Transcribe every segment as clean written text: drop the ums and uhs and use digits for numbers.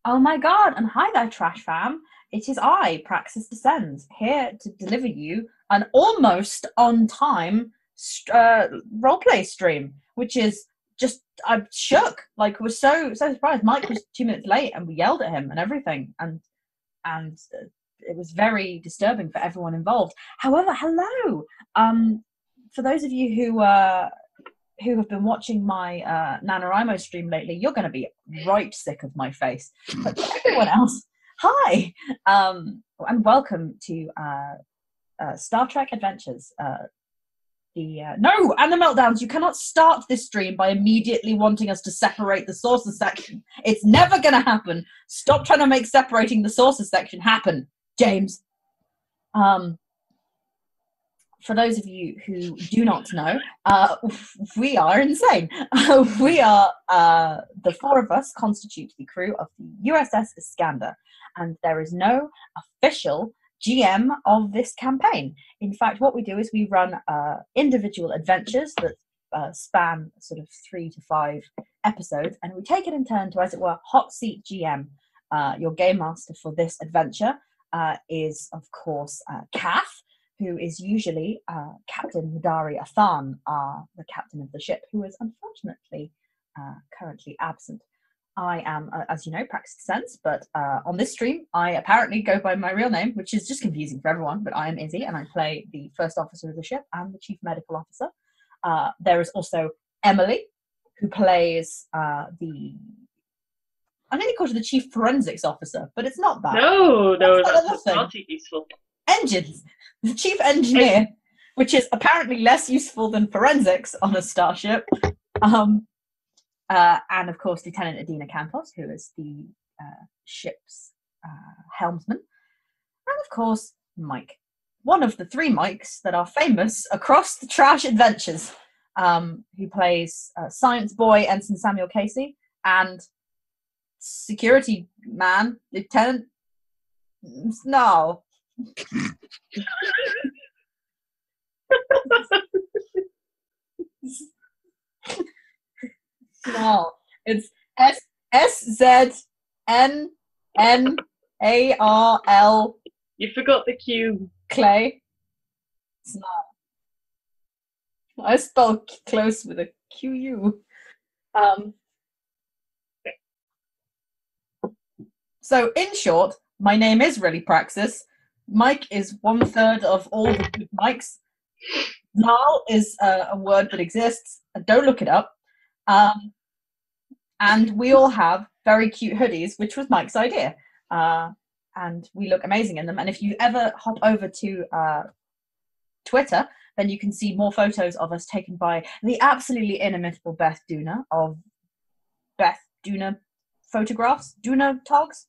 Oh my god, and hi there, Trash Fam. It is I, Praxis Descends, here to deliver you an almost on time roleplay stream, which is just, I'm shook. Like, we're so surprised. Mike was 2 minutes late and we yelled at him and everything, and it was very disturbing for everyone involved. However, hello. For those of you who have been watching my NaNoWriMo stream lately, you're going to be right sick of my face. But to everyone else, hi, and welcome to Star Trek Adventures. No, and the meltdowns. You cannot start this stream by immediately wanting us to separate the sources section. It's never going to happen. Stop trying to make separating the sources section happen, James. For those of you who do not know, we are insane. We are, the four of us constitute the crew of the USS Iskandar, and there is no official GM of this campaign. In fact, what we do is we run individual adventures that span sort of 3 to 5 episodes, and we take it in turn to, as it were, hot seat GM. Your game master for this adventure is, of course, Kath, who is usually Captain Madari Athan, the captain of the ship, who is unfortunately currently absent. I am, as you know, Praxis Sense, but on this stream, I apparently go by my real name, which is just confusing for everyone, but I am Izzy, and I play the first officer of the ship and the chief medical officer. There is also Emily, who plays the... I nearly called her the chief forensics officer, but it's not that. No, that's far too useful. Engines! The chief engineer, which is apparently less useful than forensics on a starship. And of course, Lieutenant Adina Campos, who is the ship's helmsman. And of course, Mike, one of the 3 Mikes that are famous across the Trash Adventures, who plays Science Boy Ensign Samuel Casey and Security Man Lieutenant Snarl. Snarl. It's SZNNARL. You forgot the Q. Clay. Snarl. I spell close with a QU. So, in short, my name is really Praxis. Mike is 1/3 of all the good Mikes. Snarl is a word that exists. Don't look it up. And we all have very cute hoodies, which was Mike's idea. And we look amazing in them. And if you ever hop over to Twitter, then you can see more photos of us taken by the absolutely inimitable Beth Duna of Beth Duna Photographs. Duna Togs?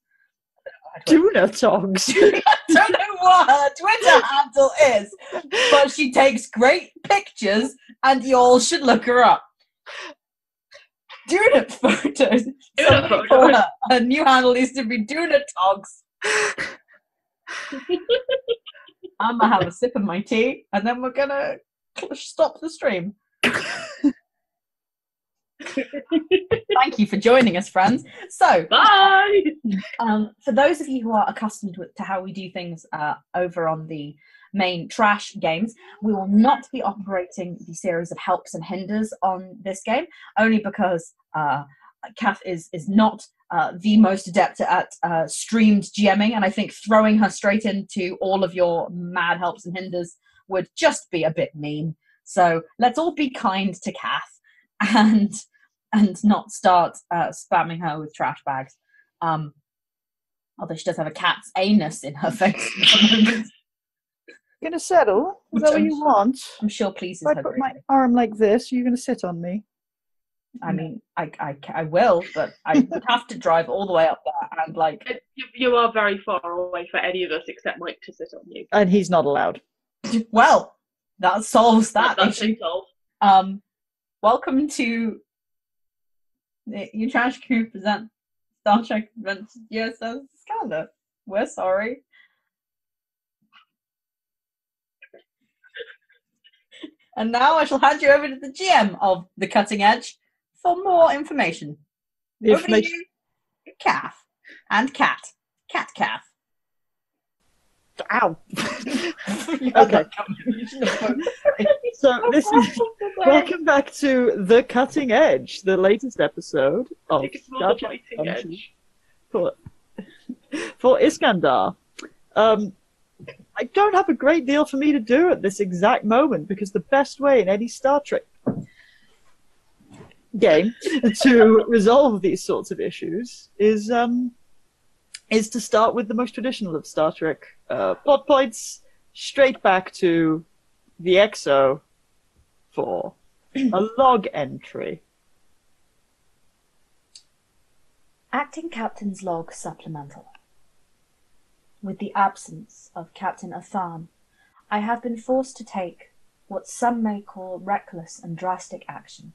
Duna Togs. I don't know what her Twitter handle is, but she takes great pictures and you all should look her up. Duna Photos. Duna Photos. Her new handle needs to be Duna Togs. I'm gonna have a sip of my tea and then we're gonna stop the stream. Thank you for joining us, friends. So, bye. For those of you who are accustomed to how we do things over on the main Trash games, we will not be operating the series of helps and hinders on this game, only because Kath is not the most adept at streamed GMing, and I think throwing her straight into all of your mad helps and hinders would just be a bit mean. So let's all be kind to Kath and not start spamming her with trash bags. Although she does have a cat's anus in her face at the moment. Gonna settle? Is that what you want? I'm sure pleases if her. I put my arm like this, are you gonna sit on me? I mean, I will, but I would have to drive all the way up there and like... You are very far away for any of us except Mike to sit on you. And he's not allowed. Well, that solves that issue. Solved. Welcome to You Trash Crew present Star Trek Adventures USS Iskandar. We're sorry. And now I shall hand you over to the GM of The Cutting Edge for more information. Over to you, Kath. And cat. Cat calf. Ow. You had Okay. that coming. You shouldn't have put- So this is welcome back to The Cutting Edge, the latest episode I of think it's more Star the Trek biting edge. for Iskandar. I don't have a great deal for me to do at this exact moment because the best way in any Star Trek game to resolve these sorts of issues is to start with the most traditional of Star Trek plot points, straight back to the EXO for a log entry. Acting Captain's Log Supplemental. With the absence of Captain Athan, I have been forced to take what some may call reckless and drastic action,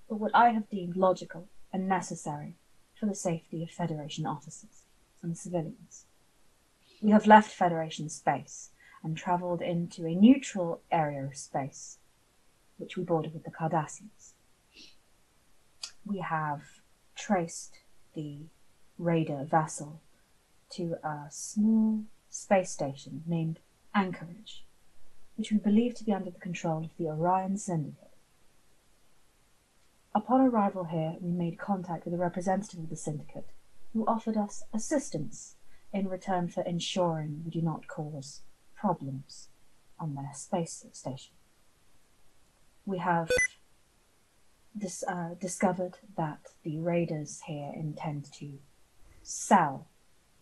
but what I have deemed logical and necessary for the safety of Federation officers and civilians. We have left Federation space and travelled into a neutral area of space, which we border with the Cardassians. We have traced the raider vessel to a small space station named Anchorage, which we believe to be under the control of the Orion Syndicate. Upon arrival here, we made contact with a representative of the Syndicate, who offered us assistance in return for ensuring we do not cause problems on their space station. We have discovered that the raiders here intend to sell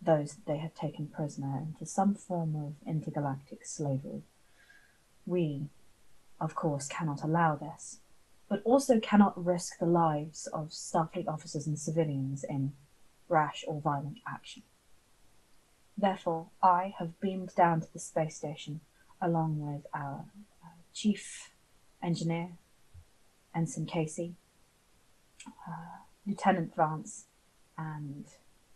those that they have taken prisoner into some form of intergalactic slavery. We, of course, cannot allow this, but also cannot risk the lives of Starfleet officers and civilians in rash or violent action. Therefore, I have beamed down to the space station along with our chief engineer, Ensign Casey, Lieutenant Vance, and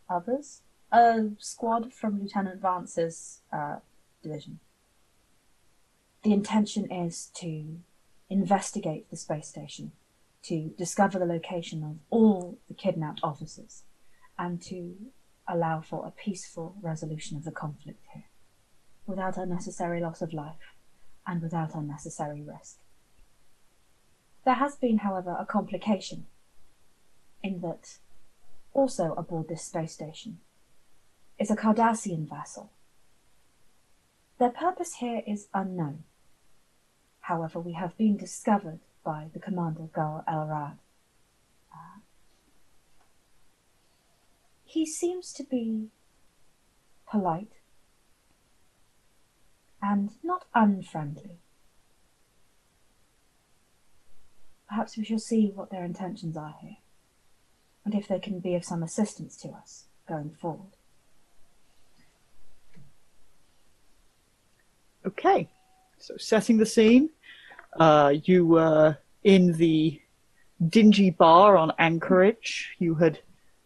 others. A squad from Lieutenant Vance's division. The intention is to investigate the space station, to discover the location of all the kidnapped officers, and to allow for a peaceful resolution of the conflict here, without unnecessary loss of life and without unnecessary risk. There has been, however, a complication, in that also aboard this space station is a Cardassian vessel. Their purpose here is unknown. However, we have been discovered by the Commander Gul Elrad. He seems to be polite and not unfriendly. Perhaps we shall see what their intentions are here, and if they can be of some assistance to us going forward. Okay, so setting the scene, you were in the dingy bar on Anchorage. You had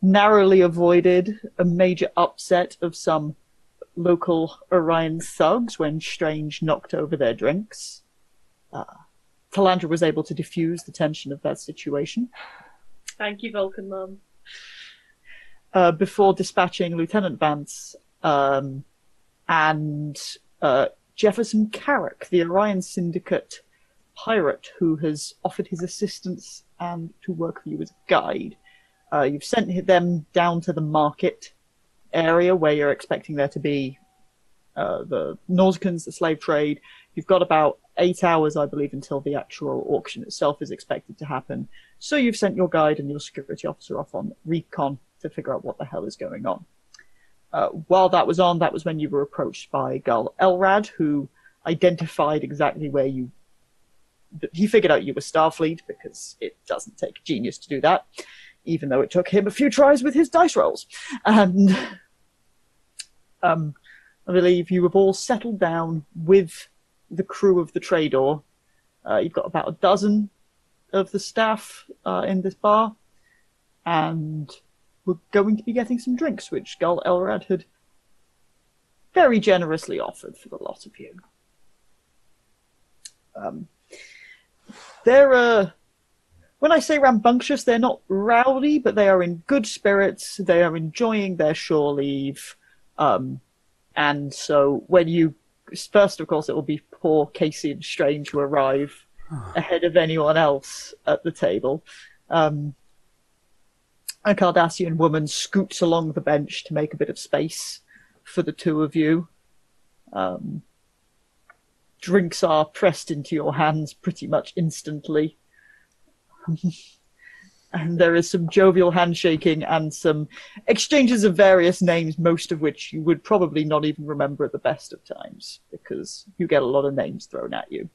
narrowly avoided a major upset of some local Orion thugs when Strange knocked over their drinks. Talandra was able to diffuse the tension of that situation. Thank you, Vulcan Mum. Before dispatching Lieutenant Vance and Jefferson Carrick, the Orion Syndicate pirate who has offered his assistance and to work for you as a guide. You've sent them down to the market area where you're expecting there to be the Nausicans, the slave trade. You've got about 8 hours, I believe, until the actual auction itself is expected to happen. So you've sent your guide and your security officer off on recon to figure out what the hell is going on. While that was on, that was when you were approached by Gul Elrad, who identified exactly where you... He figured out you were Starfleet, because it doesn't take a genius to do that, even though it took him a few tries with his dice rolls. And I believe you have all settled down with the crew of the Trador. You've got about a dozen of the staff in this bar, and we're going to be getting some drinks, which Gul Elrad had very generously offered for the lot of you. There When I say rambunctious, they're not rowdy, but they are in good spirits. They are enjoying their shore leave. And so when you... First, of course, it will be poor Casey and Strange who arrive ahead of anyone else at the table. A Cardassian woman scoots along the bench to make a bit of space for the two of you. Drinks are pressed into your hands pretty much instantly. And there is some jovial handshaking and some exchanges of various names, most of which you would probably not even remember at the best of times, because you get a lot of names thrown at you.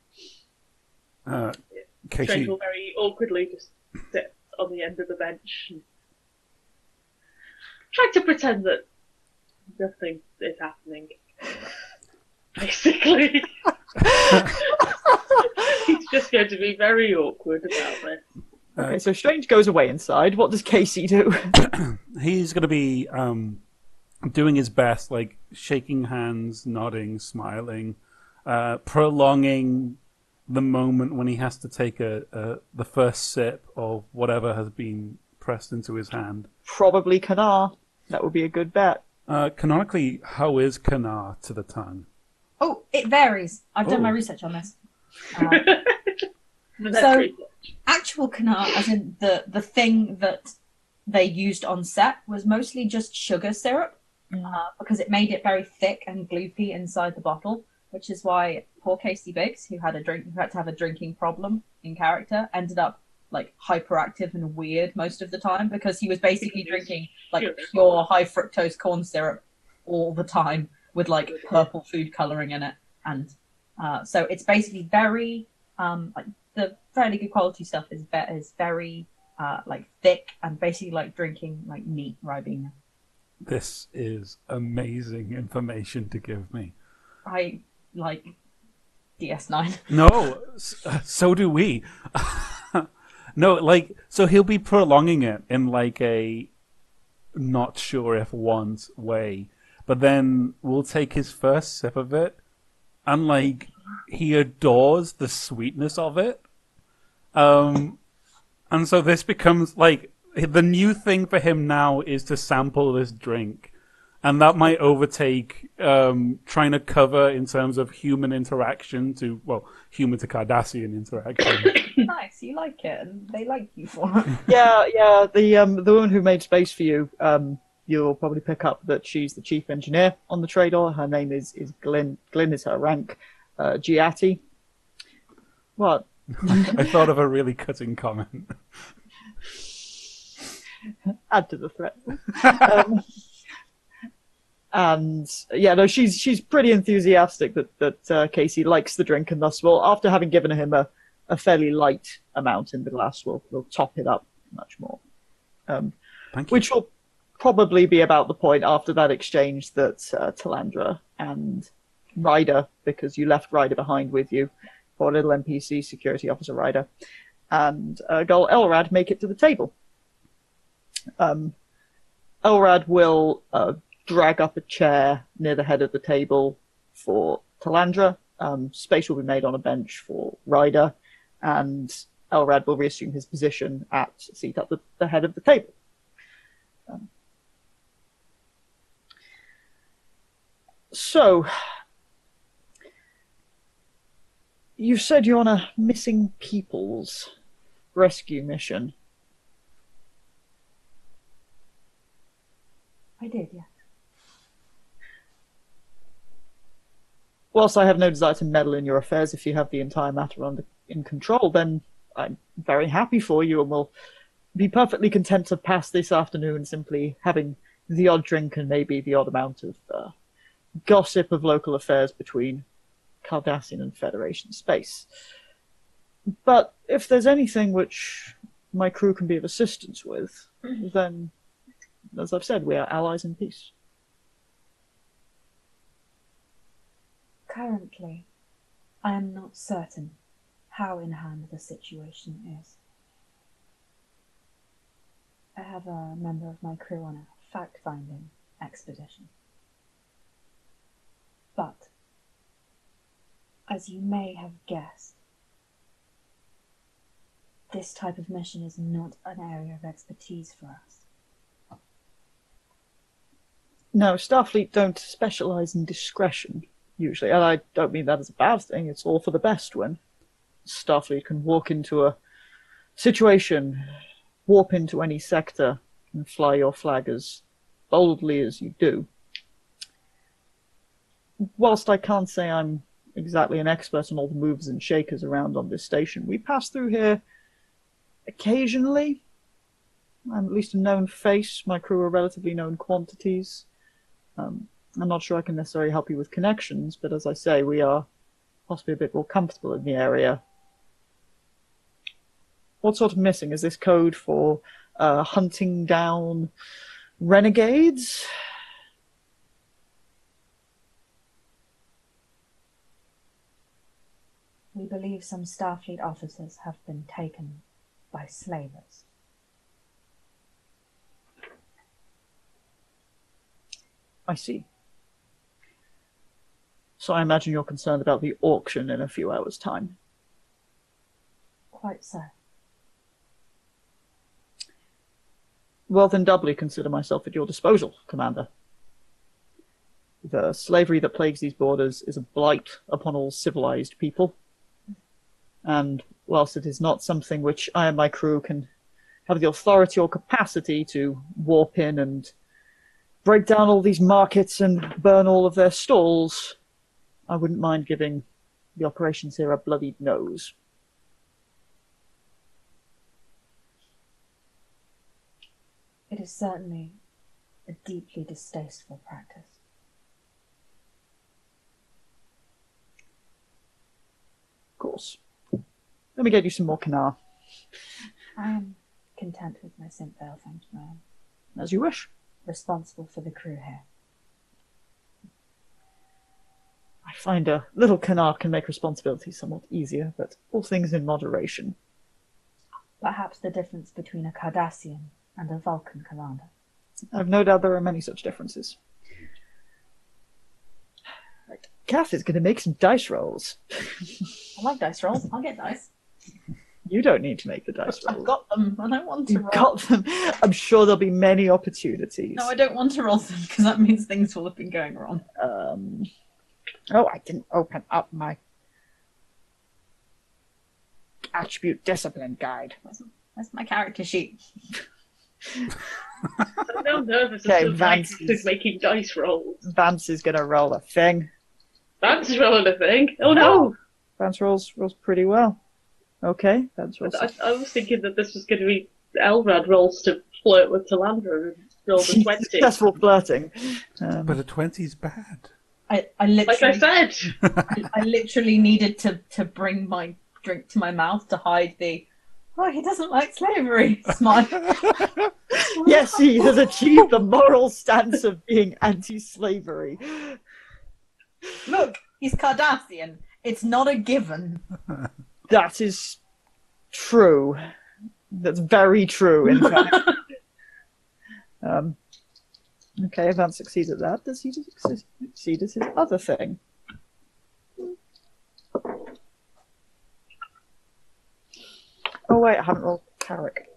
Casey Strange will very awkwardly just sit on the end of the bench and try to pretend that nothing is happening. Basically. He's just going to be very awkward about this. Okay, so Strange goes away inside. What does Casey do? He's going to be doing his best, like shaking hands, nodding, smiling, prolonging the moment when he has to take the first sip of whatever has been pressed into his hand. Probably Kanar. That would be a good bet. Canonically, how is Kanar to the tongue? Oh, it varies. I've done my research on this. So, actual Kanar, as in the thing that they used on set, was mostly just sugar syrup, because it made it very thick and gloopy inside the bottle, which is why poor Casey Biggs, who had to have a drinking problem in character, ended up like hyperactive and weird most of the time, because he was basically drinking like pure high fructose corn syrup all the time with like purple food coloring in it, and so it's basically very like the fairly good quality stuff is very like thick and basically like drinking like neat Ribena. This is amazing information to give me. I like DS9. No, so do we. No, like, so he'll be prolonging it in like a not sure if once way, but then we'll take his first sip of it and like he adores the sweetness of it. And so this becomes like the new thing for him now is to sample this drink, and that might overtake trying to cover in terms of human interaction to human to Cardassian interaction. Nice, you like it, and they like you for it. Yeah. The woman who made space for you, you'll probably pick up that she's the chief engineer on the Trador. Her name is Glyn. Glyn is her rank. Giatti. What? I thought of a really cutting comment. Add to the threat. And yeah, no, she's pretty enthusiastic that Casey likes the drink, and thus will, after having given him a fairly light amount in the glass, we'll top it up much more. Thank you. Which will probably be about the point after that exchange that Talandra and Ryder, because you left Ryder behind with you, poor little NPC security officer Ryder, and Gul Elrad make it to the table. Elrad will drag up a chair near the head of the table for Talandra. Space will be made on a bench for Ryder, and Elrad will reassume his position at seat at the head of the table. So, you said you're on a missing peoples rescue mission. I did, yeah. Whilst I have no desire to meddle in your affairs, if you have the entire matter in control, then I'm very happy for you and will be perfectly content to pass this afternoon simply having the odd drink and maybe the odd amount of gossip of local affairs between Cardassian and Federation space. But if there's anything which my crew can be of assistance with, then, as I've said, we are allies in peace. Currently, I am not certain how in hand the situation is. I have a member of my crew on a fact-finding expedition. But, as you may have guessed, This type of mission is not an area of expertise for us. No, Starfleet don't specialise in discretion, usually. And I don't mean that as a bad thing. It's all for the best when Starfleet can walk into a situation, warp into any sector, and fly your flag as boldly as you do. Whilst I can't say I'm exactly an expert on all the movers and shakers around on this station, we pass through here occasionally. I'm at least a known face. My crew are relatively known quantities. I'm not sure I can necessarily help you with connections, but as I say, we are possibly a bit more comfortable in the area. What sort of missing? Is this code for hunting down renegades? We believe some Starfleet officers have been taken by slavers. I see. So I imagine you're concerned about the auction in a few hours' time. Quite so. Well, then doubly consider myself at your disposal, Commander. The slavery that plagues these borders is a blight upon all civilized people. And whilst it is not something which I and my crew can have the authority or capacity to warp in and break down all these markets and burn all of their stalls, I wouldn't mind giving the operations here a bloodied nose. It is certainly a deeply distasteful practice. Of course. Let me get you some more Kanar. I am content with my synth veil, thank you, ma'am. As you wish. Responsible for the crew here. I find a little Kanar can make responsibility somewhat easier, but all things in moderation. Perhaps the difference between a Cardassian and a Vulcan commander. I've no doubt there are many such differences. Right. Kath is going to make some dice rolls. I like dice rolls. I'll get dice. You don't need to make the dice rolls. I've got them. I don't want to You've roll. got them. I'm sure there'll be many opportunities. No, I don't want to roll them because that means things will have been going wrong. Oh, I didn't open up my attribute discipline guide. Where's my character sheet? I'm now nervous Okay, as to Vance who's making dice rolls. Vance is going to roll a thing. Vance is rolling a thing. Oh no! Vance rolls pretty well. Okay, Vance rolls. I was thinking that this was going to be Elrad rolls to flirt with Talandra and roll the 20. Successful flirting. But a 20's bad. I Like I literally, said! I literally needed to bring my drink to my mouth to hide the, oh, he doesn't like slavery smile. Yes, he has achieved the moral stance of being anti-slavery. Look, he's Cardassian. It's not a given. That is true. That's very true, in fact. Okay, Vance succeeds at that. Does he succeed at his other thing? Oh wait, I haven't rolled Carrick.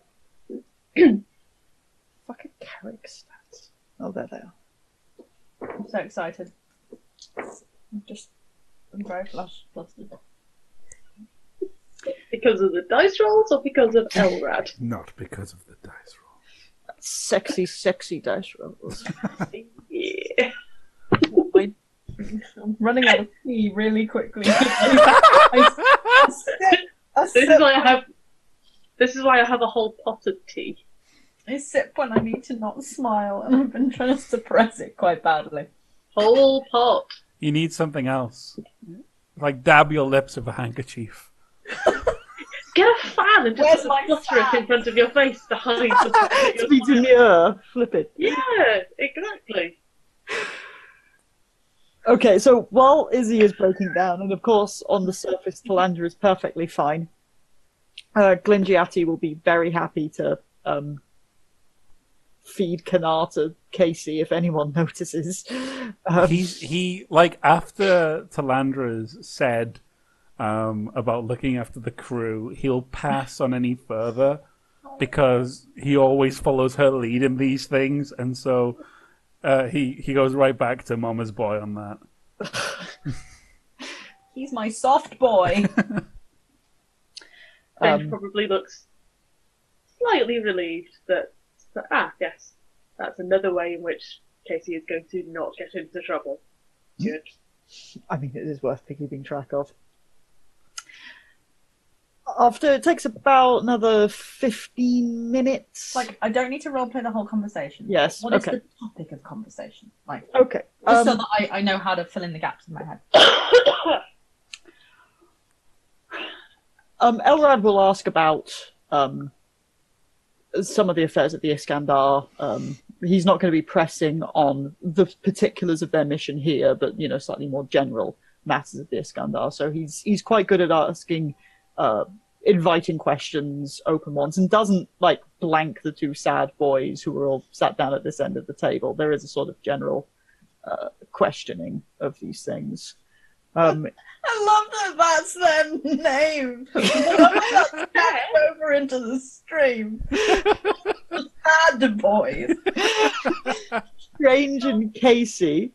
Fucking Carrick stats. Oh, there they are. I'm so excited. I'm very flustered. Because of the dice rolls or because of Elrad? Not because of the dice roll. Sexy, sexy dice rolls. Yeah. I'm running out of tea really quickly. This is why I have a whole pot of tea. I sip when I need to not smile, and I've been trying to suppress it quite badly. Whole pot. You need something else. Like dab your lips with a handkerchief. Get a fan and Where's just my flutter it fan? in front of your face to hide the fact that To be you're smiling. demure. Flip it. Yeah, exactly. Okay, so while Izzy is breaking down, and of course on the surface Talandra is perfectly fine, Glingiati will be very happy to feed Kanar to Casey if anyone notices. He like after Talandra's said, about looking after the crew. He'll pass on any further because he always follows her lead in these things, and so he goes right back to Mama's boy on that. He's my soft boy. Ben probably looks slightly relieved that, yes, that's another way in which Casey is going to not get into trouble. Good. I mean, it is worth keeping track of. After it takes about another 15 minutes. Like, I don't need to roleplay the whole conversation. Yes. What is okay. the topic of conversation? Like, Okay. just so that I know how to fill in the gaps in my head. Elrad will ask about some of the affairs at the Iskandar. He's not going to be pressing on the particulars of their mission here, but slightly more general matters of the Iskandar. So he's quite good at asking inviting questions, open ones, and doesn't blank the two sad boys who were all sat down at this end of the table. There is a sort of general questioning of these things. I love that that's their name. Over into the stream. Sad boys. Strange and Casey.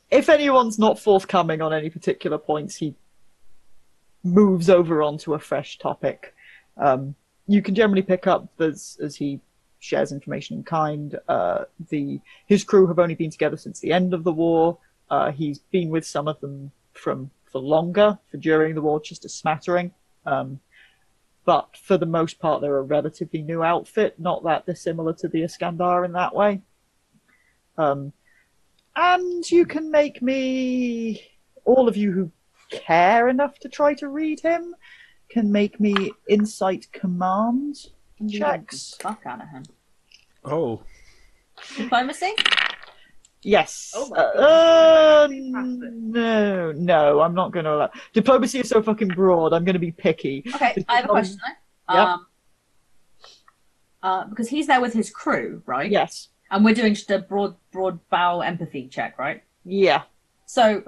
If anyone's not forthcoming on any particular points, he moves over onto a fresh topic. You can generally pick up as he shares information in kind. His crew have only been together since the end of the war. He's been with some of them for longer, for during the war, just a smattering. But for the most part, they're a relatively new outfit, not that dissimilar to the Iskandar in that way. And you can make me, all of you who care enough to try to read him, can make me insight command checks. Fuck out of him. Oh. Diplomacy? Yes. Oh No, I'm not going to allow. Diplomacy is so fucking broad, I'm going to be picky. Okay, I have a question though. Yep. Because he's there with his crew, right? Yes. And we're doing just a broad bow empathy check, right? Yeah. So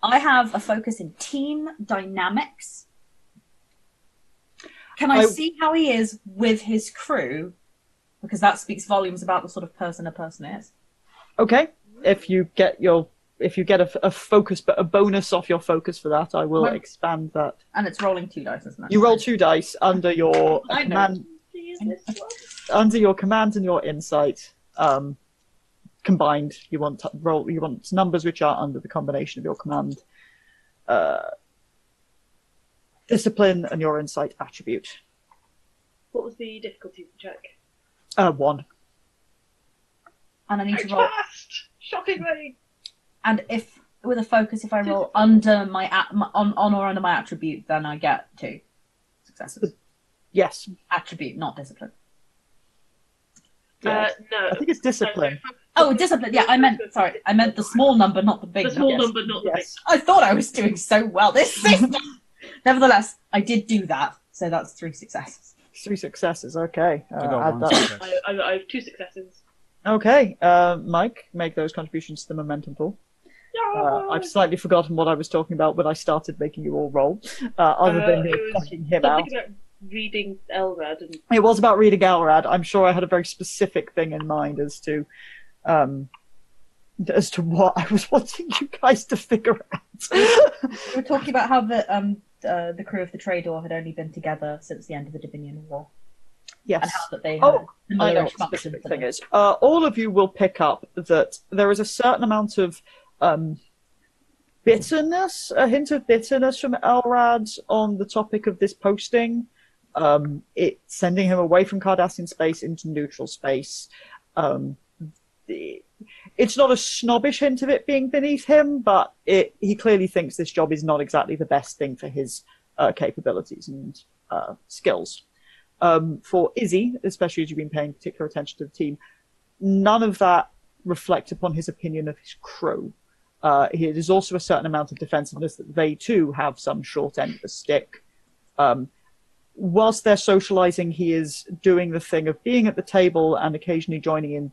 I have a focus in team dynamics. Can I see how he is with his crew? Because that speaks volumes about the sort of person a person is. Okay. If you get a focus, but a bonus off your focus for that, I will expand that. And it's rolling 2 dice, isn't it? You roll 2 dice under your command. Under your command and your insight, combined, you want numbers which are under the combination of your command, discipline, and your insight attribute. What was the difficulty of the check? 1. And I need to roll. Passed! Shockingly! And if with a focus, if I roll under my on or under my attribute, then I get 2 successes. Yes. Attribute, not discipline. No. I think it's discipline. Oh, discipline. Yeah, I meant the small number, not the big The small number. number, not the big. I thought I was doing so well this season. Nevertheless, I did do that, so that's 3 successes. 3 successes. Okay. I got add one that. success. I have 2 successes. Okay. Mike, make those contributions to the momentum pool. I've slightly forgotten what I was talking about when I started making you all roll, other than fucking him out. About reading Elrad and It was about reading Elrad. I'm sure I had a very specific thing in mind as to what I was wanting you guys to figure out. We were talking about how the crew of the Trador had only been together since the end of the Dominion War. Yes. And how that they I similar know what the function specific to thing them. is. All of you will pick up that there is a certain amount of bitterness, a hint of bitterness from Elrad on the topic of this posting. It sending him away from Cardassian space into neutral space. It's not a snobbish hint of it being beneath him, but he clearly thinks this job is not exactly the best thing for his capabilities and skills. For Izzy, especially as you've been paying particular attention to the team, none of that reflects upon his opinion of his crew. There's also a certain amount of defensiveness that they too have some short end of the stick. Whilst they're socializing, he is doing the thing of being at the table and occasionally joining in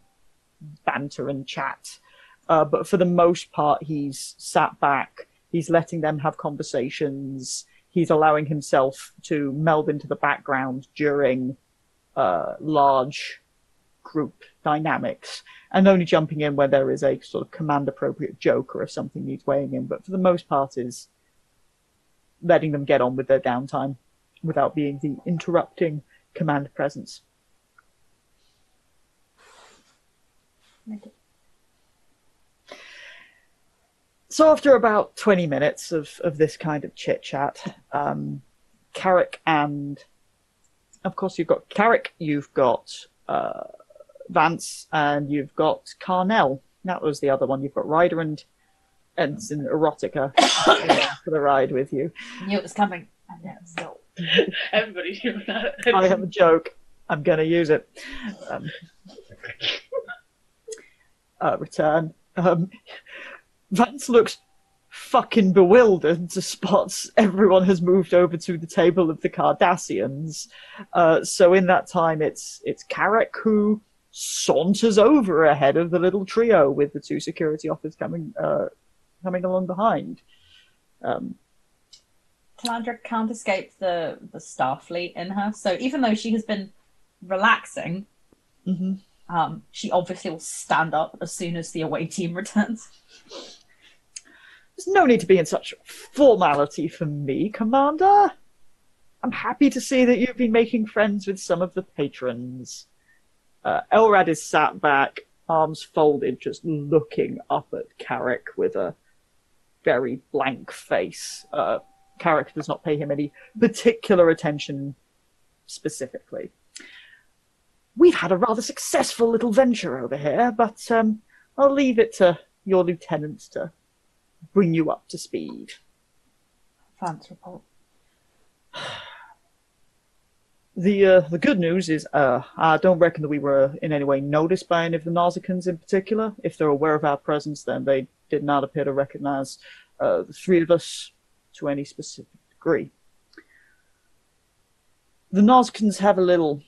banter and chat. But for the most part, he's sat back He's letting them have conversations. He's allowing himself to meld into the background during large group dynamics, and only jumping in where there is a sort of command-appropriate joke or if something needs weighing in, but for the most part is letting them get on with their downtime without being the interrupting command presence. So after about 20 minutes of this kind of chit-chat, Carrick and... Of course, you've got Carrick, you've got Vance, and you've got Carnell. That was the other one. You've got Ryder and Ensign Erotica for the ride with you. I knew it was coming. I knew it was still. Everybody's doing that. I have a joke. I'm going to use it. Return. Vance looks fucking bewildered to spot everyone has moved over to the table of the Cardassians. So in that time, it's Carrick who saunters over ahead of the little trio with the two security officers coming along behind. Calandra can't escape the Starfleet in her, so even though she has been relaxing, she obviously will stand up as soon as the away team returns. There's no need to be in such formality for me, Commander. I'm happy to see that you've been making friends with some of the patrons. Elrad is sat back, arms folded, just looking up at Carrick with a very blank face. Carrick does not pay him any particular attention specifically. We've had a rather successful little venture over here, but I'll leave it to your lieutenant to bring you up to speed. Vance report. The good news is I don't reckon that we were in any way noticed by any of the Nausicaans in particular. If they're aware of our presence, then they did not appear to recognize the three of us to any specific degree. The Nausicaans have a little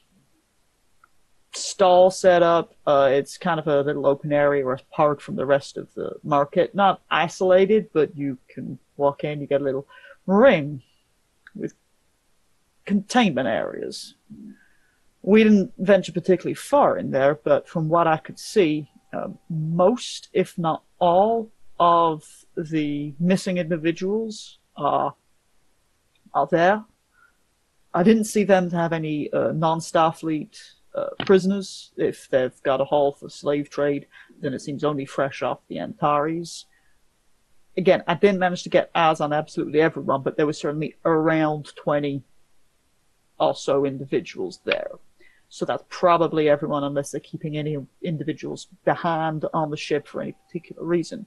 stall set up. It's kind of a little open area apart from the rest of the market. Not isolated, but you can walk in, you get a little ring with containment areas. We didn't venture particularly far in there, but from what I could see, most, if not all, of the missing individuals are there. I didn't see them to have any non-Starfleet prisoners. If they've got a haul for slave trade, then it seems only fresh off the Antares. Again, I didn't manage to get eyes on absolutely everyone, but there was certainly around 20 or so individuals there. So that's probably everyone, unless they're keeping any individuals behind on the ship for any particular reason.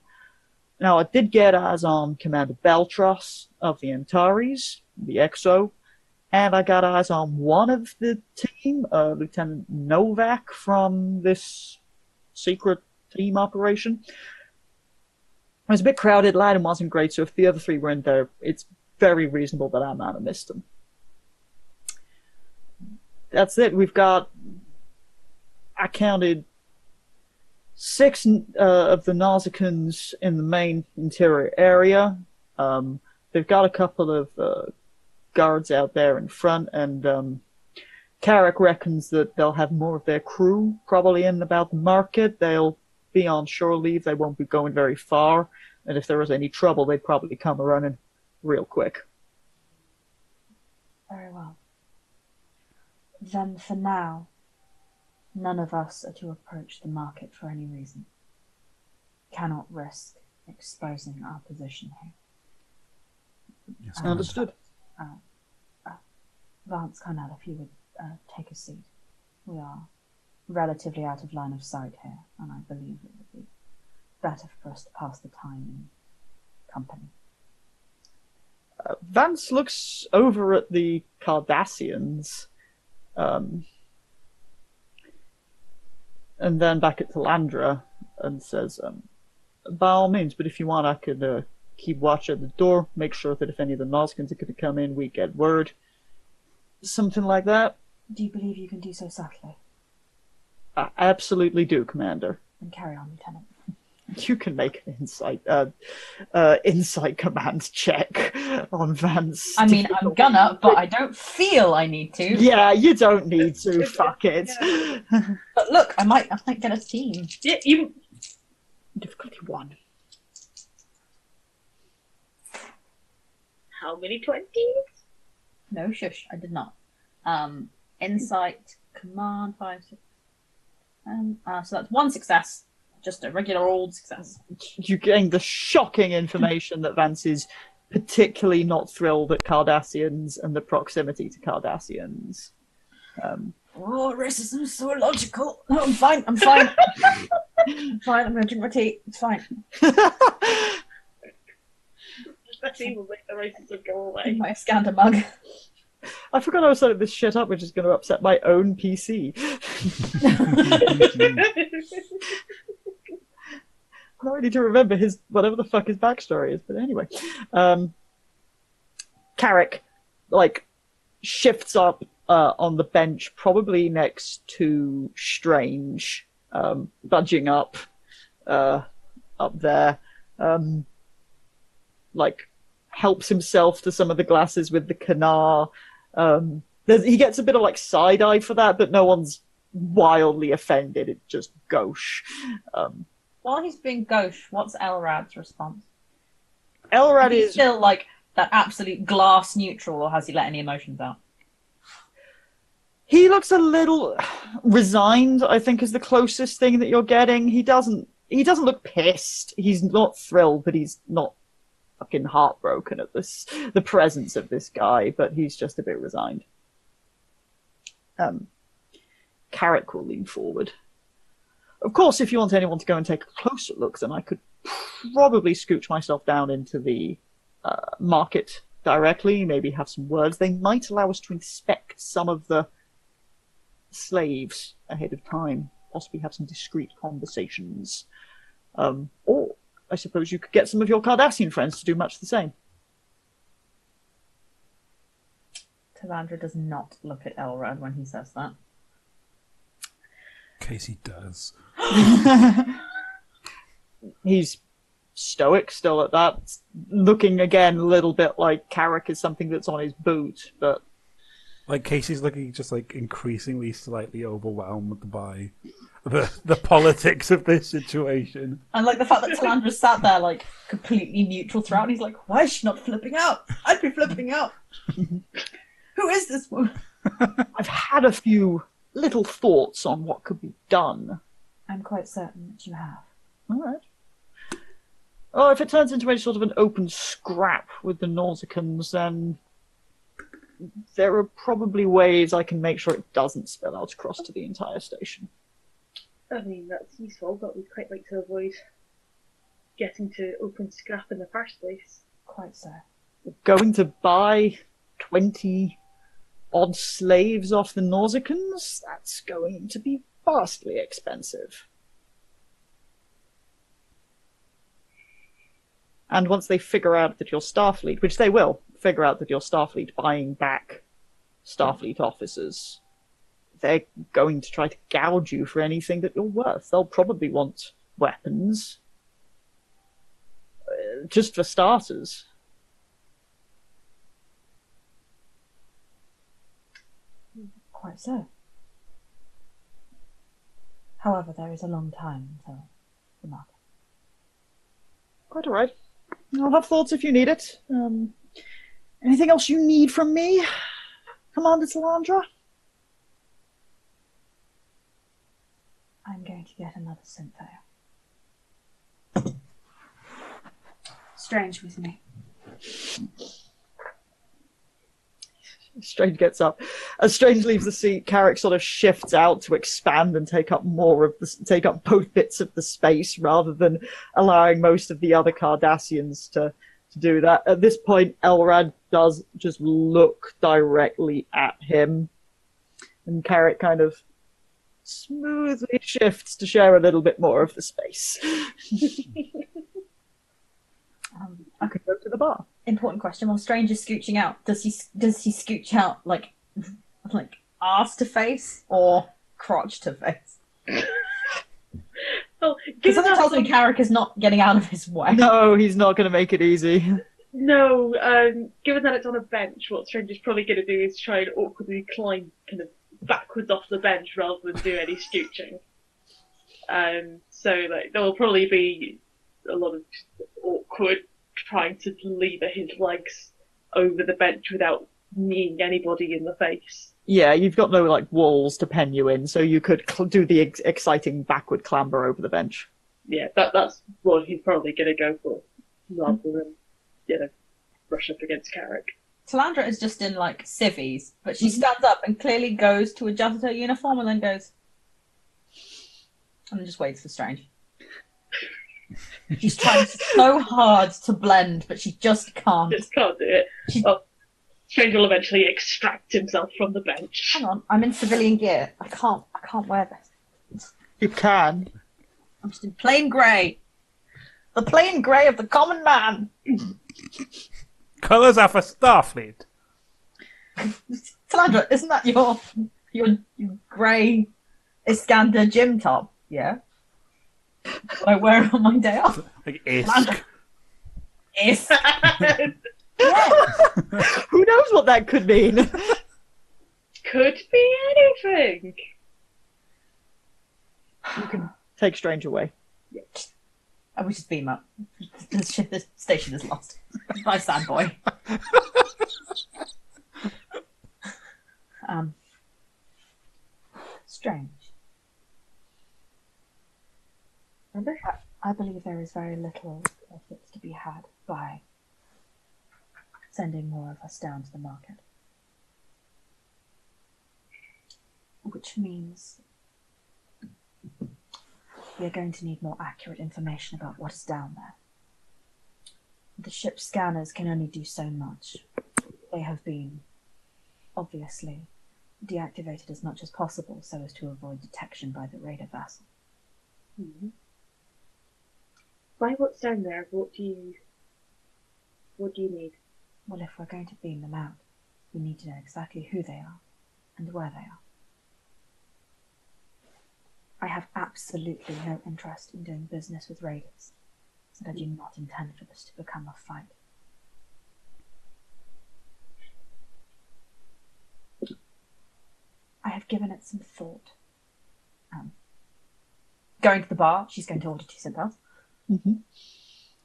Now, I did get eyes on Commander Beltros of the Antares, the XO, and I got eyes on one of the team, Lieutenant Novak from this secret team operation. It was a bit crowded, lighting wasn't great, so if the other three were in there, it's very reasonable that I might have missed them. That's it. We've got, I counted 6 of the Nausicaans in the main interior area. They've got a couple of guards out there in front, and Carrick reckons that they'll have more of their crew probably in about the market. They'll be on shore leave. They won't be going very far, and if there was any trouble, they'd probably come running real quick. Very well. Then for now, none of us are to approach the market for any reason. Cannot risk exposing our position here. Yes, Understood. Vance, Carnell, if you would take a seat. We are relatively out of line of sight here, and I believe it would be better for us to pass the time in company. Vance looks over at the Cardassians, and then back at Calandra and says, by all means, but if you want, I could keep watch at the door, make sure that if any of the Nausicaans are going to come in, we get word. Something like that. Do you believe you can do so subtly? I absolutely do, Commander. Then carry on, Lieutenant. You can make an insight command check on Vance. I mean, I'm gonna, but I don't feel I need to. Yeah, you don't need to. Fuck it. But look, I might get a team. Yeah, you. Difficulty 1. How many 20s? No, shush, I did not. Insight command 5, 6. So that's 1 success. Just a regular old success. You gain the shocking information that Vance is particularly not thrilled at Cardassians and the proximity to Cardassians. Oh, racism is so illogical. No, I'm fine. I'm fine. I'm fine. I'm going to drink my tea. It's fine. That tea will make the racism go away. My Iskandar mug. I forgot I was setting this shit up, which is going to upset my own PC. I need to remember his whatever the fuck his backstory is, but anyway, Carrick shifts up on the bench, probably next to Strange, budging up there, helps himself to some of the glasses with the Kanar. He gets a bit of side eye for that, but no one's wildly offended. It's just gauche. While he's being gauche, what's Elrad's response? Elrad is is still that absolute glass neutral, or has he let any emotions out? He looks a little resigned, I think, is the closest thing that you're getting. He doesn't look pissed. He's not thrilled, but he's not fucking heartbroken at the presence of this guy, but he's just a bit resigned. Carrick will lean forward. Of course, if you want anyone to go and take a closer look, then I could probably scooch myself down into the market directly, maybe have some words. They might allow us to inspect some of the slaves ahead of time, possibly have some discreet conversations. Or I suppose you could get some of your Cardassian friends to do much the same. Talandra does not look at Elrad when he says that. Casey does. He's stoic still at that, looking again a little bit like Carrick is something that's on his boot, but Casey's looking just increasingly slightly overwhelmed by the politics of this situation. And the fact that Talandra's sat there completely neutral throughout, and he's like, why is she not flipping out? I'd be flipping out. Who is this woman? I've had a few little thoughts on what could be done. I'm quite certain that you have. All right. Oh, if it turns into any sort of an open scrap with the Nausicans, then there are probably ways I can make sure it doesn't spill out across to the entire station. I mean, that's useful, but we'd quite like to avoid getting to open scrap in the first place. Quite so. Going to buy 20 odd slaves off the Nausicans? That's going to be vastly expensive. And once they figure out that you're Starfleet, which they will figure out that you're Starfleet buying back Starfleet officers, they're going to try to gouge you for anything that you're worth. They'll probably want weapons. Just for starters. Quite so. However, there is a long time until the market. Quite all right. I'll have thoughts if you need it. Anything else you need from me, Commander Talandra? I'm going to get another syntheo. Strange with me. Strange gets up. As Strange leaves the seat, Carrick sort of shifts out to expand and take up both bits of the space rather than allowing most of the other Cardassians to do that. At this point, Elrad does just look directly at him, and Carrick kind of smoothly shifts to share a little bit more of the space. I could go to the bar. Important question. While Strange is scooching out, does he scooch out like ass to face or crotch to face? Well, Because something tells me Carrick is not getting out of his way. No, he's not going to make it easy. No, given that it's on a bench, what Strange is probably going to do is try and awkwardly climb kind of backwards off the bench rather than do any scooching. So like there will probably be a lot of awkward trying to lever his legs over the bench without kneeing anybody in the face. Yeah, you've got no like walls to pen you in, so you could do the exciting backward clamber over the bench. Yeah, that's what he's probably going to go for, rather than, brush up against Carrick. Talandra is just in like civvies, but she stands up and clearly goes to adjust her uniform and then goes, and then just waits for Strange. She's trying so hard to blend, but she just can't. Just can't do it. Strange will eventually extract himself from the bench. Hang on, I'm in civilian gear. I can't wear this. You can. I'm just in plain grey. The plain grey of the common man. Colours are for Starfleet. Talandra, isn't that your grey Iskandar gym top? Yeah. What I wear on my day off. Like Isk. Talandra. Isk. Who knows what that could mean? Could be anything. You can take Strange away. I wish just beam up. This station is lost. Bye, sad boy. Strange. I believe there is very little profits to be had by sending more of us down to the market. Which means we are going to need more accurate information about what is down there. The ship's scanners can only do so much. They have been, obviously, deactivated as much as possible so as to avoid detection by the raider vessel. Mm-hmm. By what's down there, what do you need? Well, if we're going to beam them out, we need to know exactly who they are and where they are. I have absolutely no interest in doing business with raiders, and I do not intend for this to become a fight. I have given it some thought. Going to the bar, she's going to order 2 Simpels. Mm-hmm.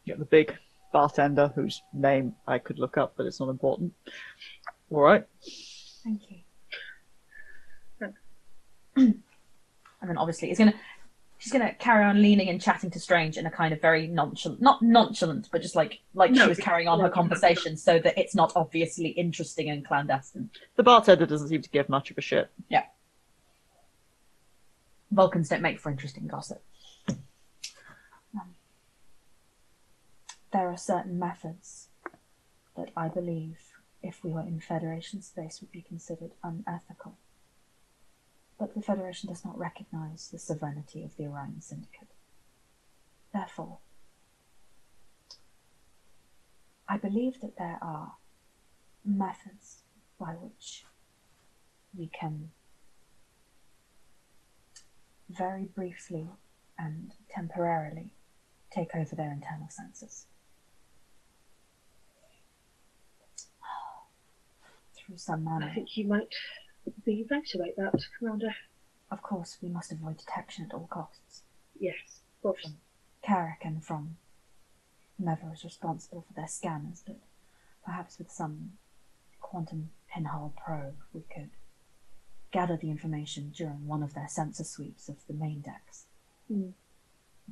You got the big bartender whose name I could look up, but it's not important. All right. Thank you. And then obviously she's gonna carry on leaning and chatting to Strange in a kind of very nonchalant, not nonchalant, but just like she was carrying on her conversation so that it's not obviously interesting and clandestine. The bartender doesn't seem to give much of a shit. Yeah. Vulcans don't make for interesting gossip. There are certain methods that I believe, if we were in Federation space, would be considered unethical. But the Federation does not recognize the sovereignty of the Orion Syndicate. Therefore, I believe that there are methods by which we can very briefly and temporarily take over their internal senses. Through some manner. I think you might be right about that, Commander. Of course, we must avoid detection at all costs. Yes, of course. From Carrick and from whomever is responsible for their scanners, but perhaps with some quantum pinhole probe we could gather the information during one of their sensor sweeps of the main decks,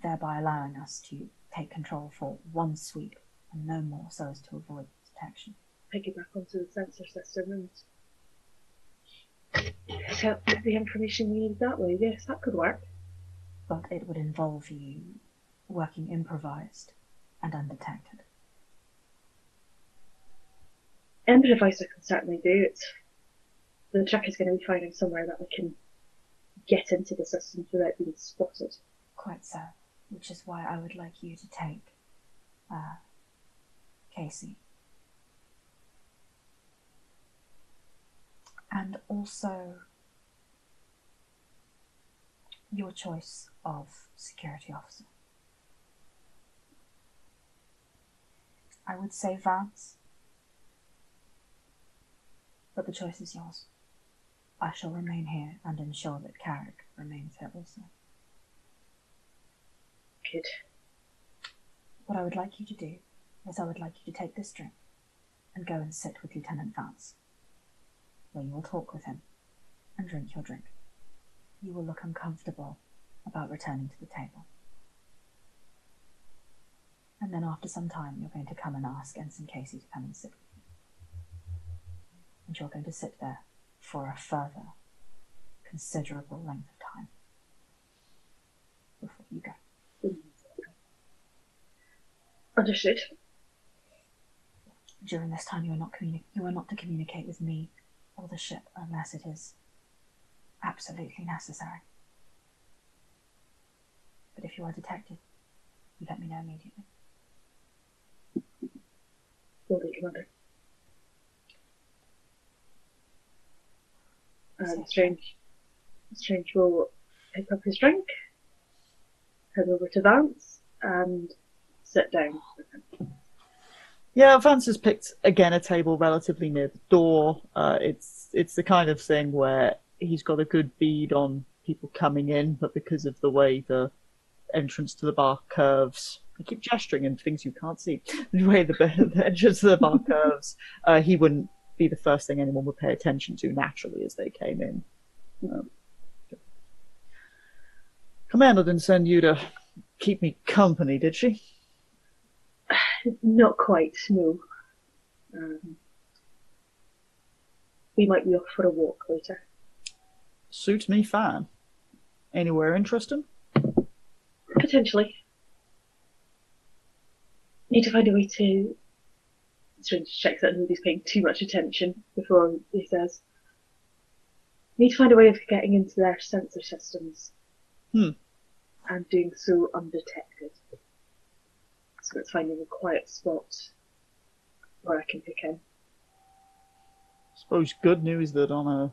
thereby allowing us to take control for one sweep and no more so as to avoid detection. Piggyback onto the sensor system and get the information we need that way. Yes, that could work. But it would involve you working improvised and undetected. Improvised I can certainly do it. The trick is going to be finding somewhere that I can get into the system without being spotted. Quite so. Which is why I would like you to take Casey. And also your choice of security officer. I would say Vance. But the choice is yours. I shall remain here and ensure that Carrick remains here also. Good. What I would like you to do is I would like you to take this drink and go and sit with Lieutenant Vance, where you will talk with him and drink your drink. You will look uncomfortable about returning to the table. And then after some time, you're going to come and ask Ensign Casey to come and sit with you. And you're going to sit there for a further considerable length of time before you go. Understood. During this time, you are not to communicate with me or the ship unless it is absolutely necessary. But if you are detected, you let me know immediately. Will do, Commander. Strange will pick up his drink, head over to Vance, and sit down with him. Yeah, Vance has picked, again, a table relatively near the door. It's the kind of thing where he's got a good bead on people coming in, but because of the way the entrance to the bar curves, I keep gesturing in things you can't see, the way the entrance to the bar curves, he wouldn't be the first thing anyone would pay attention to naturally as they came in. Commander didn't send you to keep me company, did she? Not quite, no. We might be off for a walk later. Suits me fine. Anywhere interesting? Potentially. Need to find a way to... Strange checks that nobody's paying too much attention before he says. Need to find a way of getting into their sensor systems. And doing so undetected. So it's finding a quiet spot where I can pick in. Suppose good news that on a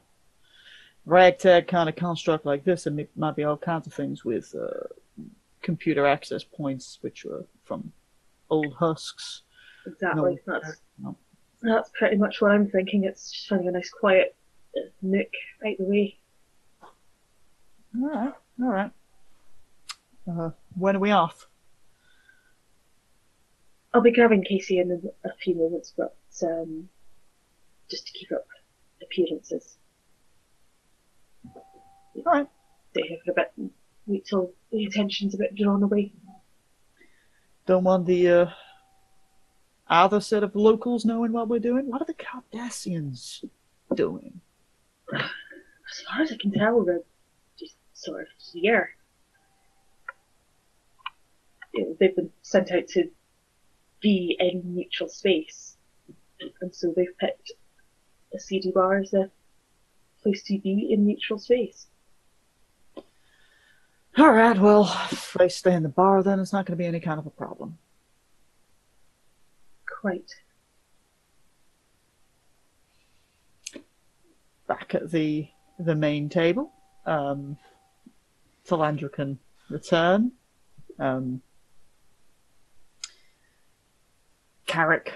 ragtag kind of construct like this, there might be all kinds of things with computer access points, which are from old husks. Exactly. That's pretty much what I'm thinking. It's just finding a nice quiet nook out the way. All right. When are we off? I'll be grabbing Casey in a few moments, but just to keep up appearances. All right. Stay here for a bit and wait till the attention's a bit drawn away. Don't want the other set of locals knowing what we're doing. What are the Cardassians doing? As far as I can tell, they're just sort of here. They've been sent out to be in neutral space, and so they've picked a CD bar as a place to be in neutral space. All right, well, if they stay in the bar, then it's not going to be any kind of a problem. Quite. Back at the main table, Talandra can return. Carrick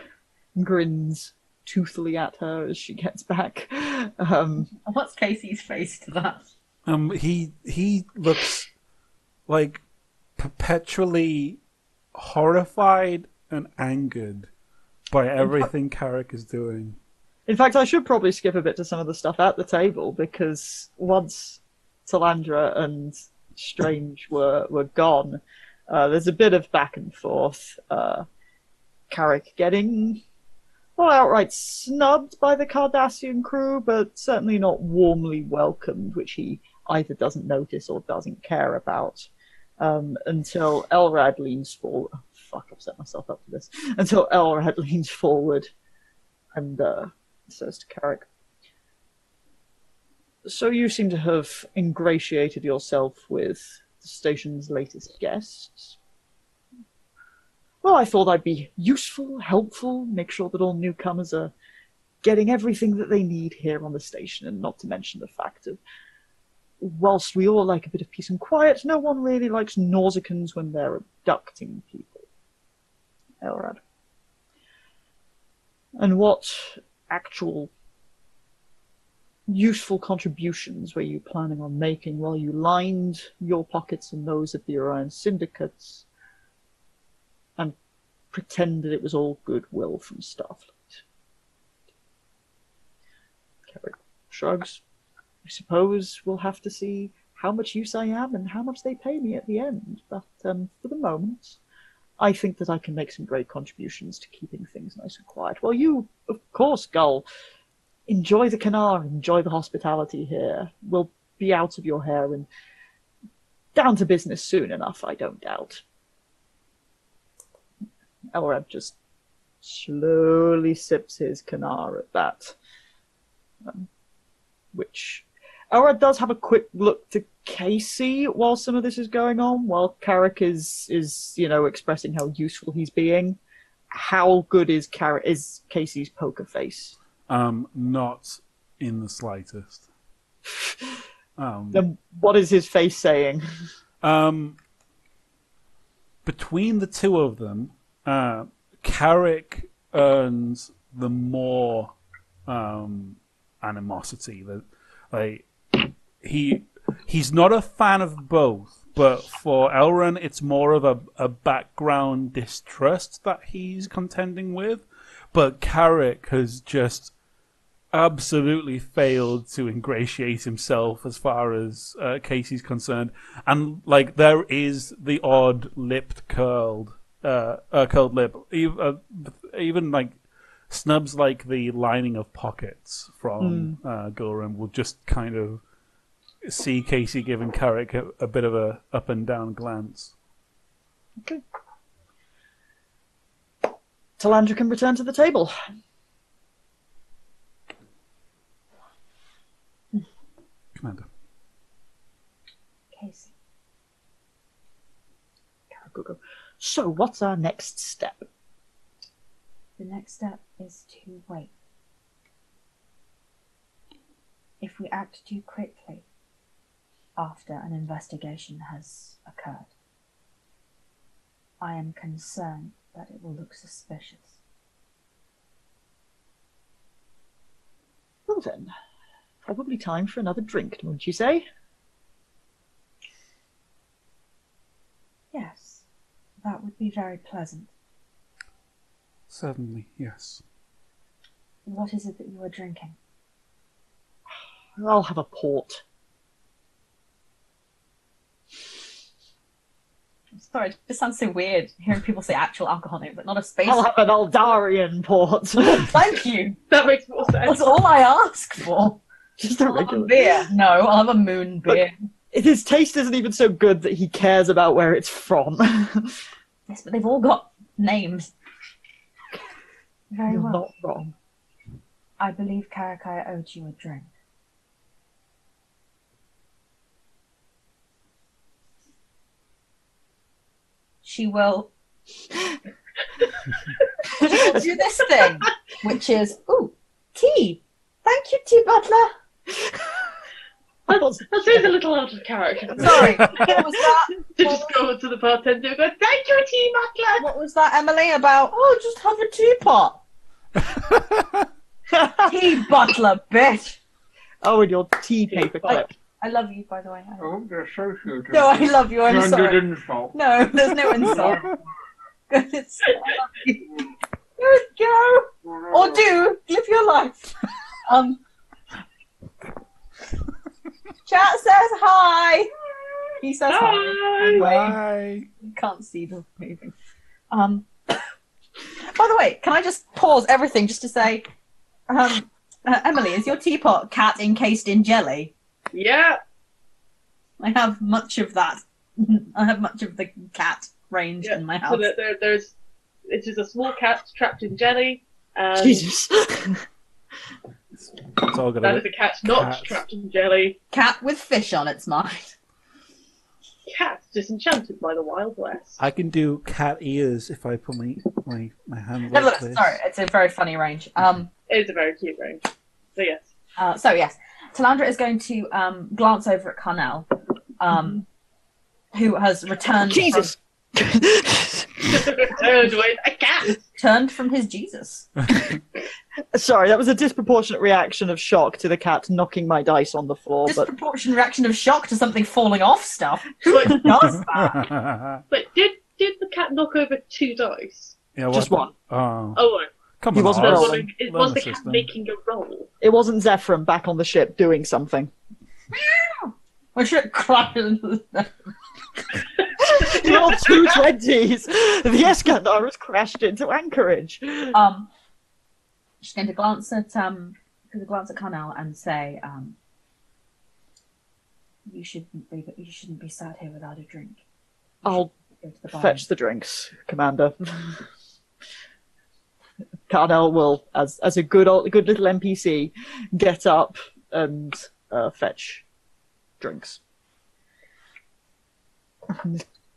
grins toothily at her as she gets back. What's Casey's face to that? He looks like perpetually horrified and angered by everything Carrick is doing. In fact, I should probably skip a bit to some of the stuff at the table, because once Talandra and Strange were gone, there's a bit of back and forth. Carrick getting, well, outright snubbed by the Cardassian crew, but certainly not warmly welcomed, which he either doesn't notice or doesn't care about. Until Elrad leans forward. Oh, fuck, I've set myself up for this. Until Elrad leans forward and says to Carrick, "So you seem to have ingratiated yourself with the station's latest guests. Well, I thought I'd be useful, helpful, make sure that all newcomers are getting everything that they need here on the station, and not to mention the fact of, whilst we all like a bit of peace and quiet, no one really likes Nausicaans when they're abducting people." Elrad. And what actual useful contributions were you planning on making while you lined your pockets and those of the Orion Syndicates and pretended it was all goodwill from Starfleet? Carrick shrugs. I suppose we'll have to see how much use I am and how much they pay me at the end. But for the moment, I think that I can make some great contributions to keeping things nice and quiet. Well, you, of course, Gull, enjoy the Canar, enjoy the hospitality here. We'll be out of your hair and down to business soon enough, I don't doubt. Elrad just slowly sips his Canar at that, which Elrad does have a quick look to Casey while some of this is going on, while Carrick is expressing how useful he's being. How good is Casey's poker face? Not in the slightest. Then what is his face saying? Between the two of them, Carrick earns the more animosity. That he's not a fan of both, but for Elrond, it's more of a background distrust that he's contending with. But Carrick has just absolutely failed to ingratiate himself as far as Casey's concerned, and there is the odd curled lip, even snubs like the lining of pockets from Gulrim will just kind of see Casey giving Carrick a bit of a up and down glance. Okay. Talandra can return to the table. Commander. Casey. So, what's our next step? The next step is to wait. If we act too quickly after an investigation has occurred, I am concerned that it will look suspicious. Well then, probably time for another drink, wouldn't you say? Yes, that would be very pleasant. Certainly, yes. What is it that you are drinking? I'll have a port. Sorry, this sounds so weird hearing people say actual alcohol name, but not a space. I'll have an Aldarian port. Thank you. That makes more sense. That's all I ask for. Just a I'll have a regular beer. No, I'll have a moon beer. His taste isn't even so good that he cares about where it's from. Yes, but they've all got names. Very You're well. not wrong. I believe Karakai owed you a drink. She will do this thing, which is, ooh, tea. Thank you, tea butler. That seems a little out of character. Sorry, what was that? To just go up to the bartender and go, thank you, tea butler. What was that, Emily, about, oh, just have a teapot. Tea butler, bitch. Oh, and your tea paper clip. I love you, by the way. Oh, they're so cute. No, I love you, I'm Gendered sorry. insult. No, there's no insult. It's, I love you. There we go. Or do, live your life. Chat says hi. He says hi. Anyway, Bye. you can't see the moving. By the way, can I just pause everything just to say, Emily, is your teapot cat encased in jelly? Yeah. I have much of that. I have much of the cat range in my house. So there's it is a small cat trapped in jelly. And Jesus. It's all that is a cat not trapped in jelly. Cat with fish on its mind. Cat disenchanted by the Wild West. I can do cat ears if I put my hand No, like look, this. sorry, it's a very funny range. It is a very cute range. So yes. Yes, Talandra is going to glance over at Carnell, who has returned. Jesus. Returned with a cat. turned from his Jesus. Sorry, that was a disproportionate reaction of shock to the cat knocking my dice on the floor. But Disproportionate reaction of shock to something falling off stuff. Who does that? But did the cat knock over 2 dice? Yeah, just one. Oh, Oh, right. come He on. wasn't I was rolling. wondering, was Learn the the cat system. making a roll? It wasn't Zephyrin back on the ship doing something. We should cry. You rolled 2 20s. The Iskandar has crashed into Anchorage. Just going to glance at Carnell and say, you shouldn't be sat here without a drink. I'll Go to the bar. fetch the drinks, Commander. Carnell will, as a good little NPC, get up and fetch drinks.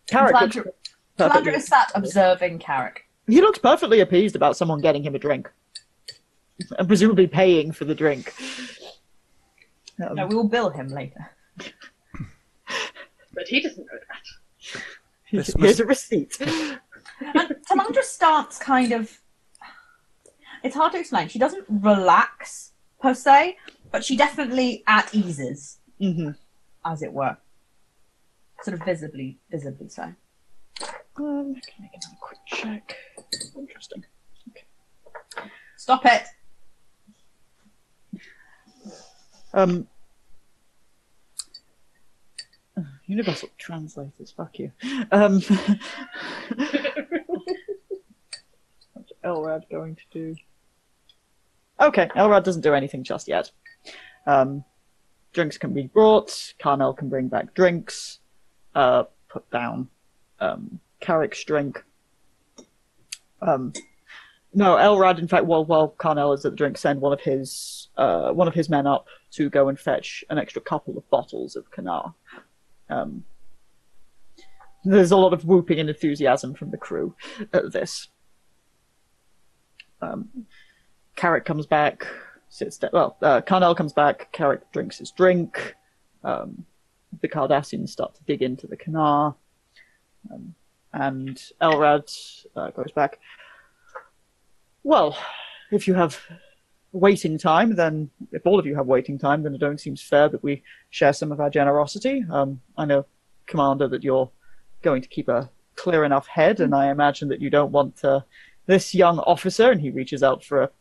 Carrick looks Talandra perfectly- is sat observing Carrick. He looks perfectly appeased about someone getting him a drink. And presumably paying for the drink. No, we will bill him later. But he doesn't know that. Here's a receipt. And Talandra starts kind of... It's hard to explain. She doesn't relax, per se, but she definitely at eases, as it were. Sort of visibly so. Can make another quick check. Interesting. Okay. Stop it! Universal translators, fuck you. What's Elrad going to do? Okay, Elrad doesn't do anything just yet. Drinks can be brought, Carnell can bring back drinks, put down Carrick's drink. No, Elrad, in fact, while Carnell is at the drink, send one of his men up to go and fetch an extra couple of bottles of Kanar. There's a lot of whooping and enthusiasm from the crew at this. Carrick comes back, Carnell comes back, Carrick drinks his drink, the Cardassians start to dig into the Kanar, and Elrad goes back. Well, if you have waiting time, then if all of you have waiting time, then it only seems fair that we share some of our generosity. I know, Commander, that you're going to keep a clear enough head, and I imagine that you don't want this young officer, and he reaches out for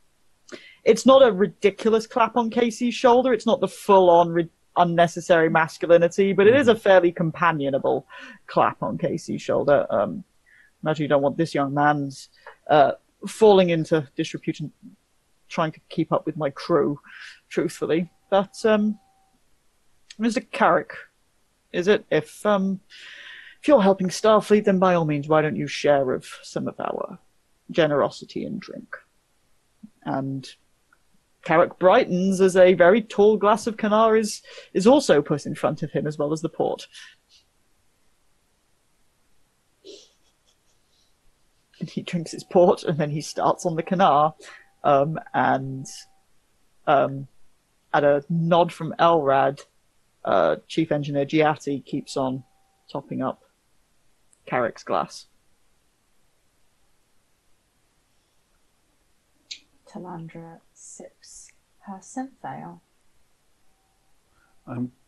it's not a ridiculous clap on Casey's shoulder, it's not the full-on unnecessary masculinity, but it is a fairly companionable clap on Casey's shoulder. Imagine you don't want this young man's falling into disrepute and trying to keep up with my crew, truthfully. But, Mr. Carrick, is it? If you're helping Starfleet, then by all means, why don't you share of some of our generosity and drink? And Carrick brightens as a very tall glass of Kanar is also put in front of him, as well as the port. And he drinks his port, and then he starts on the Kanar, and at a nod from Elrad, Chief Engineer Giatti keeps on topping up Carrick's glass. Talandra sips her synth ale.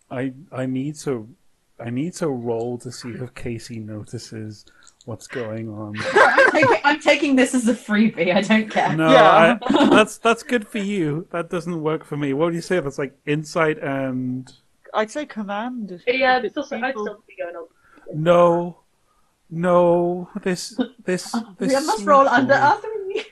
I need to roll to see if Casey notices what's going on. I'm taking this as a freebie. I don't care. No, Yeah. that's good for you. That doesn't work for me. What would you say? That's like insight and I'd say command. Yeah, Bit I'd still people. be going on. no. This We must roll sweet under boy. our three.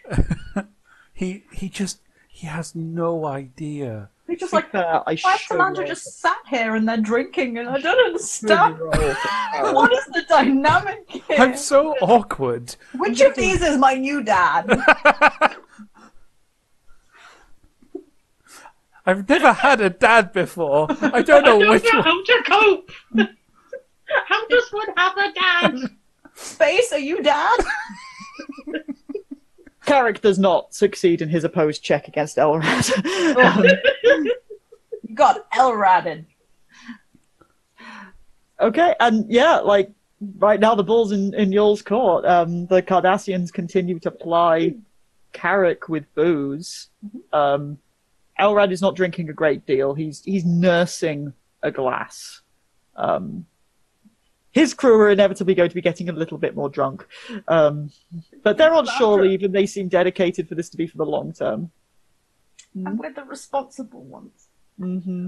He has no idea. He's just like, I why should Talandra roll just sat here and they're drinking and I don't understand. roll for What is the dynamic here? I'm so awkward. Which of these is my new dad? I've never had a dad before. I don't know which one. How to cope! How does one have a dad? Space, are you dad? Carrick does not succeed in his opposed check against Elrad. You got Elraded. Okay, and yeah, like right now the ball's in Yul's court. The Cardassians continue to ply Carrick with booze. Elrad is not drinking a great deal. He's nursing a glass. His crew are inevitably going to be getting a little bit more drunk. But they're on shore leave, and they seem dedicated for this to be for the long term. And we're the responsible ones. Mm-hmm.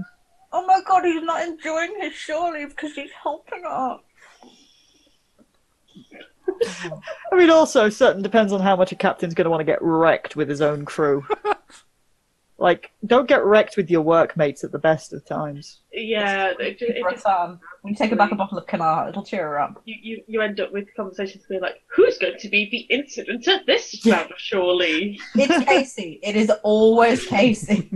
Oh my god, he's not enjoying his shore leave because he's helping us. I mean, also, certain depends on how much a captain's going to want to get wrecked with his own crew. Like, don't get wrecked with your workmates at the best of times. Yeah, When you take her back a bottle of Kanar, it'll cheer her up. you end up with conversations being like, who's going to be the incident at this round of shore leave? It's Casey. It is always Casey.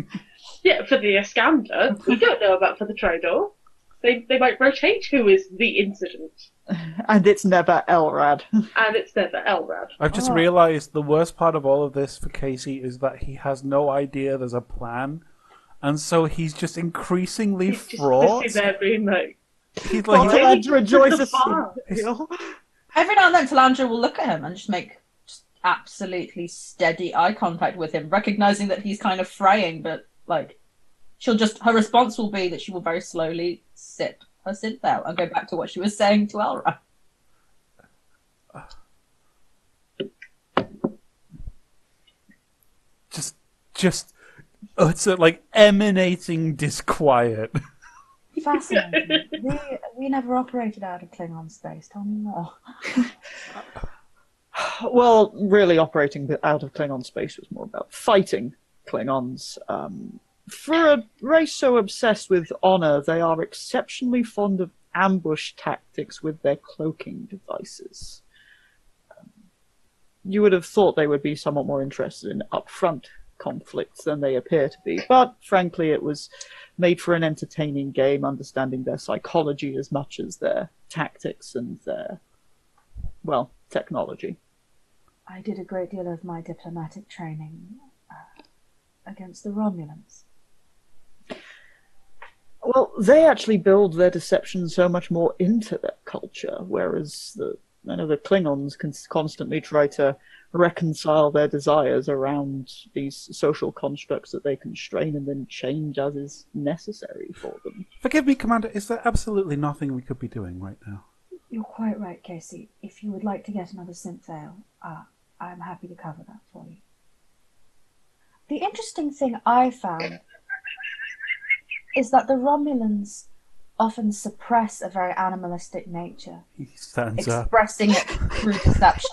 Yeah, for the Iskandar, we don't know about for the Tridor. They might rotate who is the incident. And it's never Elrad. And it's never Elrad. I've just realised the worst part of all of this for Casey is that he has no idea there's a plan, and so he's just increasingly fraught. He's just sitting there being like, He's like, Talandra enjoys a Every now and then, Talandra will look at him and just make absolutely steady eye contact with him, recognizing that he's kind of fraying, but like, her response will be that she will very slowly sip her synthel and go back to what she was saying to Elra. Just utter, like, emanating disquiet. Fascinating. We never operated out of Klingon space. Tell me more. Well, really operating out of Klingon space was more about fighting Klingons. For a race so obsessed with honor, they are exceptionally fond of ambush tactics with their cloaking devices. You would have thought they would be somewhat more interested in upfront conflicts than they appear to be, but frankly it was made for an entertaining game, understanding their psychology as much as their tactics and their, well, technology. I did a great deal of my diplomatic training against the Romulans. Well, they actually build their deception so much more into their culture, whereas I know the Klingons can constantly try to reconcile their desires around these social constructs that they constrain and then change as is necessary for them. Forgive me, Commander, is there absolutely nothing we could be doing right now? You're quite right, Casey. If you would like to get another synthale, I'm happy to cover that for you. The interesting thing I found is that the Romulans often suppress a very animalistic nature, He stands up. expressing it through deception.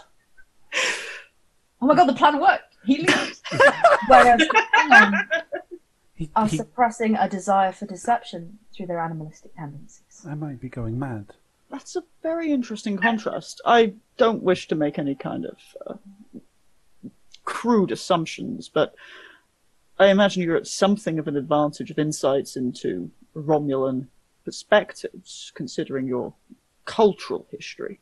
Oh my god, the plan worked! He leaves. Whereas Klingons are suppressing a desire for deception through their animalistic tendencies. I might be going mad. That's a very interesting contrast. I don't wish to make any kind of crude assumptions, but I imagine you're at something of an advantage of insights into Romulan perspectives, considering your cultural history.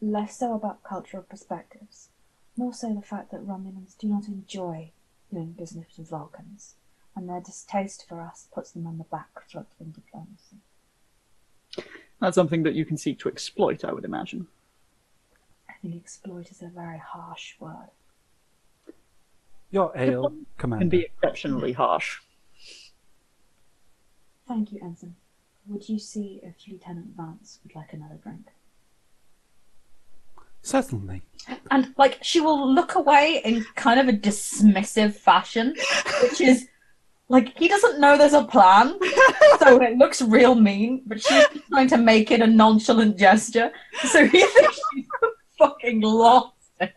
Less so about cultural perspectives, more so the fact that Romulans do not enjoy doing business with Vulcans, and their distaste for us puts them on the back foot in diplomacy. That's something that you can seek to exploit, I would imagine. I think exploit is a very harsh word. Your ale, Commander. Can be exceptionally harsh. Thank you, Ensign. Would you see if Lieutenant Vance would like another drink? Certainly. And, like, she will look away in kind of a dismissive fashion, which is, like, he doesn't know there's a plan, so it looks real mean, but she's trying to make it a nonchalant gesture, so he thinks she's fucking lost it.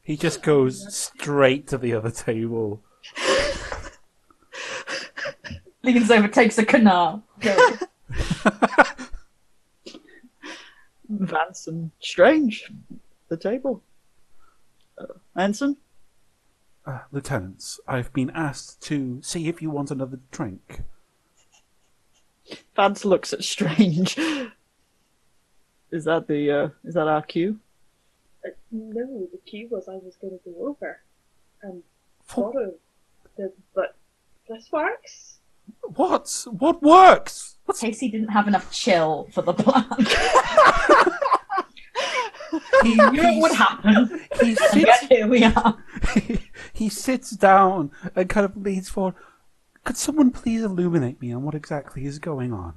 He just goes straight to the other table. Leans over, takes a canard. Vance and Strange, the table. Ensign? Lieutenants, I've been asked to see if you want another drink. Vance looks at Strange. Is that our cue? No, the cue was I was going to go over and thought of but this works. What works? Casey didn't have enough chill for the plan. He, You knew it would happen. he And sits yet here we are. he sits down and kind of leans forward. Could someone please illuminate me on what exactly is going on?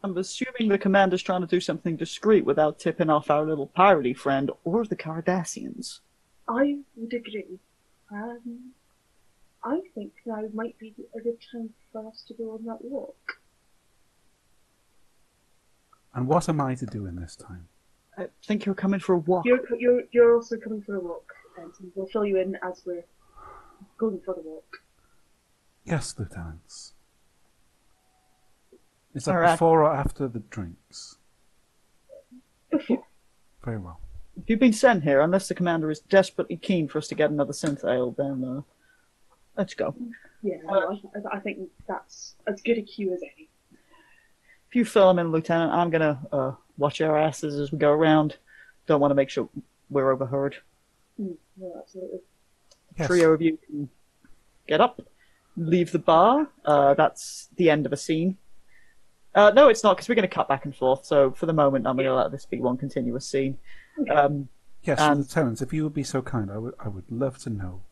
I'm assuming the commander's trying to do something discreet without tipping off our little piratey friend or the Cardassians. I would agree. I think now might be a good time for us to go on that walk. And what am I to do in this time? I think you're coming for a walk. You're also coming for a walk, and we'll fill you in as we're going for the walk. Yes, lieutenants. Is that All right. before or after the drinks? Before. Very well. If you've been sent here, unless the commander is desperately keen for us to get another synth ale, then let's go. Yeah, no, I think that's as good a cue as any. If you fill him in, Lieutenant, I'm gonna watch our asses as we go around. Don't want to make sure we're overheard. No, absolutely. Yes. Trio of you can get up, leave the bar. That's the end of a scene. No, it's not, because we're going to cut back and forth. So for the moment, I'm going to let this be one continuous scene. Okay. Yes, And- lieutenants, if you would be so kind, I would love to know.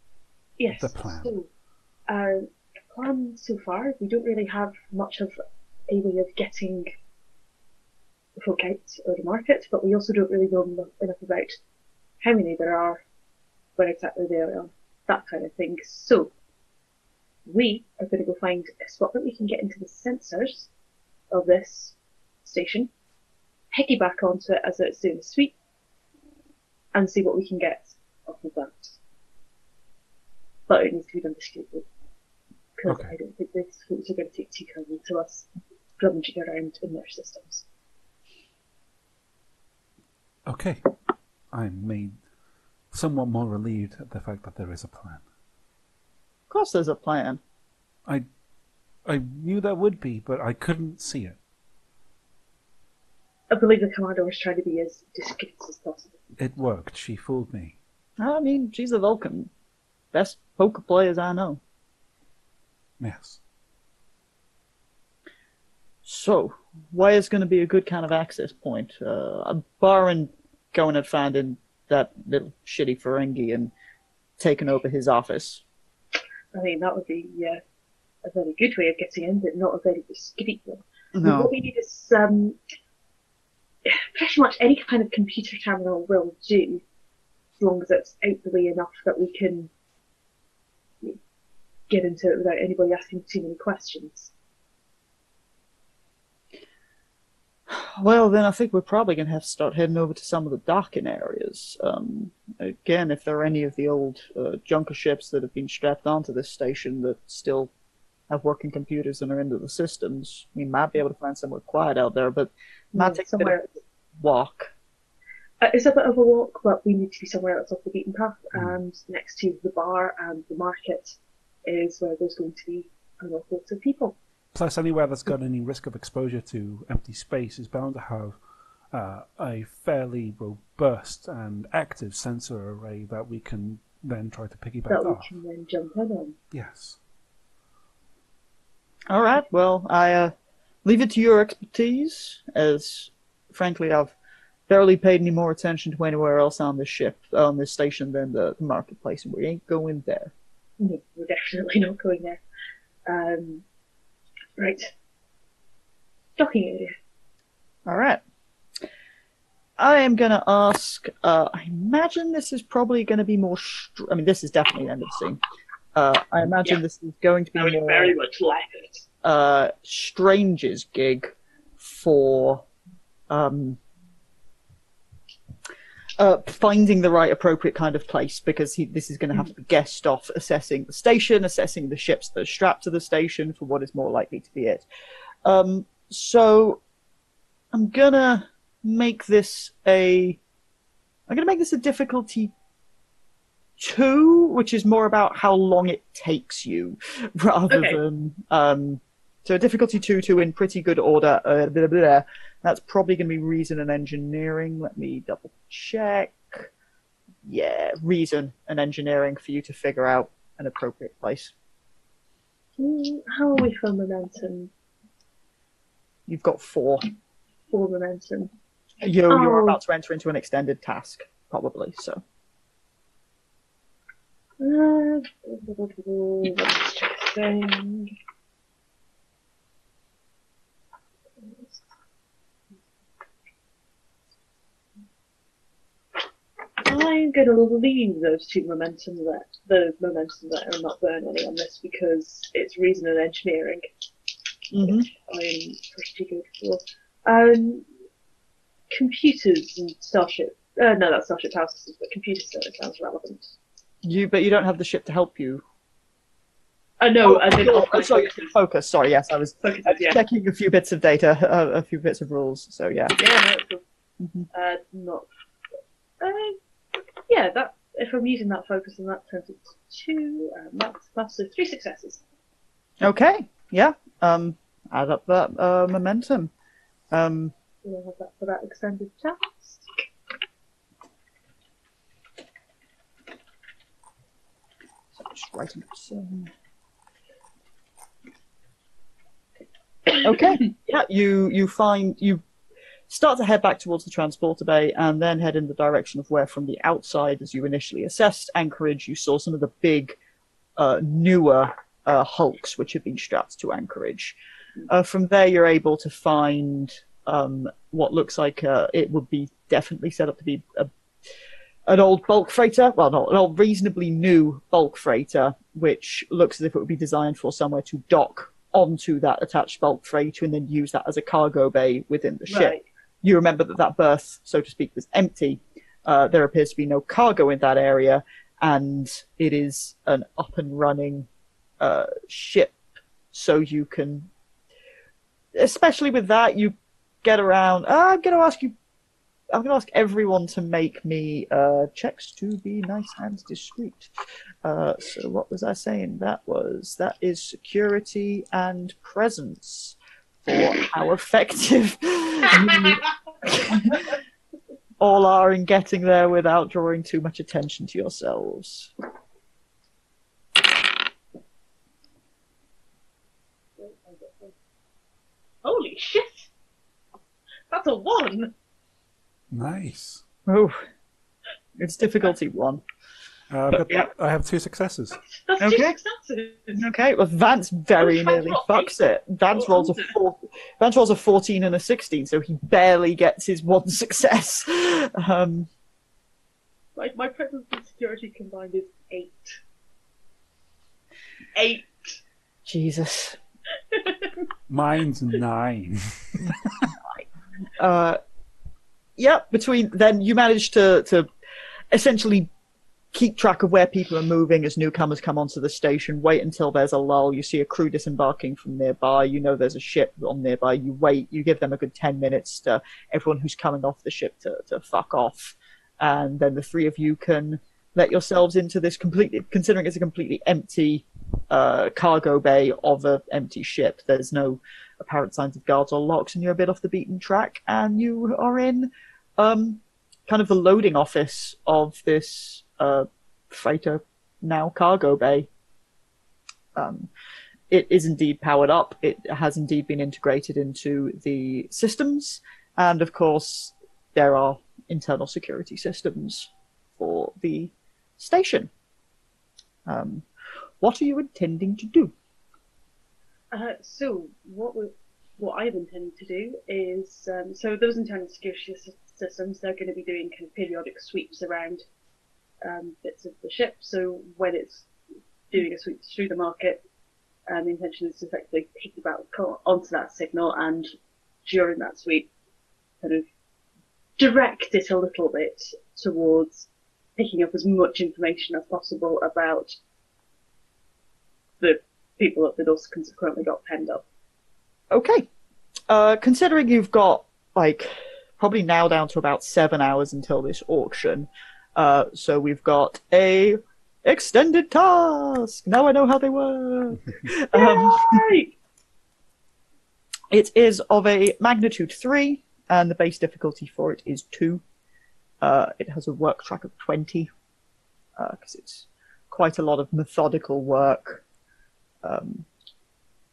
Yes. The plan. So, the plan so far, we don't really have much of a way of getting folk out of the market, but we also don't really know enough about how many there are, where exactly they are, that kind of thing. So, we are going to go find a spot that we can get into the sensors of this station, piggyback onto it as it's doing a sweep, and see what we can get off of that. But it needs to be done discreetly, because Okay. I don't think these folks are going to take too kindly to us rummaging around in their systems. Okay. I'm made somewhat more relieved at the fact that there is a plan. Of course, there's a plan. I knew there would be, but I couldn't see it. I believe the commander was trying to be as discreet as possible. It worked. She fooled me. I mean, she's a Vulcan. Best poker players I know. Yes. So, why is going to be a good kind of access point? Barring going and finding that little shitty Ferengi and taking over his office. I mean, that would be a very good way of getting in, but not a very discreet one. No. What we need is pretty much any kind of computer terminal will do, as long as it's out the way enough that we can get into it without anybody asking too many questions. Well, then I think we're probably going to have to start heading over to some of the docking areas. Again, if there are any of the old junker ships that have been strapped onto this station that still have working computers and are into the systems, we might be able to find somewhere quiet out there, but might take a bit of somewhere. a walk. It's a bit of a walk, but we need to be somewhere that's off the beaten path, and next to the bar and the market is where there's going to be an awful lot of people. Plus, anywhere that's got any risk of exposure to empty space is bound to have a fairly robust and active sensor array that we can then try to piggyback That we off. can then jump in on. Yes. All right, well, I leave it to your expertise, as frankly I've barely paid any more attention to anywhere else on this ship, on this station, than the marketplace, and we ain't going there. No, we're definitely not going there. Right. Docking area. All right. I am going to ask, I imagine this is probably going to be more, I mean, this is definitely the end of the scene. I imagine this is going to be I would more very much like it. Strange's gig for finding the right appropriate kind of place, because this is going to have to be guest off assessing the station, assessing the ships that are strapped to the station for what is more likely to be it. So I'm gonna make this a difficulty 2, which is more about how long it takes you rather than so a difficulty 2 to in pretty good order. Blah, blah, blah. That's probably going to be reason and engineering. Let me double check. Yeah, reason and engineering for you to figure out an appropriate place. How are we for momentum? You've got 4. For momentum. You're about to enter into an extended task, probably, so. Let's check this thing. I'm going to leave those 2 momentum there, the momentum there, and not burn any on this because it's reason and engineering, which I'm pretty good for. Computers and Starship. No, that's Starship Power Systems, but computers still sounds relevant. But you don't have the ship to help you. No, I didn't. Sorry, focus. Sorry, yes, I was yeah. checking a few bits of data, a few bits of rules. So yeah. Yeah, no, cool. Not. Yeah, that if I'm using that focus, then that turns it to 2. That's so 3 successes. Okay. Yeah. Add up that momentum. We'll have that for that extended task. So I'm just writing up some. Okay. Yeah. You start to head back towards the transporter bay and then head in the direction of where from the outside, as you initially assessed Anchorage, you saw some of the big, newer hulks which have been strapped to Anchorage. From there, you're able to find what looks like it would be definitely set up to be an old bulk freighter. Well, not an old, reasonably new bulk freighter, which looks as if it would be designed for somewhere to dock onto that attached bulk freighter and then use that as a cargo bay within the ship. Right. You remember that berth, so to speak, was empty. There appears to be no cargo in that area, and it is an up and running ship. So you can, especially with that, you get around. I'm going to ask everyone to make me checks to be nice and discreet. So what was I saying? That is security and presence. For how effective you all are in getting there without drawing too much attention to yourselves. Holy shit! That's a 1! Nice. Oh, it's difficulty 1. I have 2 successes. That's 2 successes! Okay, well Vance very nearly fucks it. Vance rolls a 14 and a 16, so he barely gets his 1 success. My presence and security combined is 8. 8! Jesus. Mine's 9. Yeah, between then you manage to essentially keep track of where people are moving as newcomers come onto the station. Wait until there's a lull. You see a crew disembarking from nearby. You know there's a ship on nearby. You wait. You give them a good 10 minutes to everyone who's coming off the ship to fuck off. And then the 3 of you can let yourselves into this completely, considering it's a completely empty cargo bay of an empty ship. There's no apparent signs of guards or locks, and you're a bit off the beaten track. And you are in kind of the loading office of this freighter now cargo bay. It is indeed powered up. It has indeed been integrated into the systems, and of course there are internal security systems for the station. What are you intending to do? So what I'm intending to do is so those internal security systems, they're going to be doing kind of periodic sweeps around bits of the ship. So when it's doing a sweep through the market, the intention is to effectively piggyback onto that signal, and during that sweep, kind of direct it a little bit towards picking up as much information as possible about the people that the Nausicans have currently got penned up. Okay. Considering you've got, probably now down to about 7 hours until this auction, so we've got a extended task. Now I know how they work. It is of a magnitude 3, and the base difficulty for it is 2. It has a work track of 20, because it's quite a lot of methodical work.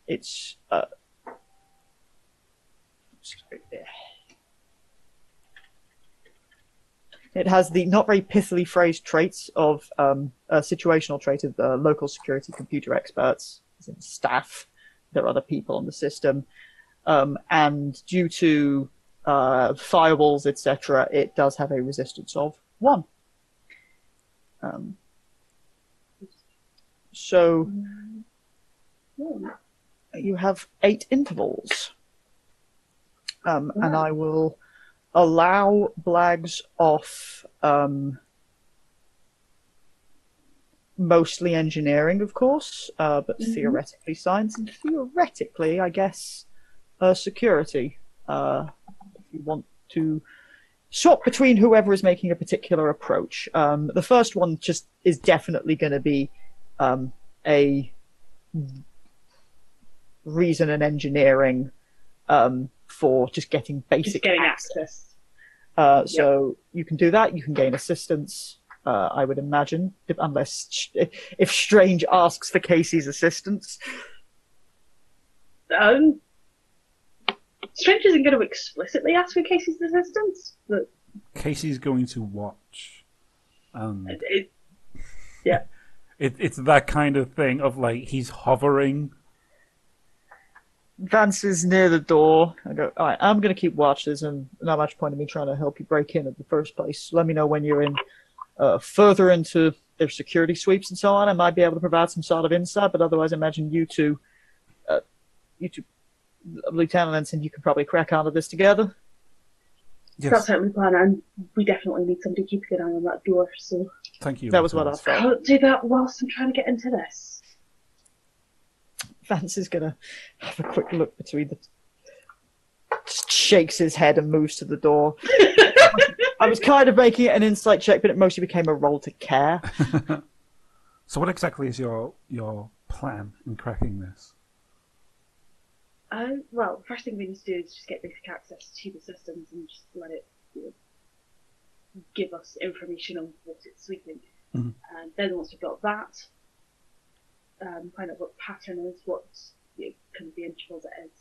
it's it has the not very pithily phrased traits of a situational trait of local security computer experts, as in staff. There are other people on the system, and due to firewalls, etc., it does have a resistance of 1. So you have 8 intervals, and I will allow Blags off mostly engineering, of course, but theoretically science, and theoretically, I guess, security. If you want to swap between whoever is making a particular approach. The first one just is definitely going to be a reason and engineering for just getting basic access. So you can do that. You can gain assistance, I would imagine, unless if Strange asks for Casey's assistance. Strange isn't going to explicitly ask for Casey's assistance, but Casey's going to watch. Yeah. It's that kind of thing of like he's hovering. Vance is near the door. I go, all right, I'm going to keep watch. There's not much point in me trying to help you break in the first place. Let me know when you're in further into their security sweeps and so on. I might be able to provide some sort of insight, but otherwise I imagine you two, Lieutenant Ensign, you can probably crack onto this together. Yes. That's certainly the plan, and we definitely need somebody keeping an eye on that door, so... Thank you. That was what I thought. I can't do that whilst I'm trying to get into this. Vance is going to have a quick look between the... Just shakes his head and moves to the door. I was kind of making it an insight check, but it mostly became a roll to care. So what exactly is your plan in cracking this? Well, first thing we need to do is just get basic access to the systems and just let it give us information on what it's sweeping. Mm-hmm. And then once we've got that, find out what the pattern is, what kind of the intervals it is,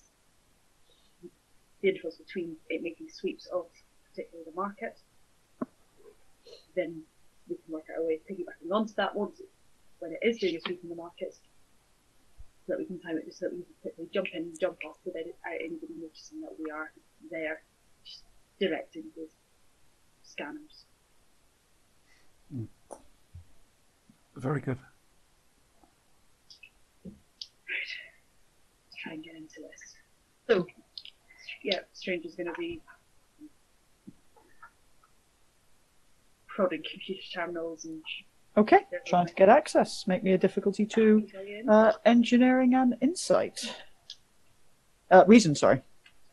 the intervals between it making sweeps of particularly the market. Then we can work out a way of piggybacking onto that when it is doing a sweep in the market, so that we can time it just so that we can quickly jump in and jump off without anybody noticing that we are there, just directing the scanners. Very good. Right. Let's try and get into this. So, yeah, Stranger's going to be prodding computer terminals and... Okay, trying to get access. Make me a difficulty 2, engineering and insight. Reason, sorry.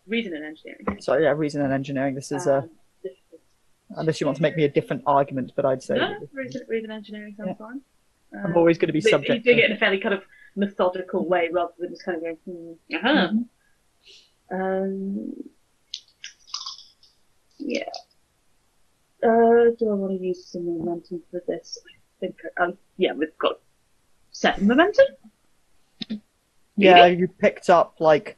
Reason and engineering. Sorry, yeah, reason and engineering. This is unless you want to make me a different argument, but I'd say... No, reason and engineering sounds fine. I'm always going to be subject You're doing it in a fairly kind of methodical way rather than just kind of going, yeah. Do I want to use some momentum for this? I think, yeah, we've got 7 momentum. Yeah, you picked up like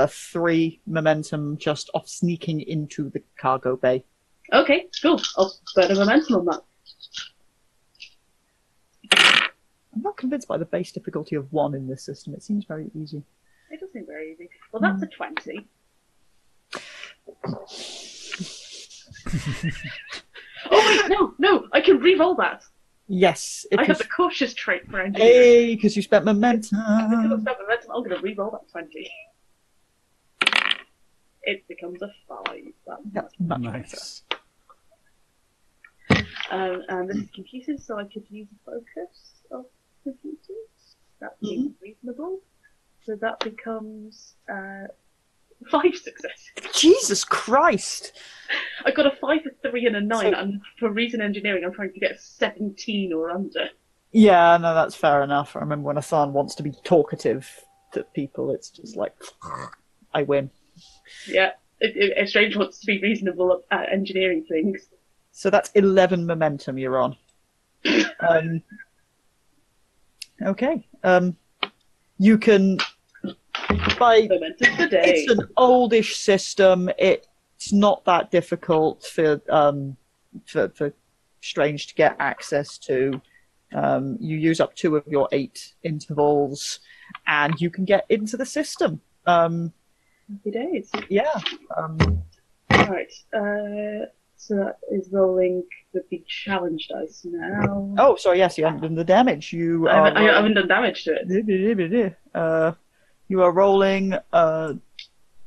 3 momentum just off sneaking into the cargo bay. Okay, cool. I'll spend a momentum on that. I'm not convinced by the base difficulty of 1 in this system. It seems very easy. It does seem very easy. Well, that's a 20. Oh wait, no! I can re-roll that. Yes. I have the cautious trait for engineering. Hey, because you spent momentum. Because I spent momentum, I'm going to re-roll that 20. It becomes a 5. That's much nice. Better. And this is computers, so I could use a focus of computers. That seems reasonable. So that becomes 5 successes. Jesus Christ! I got a 5, a 3, and a 9, and for reason engineering, I'm trying to get a 17 or under. Yeah, no, that's fair enough. I remember when Athan wants to be talkative to people, it's just like, I win. Yeah, if Strange wants to be reasonable at engineering things. So that's 11 momentum you're on. Okay. You can like Momentum for it's days. an oldish system. It's not that difficult for Strange to get access to. You use up 2 of your 8 intervals, and you can get into the system. Happy days. Yeah. Right. So that is rolling with the challenge dice now. Oh, sorry. Yes, you haven't done the damage. You I are haven't done damage to it. you are rolling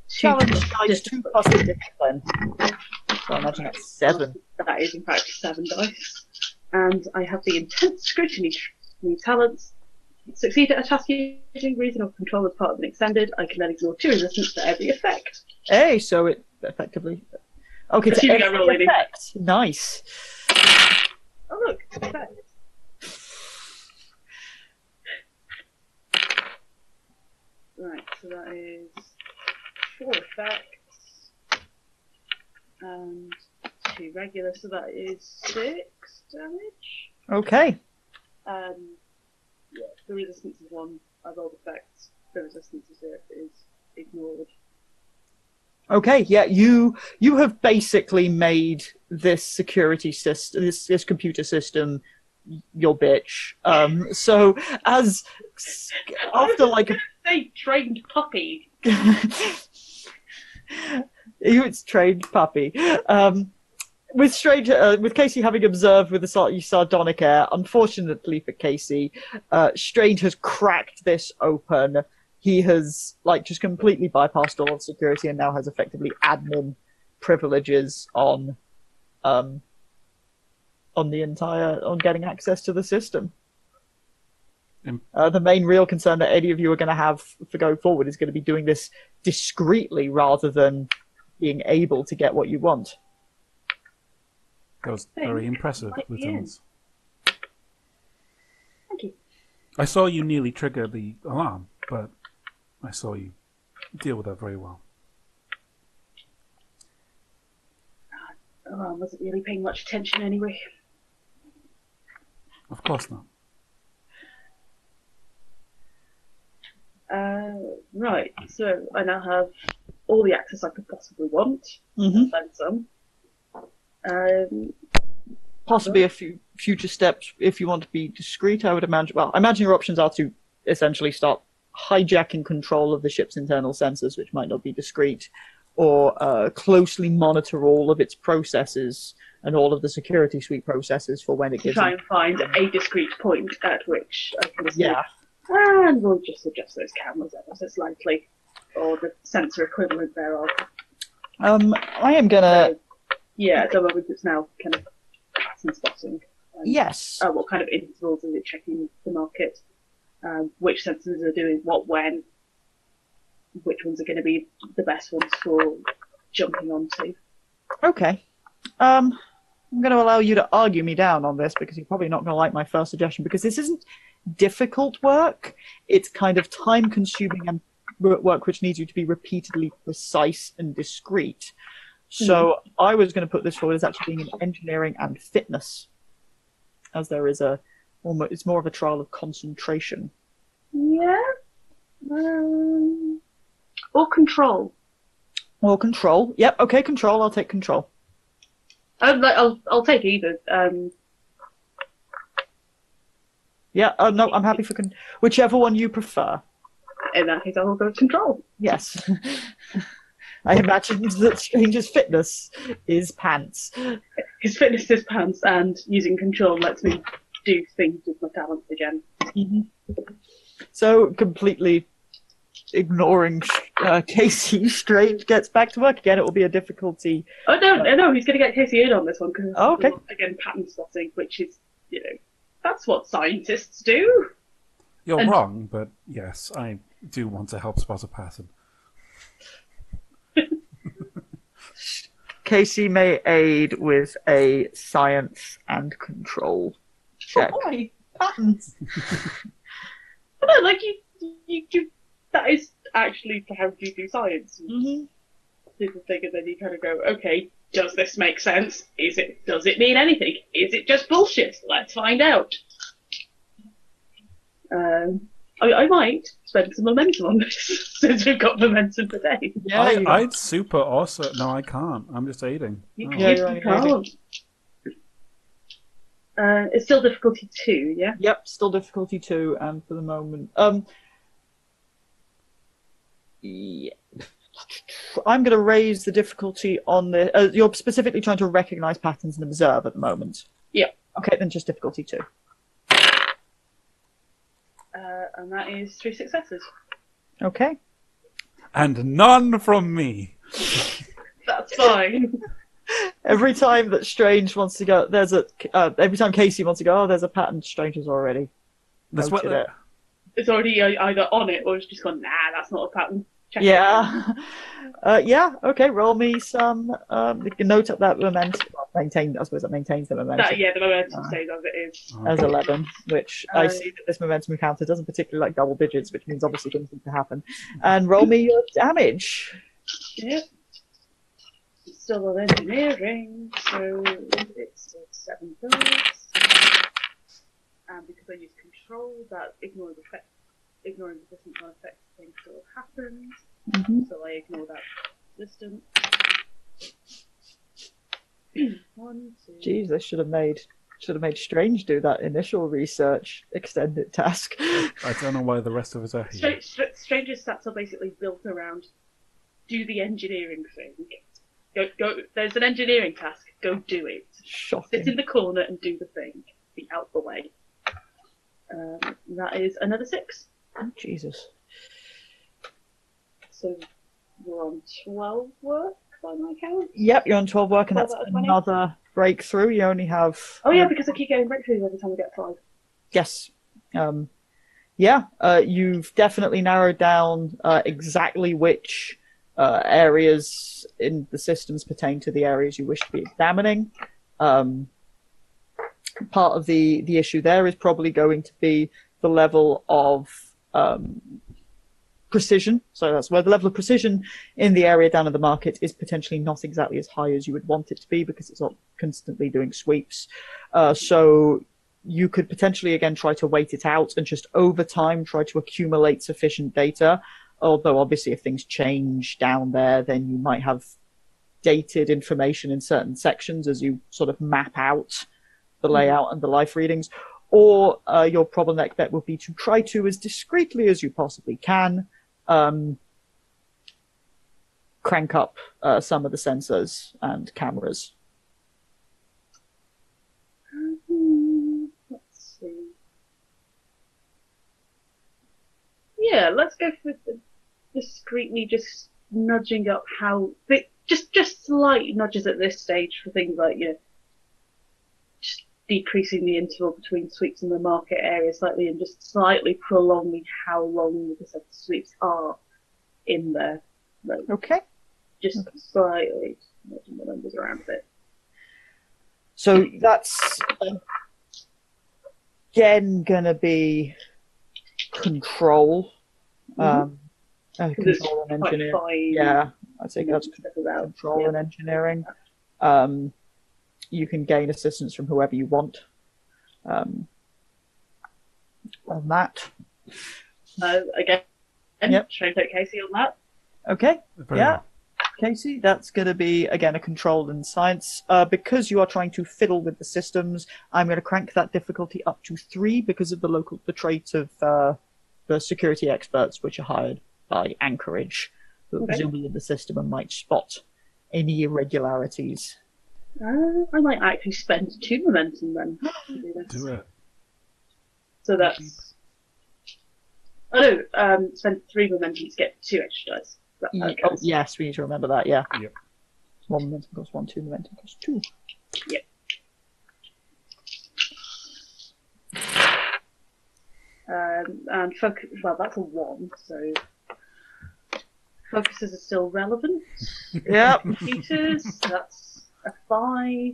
challenge dice 2 plus the discipline. So I imagine that's 7. That is in fact 7 dice. And I have the intense scrutiny talents. Succeed at a task using reason or control as part of an extended. I can then ignore 2 resistance to every effect. Hey, so it effectively. Okay, to Assuming I roll every effect. Nice. Oh look, effect. Right, so that is 4 effects and 2 regular, so that is 6 damage. Okay. Yeah, the resistance is 1. I rolled effects. The resistance is ignored. Okay, yeah, you have basically made this security system, this computer system, your bitch. So as after like They trained puppy. it's trained puppy. With Strange, with Casey having observed with a slightly sardonic air, unfortunately for Casey, Strange has cracked this open. He has just completely bypassed all of security and now has effectively admin privileges on getting access to the system. The main real concern that any of you are going to have for going forward is going to be doing this discreetly rather than being able to get what you want. That was very impressive, Lieutenant. Thank you. I saw you nearly trigger the alarm, but I saw you deal with that very well. Oh, I wasn't really paying much attention anyway. Of course not. Right, so I now have all the access I could possibly want, Mm-hmm. and some. Possibly a few future steps if you want to be discreet, I would imagine. Well, I imagine your options are to essentially start hijacking control of the ship's internal sensors, which might not be discreet, or closely monitor all of its processes and all of the security suite processes for when it To gives try them. and find a discrete point at which I can escape. Yeah. And we'll just adjust those cameras ever so slightly, or the sensor equivalent thereof. I am gonna. Yeah, at the moment it's now kind of pattern spotting. Yes. What kind of intervals is it checking the market? Which sensors are doing what when? Which ones are going to be the best ones for jumping onto? Okay. I'm going to allow you to argue me down on this because you're probably not going to like my first suggestion because this isn't difficult work. It's kind of time-consuming and work which needs you to be repeatedly precise and discreet. So I was going to put this forward as actually being in engineering and fitness, as there is it's more of a trial of concentration. Yeah. Or control. Or control. Yep. Okay. Control. I'll take control. I'll take either. Yeah. No, I'm happy for whichever one you prefer. In that case, I will go with control. Yes. I imagine that Strange's fitness is pants. His fitness is pants, and using control lets me do things with my talents again. Mm-hmm. So, completely ignoring Casey, Strange gets back to work again. It will be a difficulty. Oh, no, he's going to get Casey in on this one, because, okay. Again, pattern spotting, which is, that's what scientists do. You're wrong, but yes, I do want to help spot a pattern. Casey may aid with a science and control check. Oh boy, patterns. No, you that is actually how you do science. Mm-hmm. Do the thing, and then you kind of go, okay, does this make sense? Does it mean anything? Is it just bullshit? Let's find out. I might spend some momentum on this since we've got momentum today. Yeah, you I'd super also. No, I can't. I'm just aiding. You, Oh. Yeah, you you're only can't. It's still difficulty 2, yeah? Yep, still difficulty 2, and for the moment, yeah. I'm going to raise the difficulty on the. You're specifically trying to recognize patterns and observe at the moment. Yeah. Okay, then just difficulty 2. And that is 3 successes. Okay. And none from me. That's fine. Every time that Strange wants to go, there's a. Every time Casey wants to go, oh, there's a pattern. Strange has already. That's what. noted it. It's already either on it or it's just gone, nah, that's not a pattern. Check Yeah. Yeah. Okay. Roll me some. You can note up that momentum. Well, maintain. I suppose that maintains the momentum. The momentum stays as it is. As 11, which I see that this momentum encounter doesn't particularly like double digits, which means obviously things need to happen. And roll me your damage. Yep. It's still on engineering, so it's still 7 dice. And because I use control, that ignoring resistance on effect thing still happens. Mm-hmm. So I ignore that resistance. 1, 2. Jeez, they should have made Strange do that initial research extended task. I don't know why the rest of us are here. Stranger's stats are basically built around do the engineering thing. Go. There's an engineering task. Go do it. Shocking. Sit in the corner and do the thing. Be out the way. That is another 6. Oh, Jesus. So we're on 12 work by my count. Yep, you're on 12 work, and 12 that's out of 20. another breakthrough. You only have. Oh yeah, because I keep getting breakthroughs every time I get 5. Yes. Yeah, you've definitely narrowed down exactly which areas in the systems pertain to the areas you wish to be examining. Part of the issue there is probably going to be the level of precision. So that's where the level of precision in the area down in the market is potentially not exactly as high as you would want it to be because it's not constantly doing sweeps. So you could potentially, again, try to wait it out and just over time try to accumulate sufficient data. Although, obviously, if things change down there, then you might have dated information in certain sections as you sort of map out the layout and the life readings. Or your problematic bet would be to try to, as discreetly as you possibly can, crank up some of the sensors and cameras. Let's see. Yeah, let's go for the discreetly just nudging up how just slight nudges at this stage for things like just decreasing the interval between sweeps in the market area slightly and just slightly prolonging how long the set of sweeps are in there. Like, Okay. just slightly nudging the numbers around a bit. So that's again gonna be control. Control and engineering. Fine. Yeah, I'd say that's control and engineering. You can gain assistance from whoever you want on that. Again, trying to take Casey on that. Okay, Very yeah. well. Casey, that's going to be, again, a control and science. Because you are trying to fiddle with the systems, I'm going to crank that difficulty up to 3 because of the trait of the security experts which are hired by Anchorage, who are presumably in the system and might spot any irregularities. I might actually spend 2 momentum then. To do this. Do it. So that's... Oh no, spend 3 momentum to get 2 extra dice. Okay. Oh, yes, we need to remember that, yeah. Yep. 1 momentum costs 1, 2 momentum costs 2. Yep. And focus, well, that's a 1, so focuses are still relevant. Yep. Computers, that's a 5.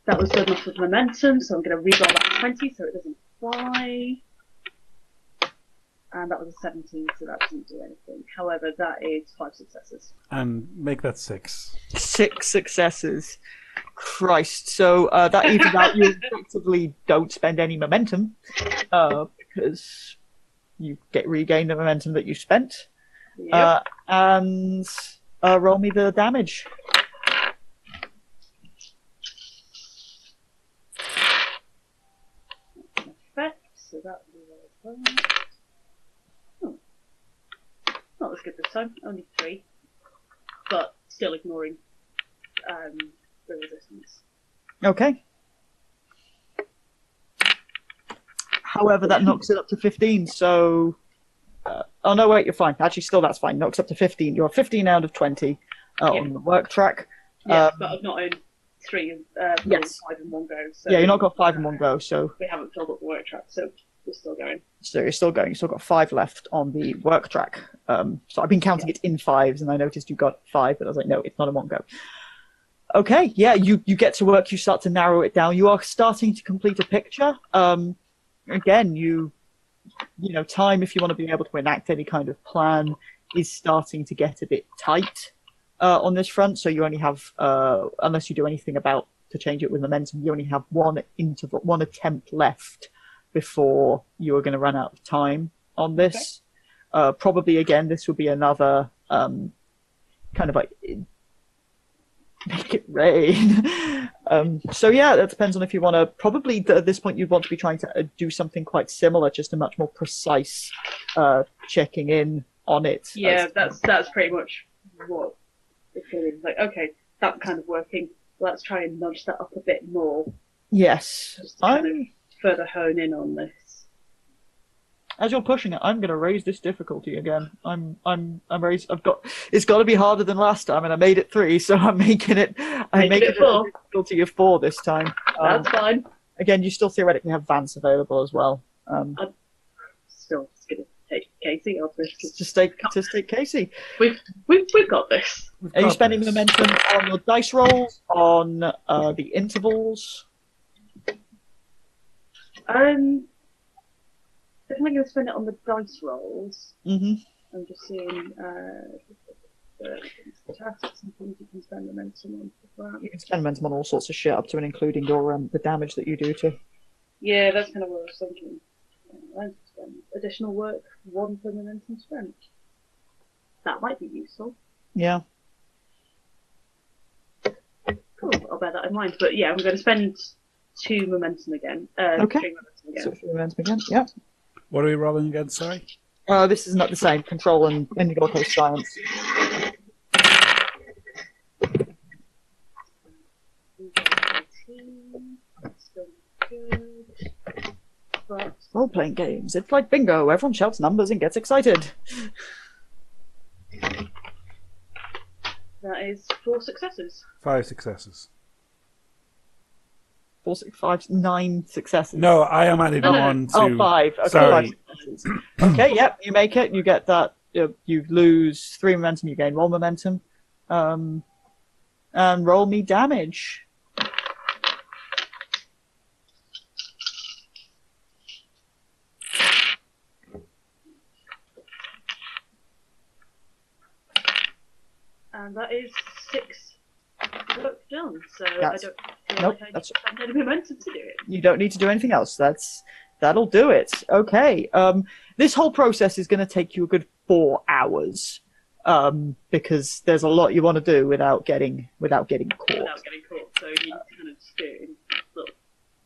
That was good enough with momentum, so I'm going to reroll that 20 so it doesn't fly. And that was a 17, so that doesn't do anything. However, that is 5 successes. And make that 6. 6 successes. Christ. So that evens out. You effectively don't spend any momentum because you regain the momentum that you spent. Yep. And roll me the damage. Effect, so that will not as good this time, only 3. But still ignoring the resistance. Okay. However, that knocks it up to 15, so... oh, no, wait, you're fine. Actually, still, that's fine. Knocks up to 15. You're 15 out of 20 on the work track. Yeah, but I've not owned 3 yes. 5 in one go. So yeah, you're not got 5 in one go, so... we haven't filled up the work track, so we're still going. So you're still going. You've still got 5 left on the work track. So I've been counting it in 5s, and I noticed you got 5, but I was like, no, it's not in one go. Okay, yeah, you get to work. You start to narrow it down. You are starting to complete a picture. Again, you know, time, if you want to be able to enact any kind of plan, is starting to get a bit tight on this front. So you only have, unless you do anything to change it with momentum, you only have one attempt left before you are going to run out of time on this. Okay. Probably, again, this will be another kind of like make it rain. So yeah, that depends on if you want to. Probably at this point, you'd want to be trying to do something quite similar, just a much more precise checking in on it. Yeah, that's pretty much what the feeling is like. Okay, that's kind of working. Let's try and nudge that up a bit more. Yes, just to kind of further hone in on this. As you're pushing it, I'm going to raise this difficulty again. I'm raised. It's got to be harder than last time, and I made it 3, so I'm making it. I'm making it a difficulty of 4 this time. That's fine. Again, you still theoretically have Vance available as well. I'm still just going to take Casey off this. Just take Casey. We've got this. Are you spending momentum on your dice rolls, on the intervals? Definitely going to spend it on the dice rolls. Mm-hmm. I'm just seeing tasks and things you can spend momentum on. You can spend momentum on all sorts of shit, up to and including your the damage that you do to. Yeah, that's kind of what I was thinking. I spend additional work, 1 for momentum spent. That might be useful. Yeah. Cool, I'll bear that in mind. But yeah, I'm going to spend 2 momentum again. Okay. 3 momentum again. So 3 momentum again, yeah. What are we rolling again, sorry? This is not the same. Control and Gold Coast Science. Still good. But Role-playing games. It's like bingo. Everyone shouts numbers and gets excited. that is 4 successes. 5 successes. 4, 6, 5, 9 successes. No, I am adding on to... 5. Okay, sorry. 5 successes. Okay, yep, you make it. You get that. You lose 3 momentum. You gain 1 momentum. And roll me damage. And that is 6 work done. So I don't feel Nope, like I need to spend any momentum to do it. You don't need to do anything else. That'll do it. Okay. This whole process is going to take you a good 4 hours, because there's a lot you want to do without getting caught. Without getting caught, so you need to kind of do it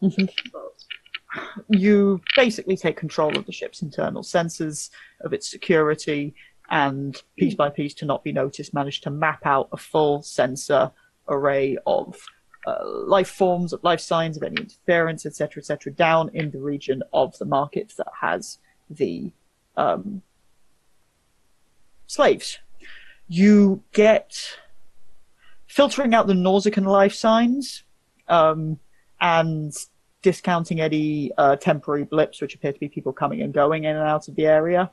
in little spots. You basically take control of the ship's internal sensors, of its security, and piece by piece, to not be noticed, manage to map out a full sensor array of life forms, of life signs, of any interference, etc., down in the region of the market that has the slaves. You get filtering out the Nausicaan life signs and discounting any temporary blips, which appear to be people coming and going in and out of the area.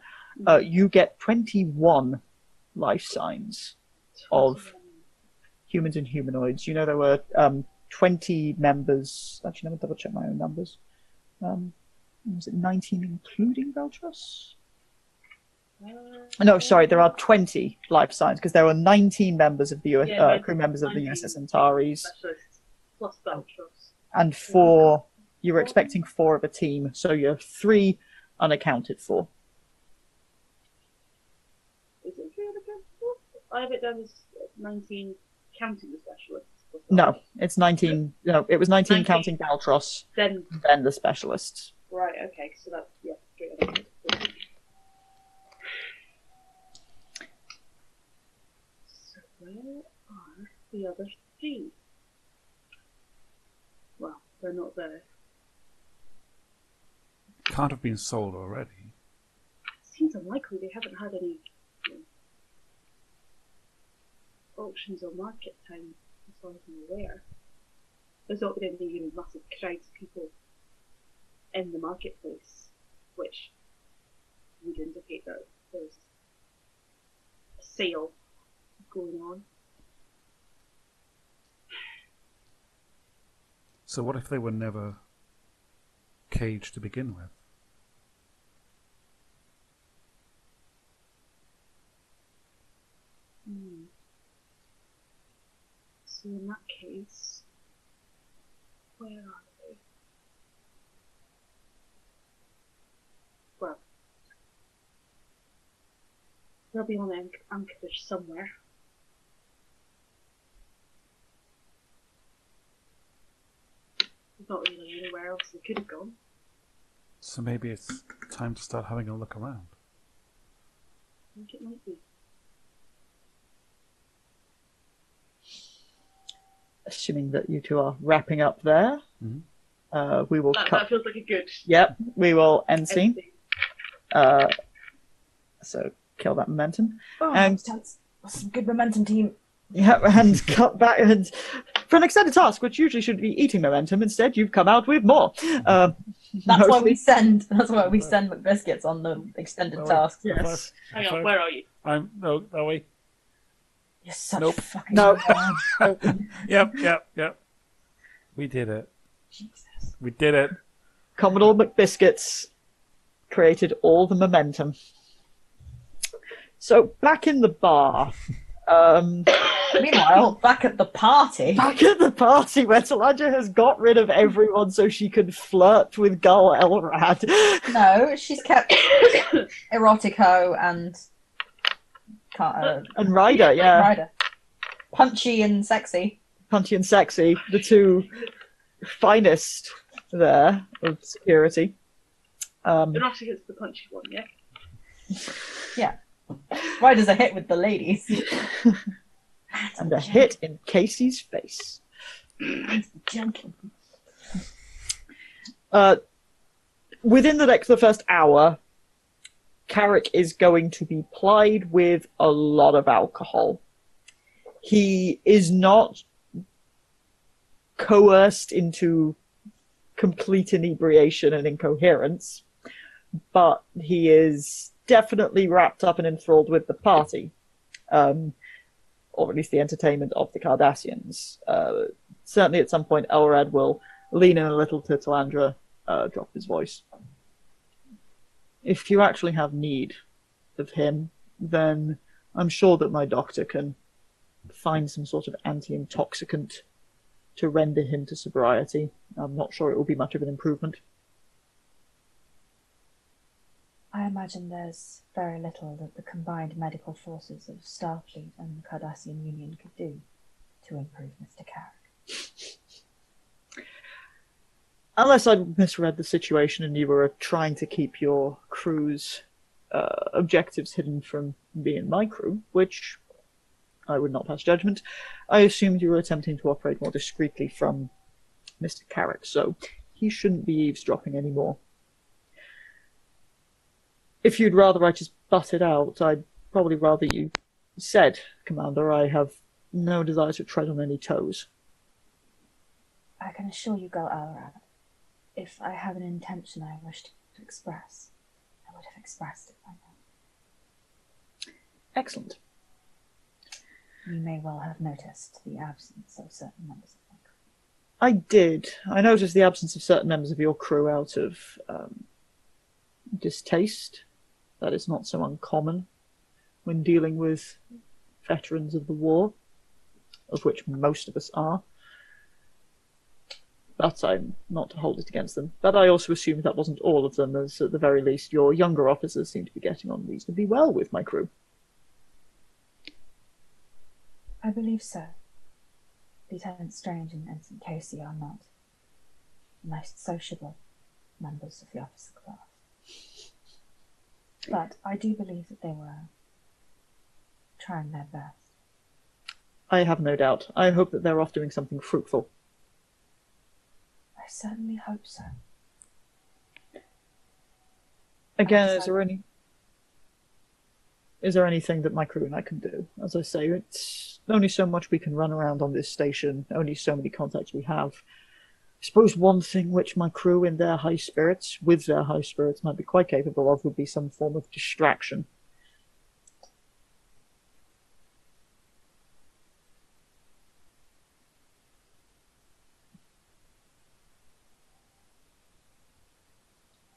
You get 21 life signs of humans and humanoids. You know, there were 20 members. Actually, let me double check my own numbers. Was it 19 including Beltros? No, sorry, there are 20 life signs, because there were 19 members of the crew members of the USS Antares. Plus Beltros. And 4, you were expecting 4 of a team, so you're 3 unaccounted for. I have it down as 19 counting the specialists. No, it's 19. No, it was 19 19. counting Galtros, Then, then the specialists. right, okay, so that's, yeah, straight up. So where are the other 3? Well, they're not there. Can't have been sold already. Seems unlikely they haven't had any auctions or market time, as far as I'm aware. There's not been any massive crowds of people in the marketplace, which would indicate that there's a sale going on. So what if they were never caged to begin with? So in that case, where are they? Well, they'll be on Anchorage somewhere. There's not really anywhere else they could have gone. So maybe it's time to start having a look around. I think it might be. Assuming that you two are wrapping up there, we will cut. That feels like a good Yep, we will end scene. ending. So kill that momentum. Oh, And- that's some good momentum, team. Yep, and cut back. And for an extended task, which usually should be eating momentum, instead you've come out with more. That's why mostly- we send. That's why we send McBiscuits on the extended task. Yes. Hang on, where are you? I'm no that way. You're such Nope. a fucking No. man. Yep. We did it. Jesus. We did it. Commodore McBiscuits created all the momentum. So back in the bar, Meanwhile, back at the party. back at the party where Taladra has got rid of everyone so she can flirt with Gul Elrad. No, she's kept Erotico and And Ryder, yeah. Ryder. Punchy and sexy. Punchy and Sexy, the two finest there of security. Nausicaan the punchy one, yeah? Yeah. Ryder's a hit with the ladies. And a hit in Casey's face. Gentleman. Within the first hour, Carrick is going to be plied with a lot of alcohol. He is not coerced into complete inebriation and incoherence, but he is definitely wrapped up and enthralled with the party, or at least the entertainment of the Cardassians. Certainly at some point Elrad will lean in a little to Talandra, drop his voice. If you actually have need of him, then I'm sure that my doctor can find some sort of anti-intoxicant to render him to sobriety. I'm not sure it will be much of an improvement. I imagine there's very little that the combined medical forces of Starfleet and the Cardassian Union could do to improve Mr. Carrick. Unless I misread the situation and you were trying to keep your crew's objectives hidden from me and my crew, which I would not pass judgment, I assumed you were attempting to operate more discreetly from Mr. Carrick, so he shouldn't be eavesdropping anymore. If you'd rather I just butt it out, I'd probably rather you said, Commander, I have no desire to tread on any toes. I can assure you, Gul Elrad, if I have an intention I wish to express, I would have expressed it by now. Excellent. You may well have noticed the absence of certain members of my crew. I did. I noticed the absence of certain members of your crew out of distaste. That is not so uncommon when dealing with veterans of the war, of which most of us are. But I'm not to hold it against them. But I also assume that wasn't all of them, as at the very least your younger officers seem to be getting on reasonably well with my crew. believe so. Lieutenant Strange and Ensign Casey are not the most sociable members of the officer class. But I do believe that they were trying their best. I have no doubt. I hope that they're off doing something fruitful. I certainly hope so. Again, is there anything that my crew and I can do? As I say, it's only so much we can run around on this station, only so many contacts we have. I suppose one thing which my crew with their high spirits might be quite capable of would be some form of distraction.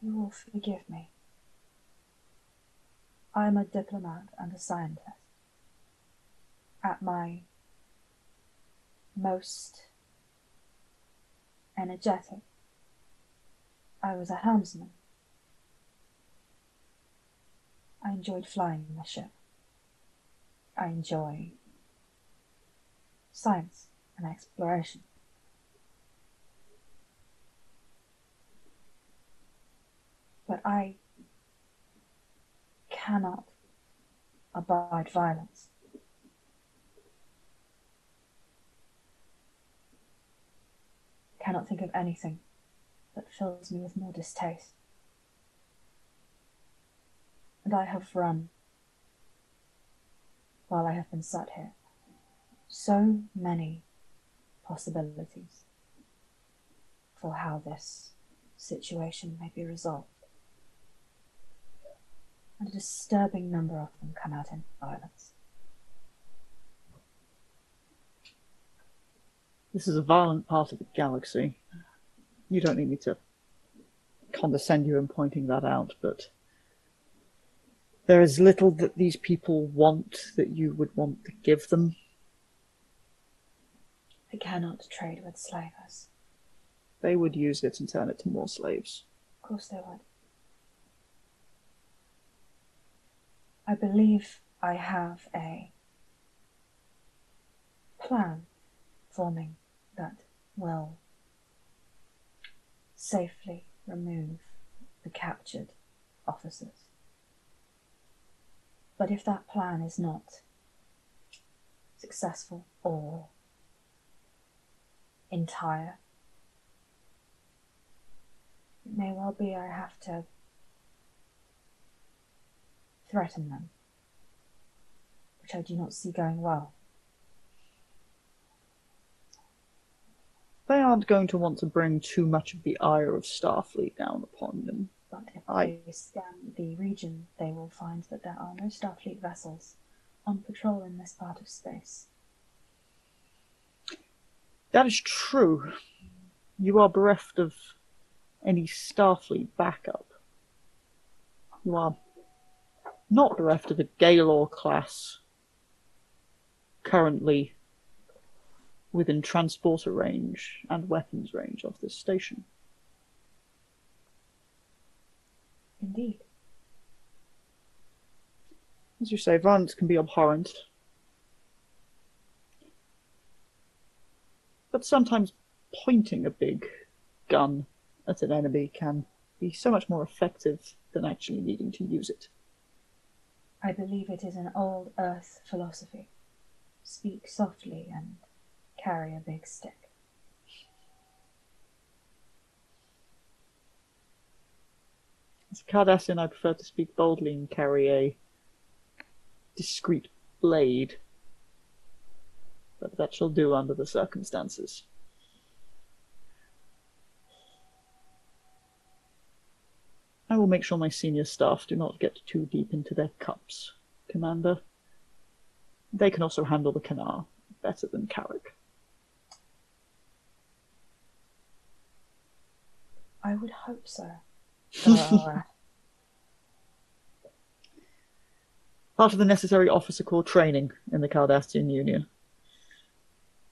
You will forgive me. I am a diplomat and a scientist. At my most energetic, I was a helmsman. I enjoyed flying the ship. I enjoy science and exploration. But I cannot abide violence. I cannot think of anything that fills me with more distaste. And I have run, while I have been sat here, so many possibilities for how this situation may be resolved. And a disturbing number of them come out in violence. This is a violent part of the galaxy. You don't need me to condescend you in pointing that out, but there is little that these people want that you would want to give them. I cannot trade with slavers. They would use it and turn it to more slaves. Of course they would. I believe I have a plan forming that will safely remove the captured officers. But if that plan is not successful or entire, it may well be I have to threaten them, which I do not see going well. They aren't going to want to bring too much of the ire of Starfleet down upon them. But if they scan the region, they will find that there are no Starfleet vessels on patrol in this part of space. That is true. You are bereft of any Starfleet backup. You are not bereft of a Gaylor class currently within transporter range and weapons range of this station. Indeed. As you say, violence can be abhorrent, but sometimes pointing a big gun at an enemy can be so much more effective than actually needing to use it. I believe it is an old Earth philosophy. Speak softly and carry a big stick. As a Cardassian, I prefer to speak boldly and carry a discreet blade, but that shall do under the circumstances. I will make sure my senior staff do not get too deep into their cups, Commander. They can also handle the Kanar better than Carrick. I would hope so. Part of the necessary officer corps training in the Cardassian Union.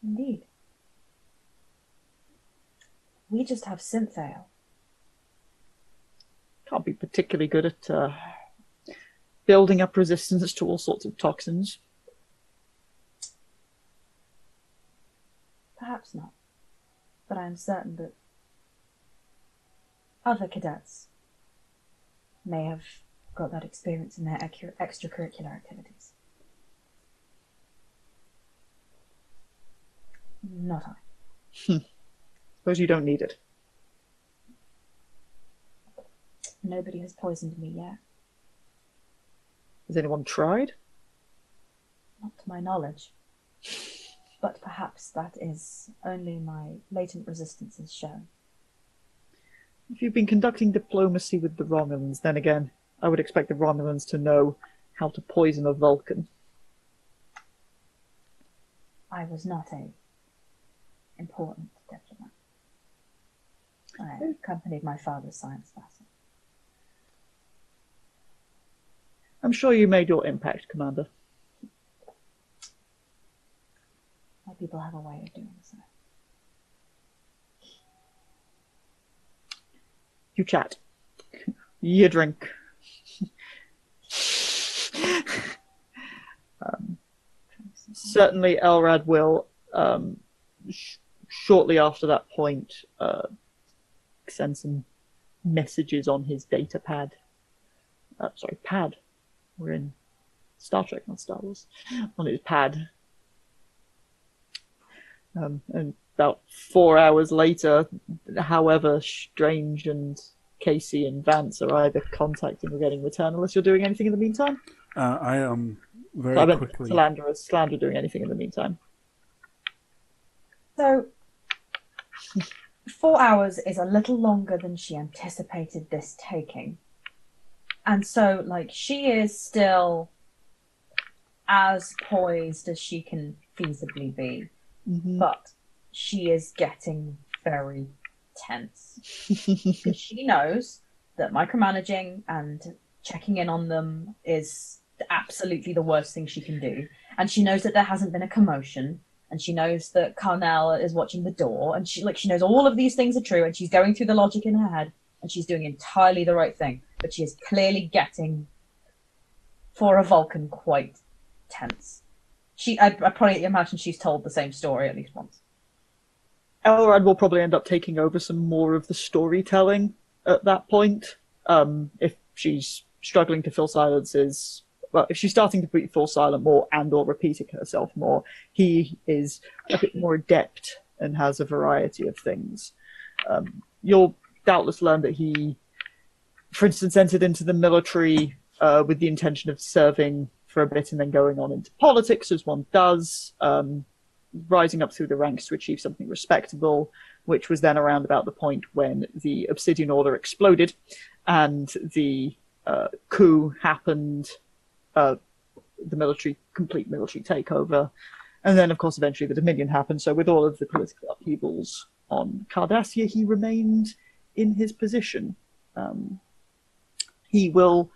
Indeed. We just have synthale. Can't be particularly good at building up resistance to all sorts of toxins. Perhaps not. But I am certain that other cadets may have got that experience in their extracurricular activities. Not I. Suppose you don't need it. Nobody has poisoned me yet. Has anyone tried? Not to my knowledge. But perhaps that is only my latent resistances shown. If you've been conducting diplomacy with the Romulans, then again, I would expect the Romulans to know how to poison a Vulcan. I was not a important diplomat. I accompanied my father's science vessel. I'm sure you made your impact, Commander. My people have a way of doing so. You chat. You drink. Certainly Elrad will, shortly after that point, send some messages on his data pad. Pad. We're in Star Trek, not Star Wars. On his pad. And about 4 hours later, however Strange and Casey and Vance are either contacting or getting return, unless you're doing anything in the meantime. I am very quickly. Slander doing anything in the meantime. So, 4 hours is a little longer than she anticipated this taking. And so, like, she is still as poised as she can feasibly be. Mm-hmm. But she is getting very tense. Because she knows that micromanaging and checking in on them is absolutely the worst thing she can do. And she knows that there hasn't been a commotion. And she knows that Carnell is watching the door. And she knows all of these things are true. And she's going through the logic in her head. And she's doing entirely the right thing. But she is clearly getting, for a Vulcan, quite tense. I probably imagine she's told the same story at least once. Elrad will probably end up taking over some more of the storytelling at that point. If she's struggling to fill silences, well, if she's starting to fall silent more and or repeating herself more, he is a bit more adept and has a variety of things. You'll doubtless learn that he, for instance, entered into the military with the intention of serving for a bit and then going on into politics, as one does, rising up through the ranks to achieve something respectable, which was then around about the point when the Obsidian Order exploded and the coup happened, the complete military takeover, and then, of course, eventually the Dominion happened. So with all of the political upheavals on Cardassia, he remained in his position. He will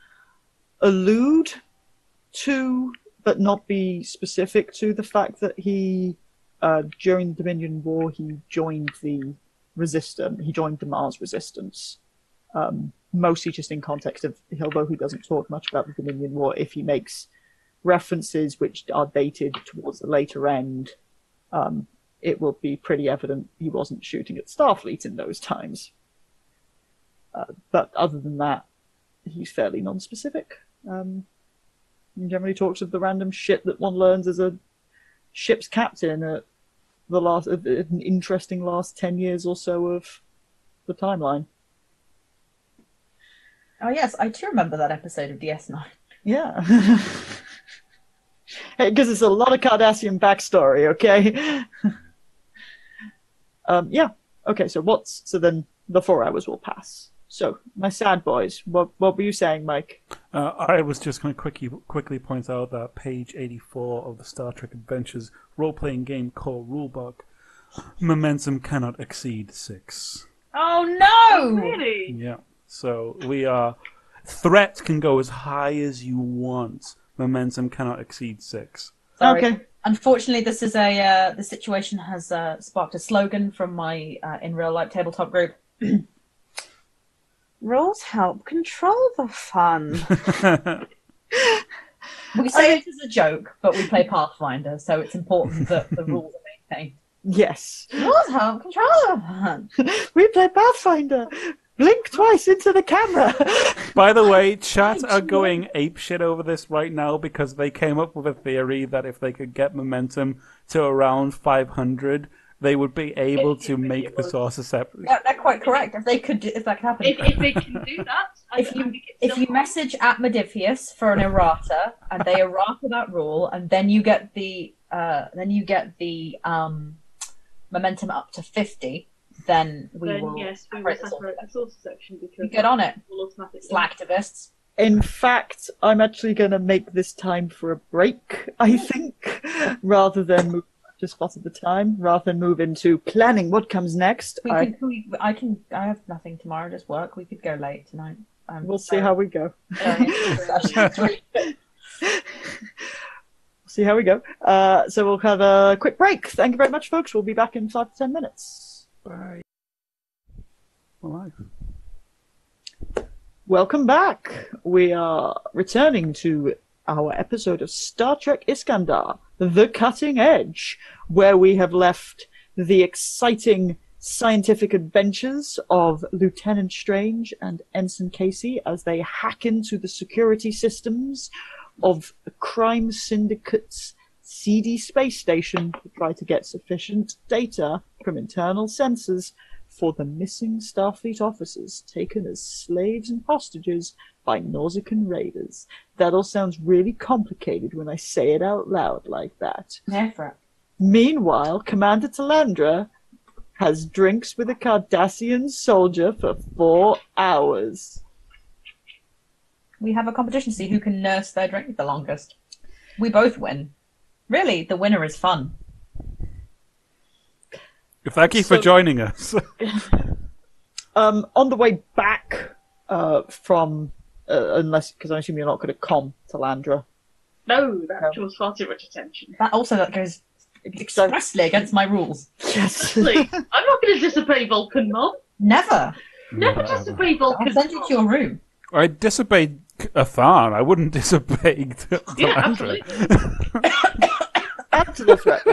allude to, but not be specific to, the fact that he, during the Dominion War, he joined the Resistance. He joined the Mars Resistance. Mostly just in context of, although he doesn't talk much about the Dominion War, if he makes references which are dated towards the later end, it will be pretty evident he wasn't shooting at Starfleet in those times. But other than that, he's fairly non-specific. He generally talks of the random shit that one learns as a ship's captain at an interesting last 10 years or so of the timeline. Oh yes, I do remember that episode of DS9. Yeah. Because it's a lot of Cardassian backstory, okay? Yeah. Okay, so then the 4 hours will pass. So, my sad boys, what were you saying, Mike? I was just going to quickly point out that page 84 of the Star Trek Adventures role-playing game core rulebook, momentum cannot exceed 6. Oh no! Really? Yeah. So we are. Threat can go as high as you want. Momentum cannot exceed 6. Sorry. Okay. Unfortunately, this is the situation has sparked a slogan from my in real life tabletop group. Rules help control the fun. We say it as a joke, but we play Pathfinder, so it's important that the rules are maintained. Yes. Yours have control of her. We play Pathfinder. Blink twice into the camera. By the way, chat Right, are going apeshit over this right now because they came up with a theory that if they could get momentum to around 500, they would be able to make the source a separate. Yeah, they're quite correct. If that could happen. If they can do that, I think it's If still you message at Modifius for an errata, and they errata that rule, and then you get the momentum up to 50, then we then will yes, we will separate the source separate the source section because You get on it, will automatically. Slacktivists. In fact, I'm actually going to make this time for a break, I think, rather than move just spot at the time, rather than move into planning what comes next. I have nothing tomorrow, just work. We could go late tonight. We'll see how we go. See how we go. So we'll have a quick break. Thank you very much, folks. We'll be back in 5 to 10 minutes. Bye. Alive. Welcome back. We are returning to our episode of Star Trek Iskandar, The Cutting Edge, where we have left the exciting scientific adventures of Lieutenant Strange and Ensign Casey as they hack into the security systems of the crime syndicate's CD space station to try to get sufficient data from internal sensors for the missing Starfleet officers taken as slaves and hostages by Nausicaan raiders. That all sounds really complicated when I say it out loud like that. Never. Meanwhile, Commander Talandra has drinks with a Cardassian soldier for 4 hours. We have a competition to see who can nurse their drink the longest. We both win. Really, the winner is fun. Thank you for joining us. On the way back from, unless, because I assume you're not going to com Talandra. No, that draws far too much attention. That goes expressly against my rules. Yes. Please, I'm not going to disobey Vulcan, Mom. Never. Never disobey Vulcan. I'll send you to your room. I disobeyed Athan. I wouldn't disobey Yeah, Talandra. absolutely. Add to the threat.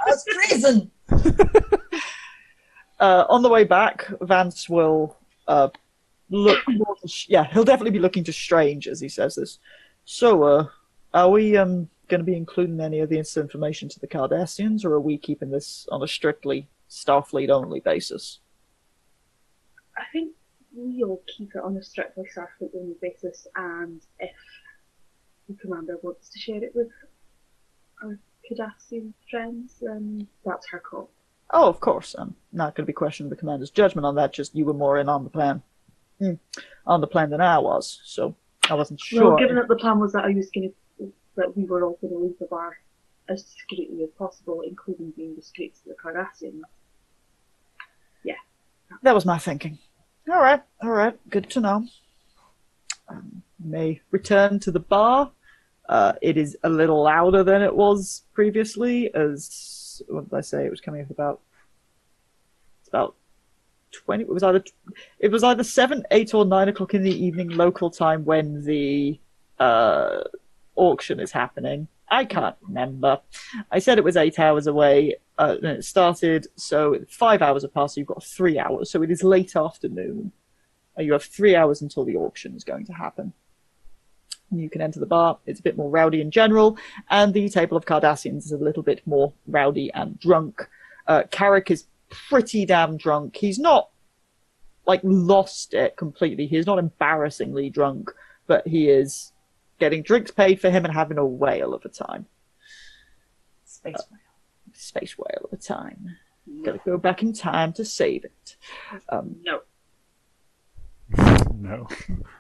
That's treason. On the way back, Vance will look more to he'll definitely be looking to Strange as he says this. So, are we going to be including any of this information to the Cardassians, or are we keeping this on a strictly Starfleet-only basis? I think we'll keep it on a strictly Starfleet-only basis, and if the commander wants to share it with our Cardassian friends, then that's her call. Oh, of course. I'm not going to be questioning the commander's judgment on that, just you were more in on the plan. On the plan than I was, so I wasn't sure. Well, given that the plan was that that we were all going to leave the bar as discreetly as possible, including being discreet to the Cardassians. Yeah. That was my thinking. All right, good to know. May return to the bar. It is a little louder than it was previously, as, what did I say, it was coming up about 20, it was either 7, 8 or 9 o'clock in the evening local time when the auction is happening. I can't remember. I said it was 8 hours away, then it started, so 5 hours have passed, so you've got 3 hours, so it is late afternoon. You have 3 hours until the auction is going to happen. You can enter the bar. It's a bit more rowdy in general, and the table of Cardassians is a little bit more rowdy and drunk. Carrick is pretty damn drunk. He's not, lost it completely. He is not embarrassingly drunk, but he is getting drinks paid for him and having a whale of a time. Space whale of a time. Gotta go back in time to save it. No. No.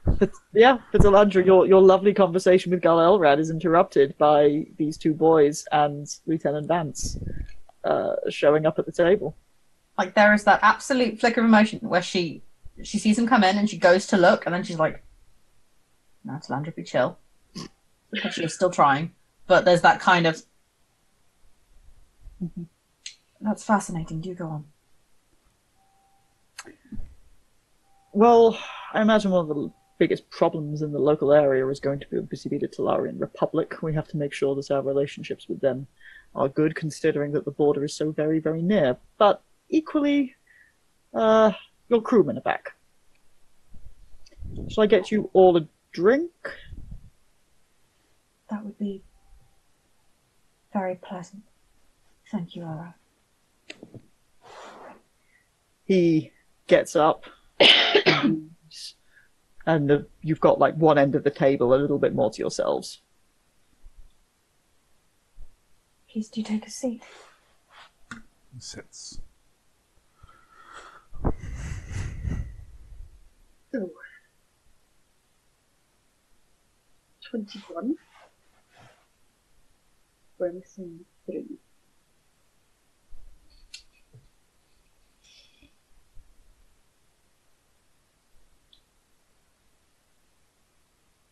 But Talandra, your lovely conversation with Gul Elrad is interrupted by these two boys and Lieutenant Vance showing up at the table. There is that absolute flicker of emotion where she sees him come in and she goes to look, and then she's like, "No, Talandra, be chill." And she is still trying, but there's that kind of. That's fascinating. Do go on. Well, I imagine one of the biggest problems in the local area is going to be the Talarian Republic. We have to make sure that our relationships with them are good, considering that the border is so very, very near. But equally, your crewmen are back. Shall I get you all a drink? That would be very pleasant. Thank you, Elrad. He gets up, and you've got like one end of the table, a little bit more to yourselves. Please do take a seat. He sits. So, 21. We're missing 3.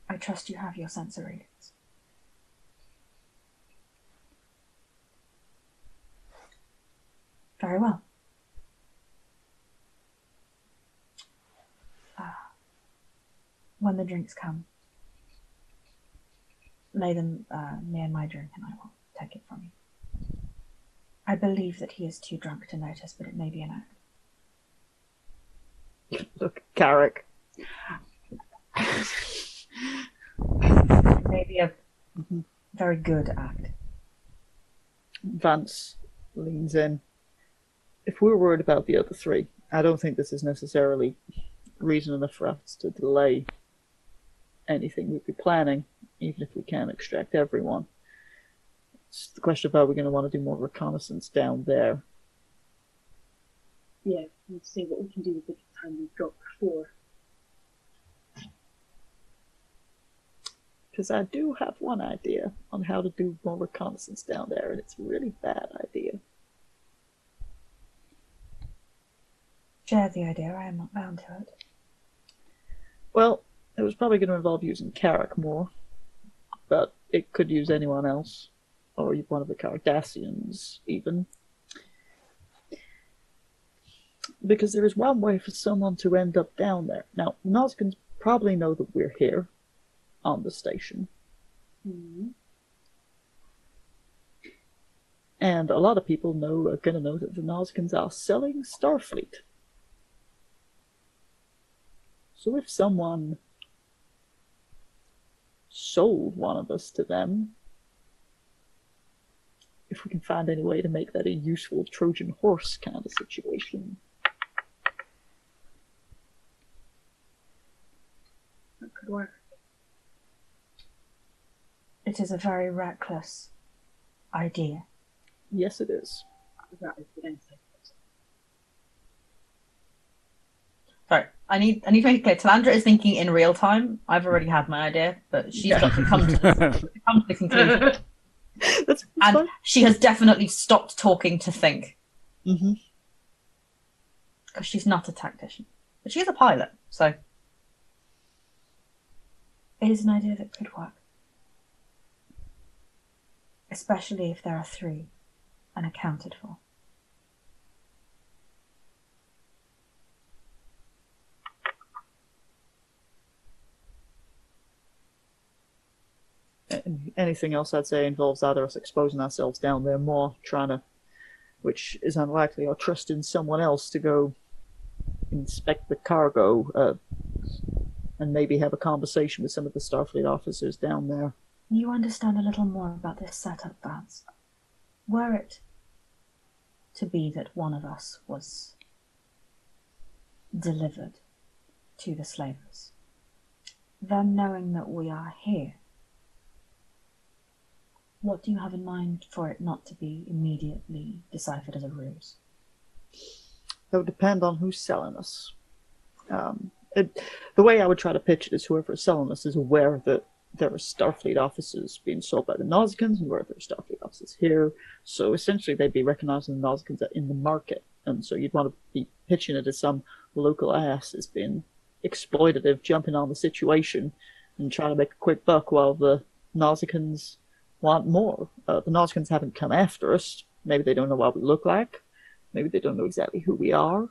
I trust you have your sensor readings. Very well. When the drinks come, lay them near my drink and I will take it from you. I believe that he is too drunk to notice, but it may be an act. Look, Carrick. Maybe a very good act. Vance leans in. If we're worried about the other 3, I don't think this is necessarily reason enough for us to delay anything we'd be planning, even if we can extract everyone. It's the question of how we're going to want to do more reconnaissance down there. Yeah, we'll see what we can do with the time we've got before. Because I do have one idea on how to do more reconnaissance down there, and it's a really bad idea. Share the idea, I am not bound to it. Well, it was probably going to involve using Carrick more, but it could use anyone else, or one of the Cardassians, even. Because there is one way for someone to end up down there. Now, Nausicans probably know that we're here, on the station. Mm-hmm. And a lot of people are going to know that the Nausicans are selling Starfleet. So if someone sold one of us to them, if we can find any way to make that a useful Trojan horse kind of situation. That could work. It is a very reckless idea. Yes, it is. That is the insight. Sorry, I need to make it clear. Talandra is thinking in real time. I've already had my idea, but she's got to come to the conclusion. That's and fine. She has definitely stopped talking to think. Mm-hmm. Because she's not a tactician. But she is a pilot, so it is an idea that could work. Especially if there are 3 unaccounted for. Anything else I'd say involves either us exposing ourselves down there more, which is unlikely, or trusting someone else to go inspect the cargo, and maybe have a conversation with some of the Starfleet officers down there. You understand a little more about this setup, Vance. Were it to be that one of us was delivered to the slavers, then knowing that we are here, what do you have in mind for it not to be immediately deciphered as a ruse? That would depend on who's selling us. The way I would try to pitch it is whoever is selling us is aware that there are Starfleet officers being sold by the Nausicans and where there are Starfleet officers here. So essentially they'd be recognizing the Nausicans in the market. And so you'd want to be pitching it as some local ass has been exploitative, jumping on the situation and trying to make a quick buck while the Nausicans want more. The Nausicans haven't come after us. Maybe they don't know what we look like. Maybe they don't know exactly who we are.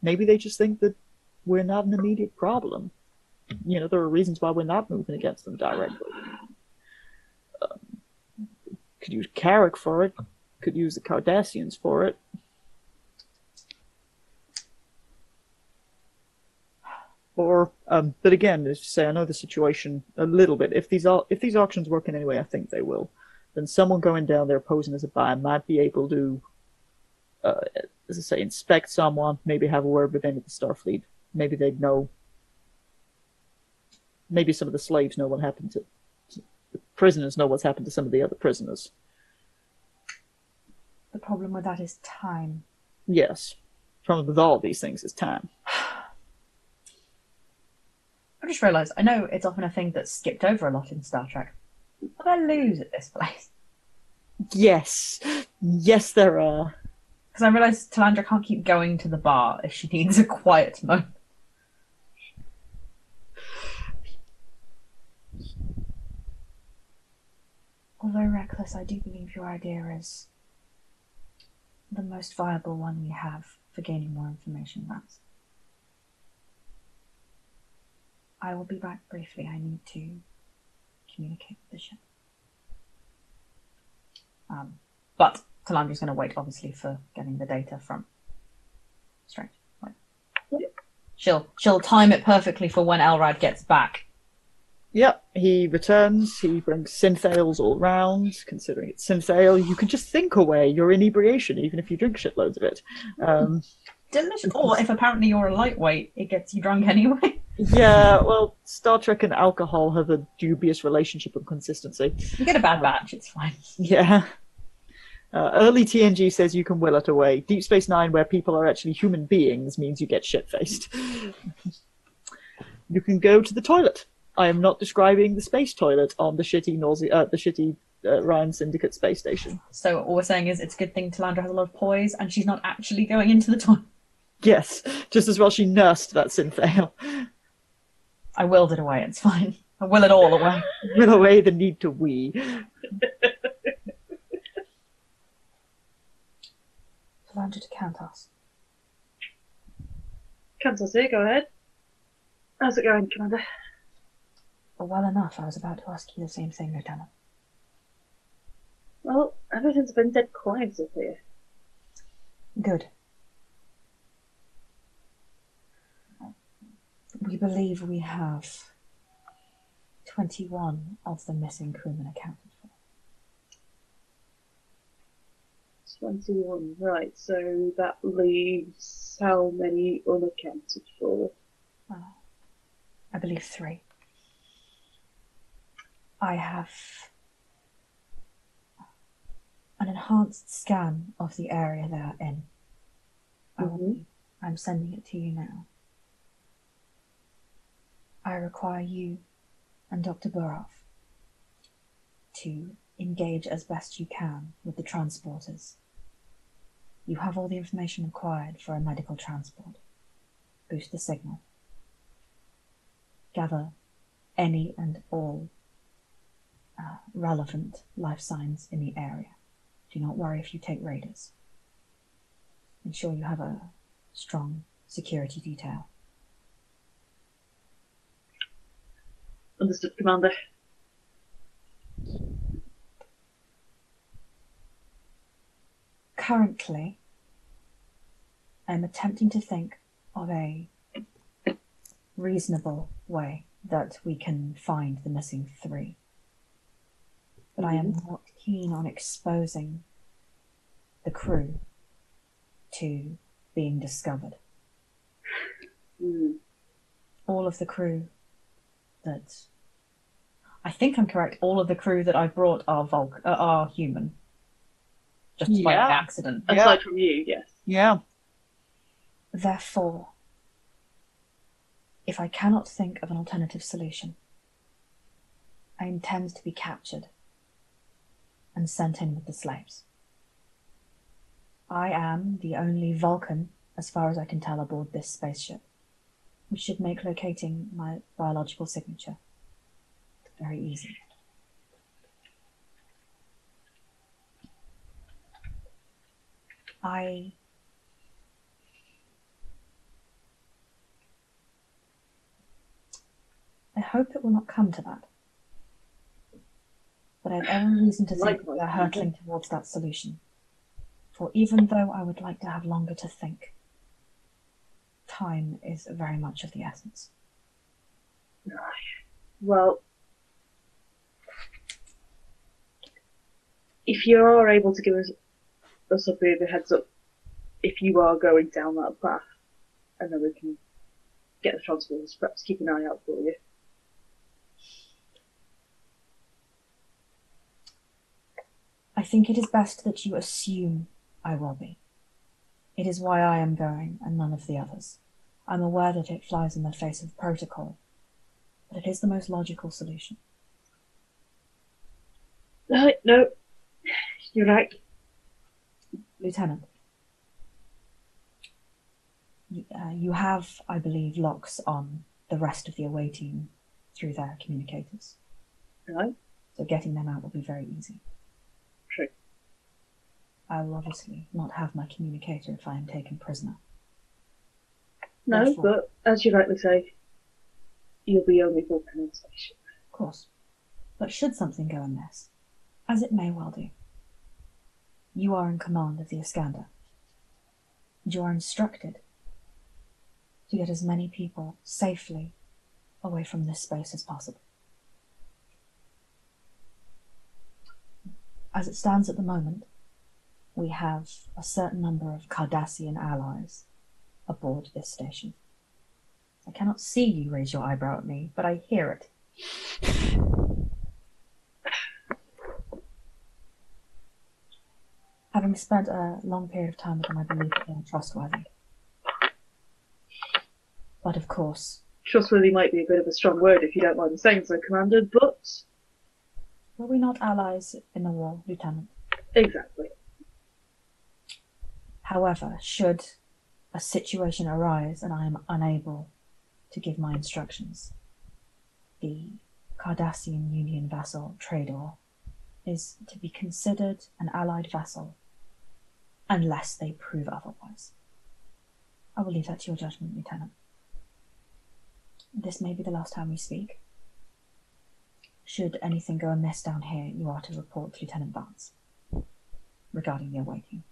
Maybe they just think that we're not an immediate problem. You know, there are reasons why we're not moving against them directly. Could use Carrick for it. Could use the Cardassians for it. Or, but again, as you say, I know the situation a little bit. If these auctions work in any way, I think they will. Then someone going down there posing as a buyer might be able to, as I say, inspect someone, maybe have a word with any of the Starfleet. Maybe they'd know. Maybe some of the slaves know what happened to the prisoners. Know what's happened to some of the other prisoners. The problem with that is time. Yes, the problem with all these things is time. I just realised, I know it's often a thing that's skipped over a lot in Star Trek. But I lose at this place. Yes. Yes, there are. Because I realised Talandra can't keep going to the bar if she needs a quiet moment. Although reckless, I do believe your idea is the most viable one we have for gaining more information about us. I will be back briefly. I need to communicate with the ship. But Talandra's going to wait, obviously, for getting the data from Strange. Right. She'll time it perfectly for when Elrad gets back. Yep, he returns, he brings synth ales all round. Considering it's synth ale, you can just think away your inebriation, even if you drink shitloads of it. Delicious. Or if apparently you're a lightweight, it gets you drunk anyway. Yeah, well, Star Trek and alcohol have a dubious relationship and consistency. You get a bad batch, it's fine. Yeah. Early TNG says you can will it away. Deep Space Nine, where people are actually human beings, means you get shit-faced. You can go to the toilet. I am not describing the space toilet on the shitty Orion Syndicate space station. So all we're saying is it's a good thing Talandra has a lot of poise and she's not actually going into the toilet. Yes, just as well she nursed that synth ale. I willed it away, it's fine. I will it all away. Will away the need to wee. Talandra to Kantos. Kantos here, go ahead. How's it going, Commander? Well enough, I was about to ask you the same thing, Lieutenant. Well, everything's been dead quiet up here. Good. We believe we have 21 of the missing crewmen accounted for. 21, right, so that leaves how many unaccounted for? I believe 3. I have an enhanced scan of the area they are in. I'm sending it to you now. I require you and Dr. Burov to engage as best you can with the transporters. You have all the information required for a medical transport. Boost the signal. Gather any and all relevant life signs in the area. Do not worry if you take raiders. Ensure you have a strong security detail. Understood, Commander. Currently, I'm attempting to think of a reasonable way that we can find the missing 3. But I am not keen on exposing the crew to being discovered. All of the crew that... I think I'm correct, all of the crew that I brought are human. Just by accident. Aside from you, yes. Yeah. Therefore, if I cannot think of an alternative solution, I intend to be captured and sent in with the slaves. I am the only Vulcan, as far as I can tell, aboard this spaceship, which should make locating my biological signature very easy. I hope it will not come to that. But I have every reason to think Likewise, we are hurtling towards that solution. For even though I would like to have longer to think, time is very much of the essence. Well, if you are able to give us a bit of a heads up, if you are going down that path, and then we can get the transporters, perhaps keep an eye out for you. I think it is best that you assume I will be. It is why I am going, and none of the others. I'm aware that it flies in the face of protocol, but it is the most logical solution. No, you're right. Lieutenant, you have, I believe, locks on the rest of the away team through their communicators. Right? So getting them out will be very easy. True. I will obviously not have my communicator if I am taken prisoner. No, Therefore, but as you rightly say, you'll be only for pronunciation. of course. But should something go amiss, as it may well do, you are in command of the Iskandar. You are instructed to get as many people safely away from this space as possible. As it stands at the moment, we have a certain number of Cardassian allies aboard this station. I cannot see you raise your eyebrow at me, but I hear it. Having spent a long period of time with them, I believe that they are trustworthy. But of course... Trustworthy might be a bit of a strong word if you don't mind saying so, Commander, but... Were we not allies in the war, Lieutenant? Exactly. However, should a situation arise and I am unable to give my instructions, the Cardassian Union vessel Trador is to be considered an allied vessel unless they prove otherwise. I will leave that to your judgment, Lieutenant. This may be the last time we speak. Should anything go amiss down here, you are to report to Lieutenant Vance regarding the away team.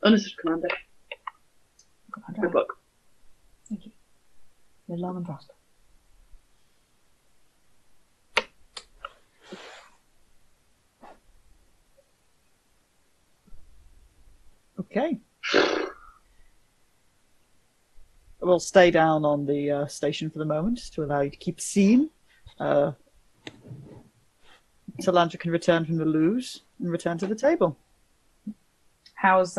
Understood, Commander. Commander, Good luck. thank you. Live long and prosper. Okay. We'll stay down on the station for the moment to allow you to keep scene. Talandra can return from the loos and return to the table. How's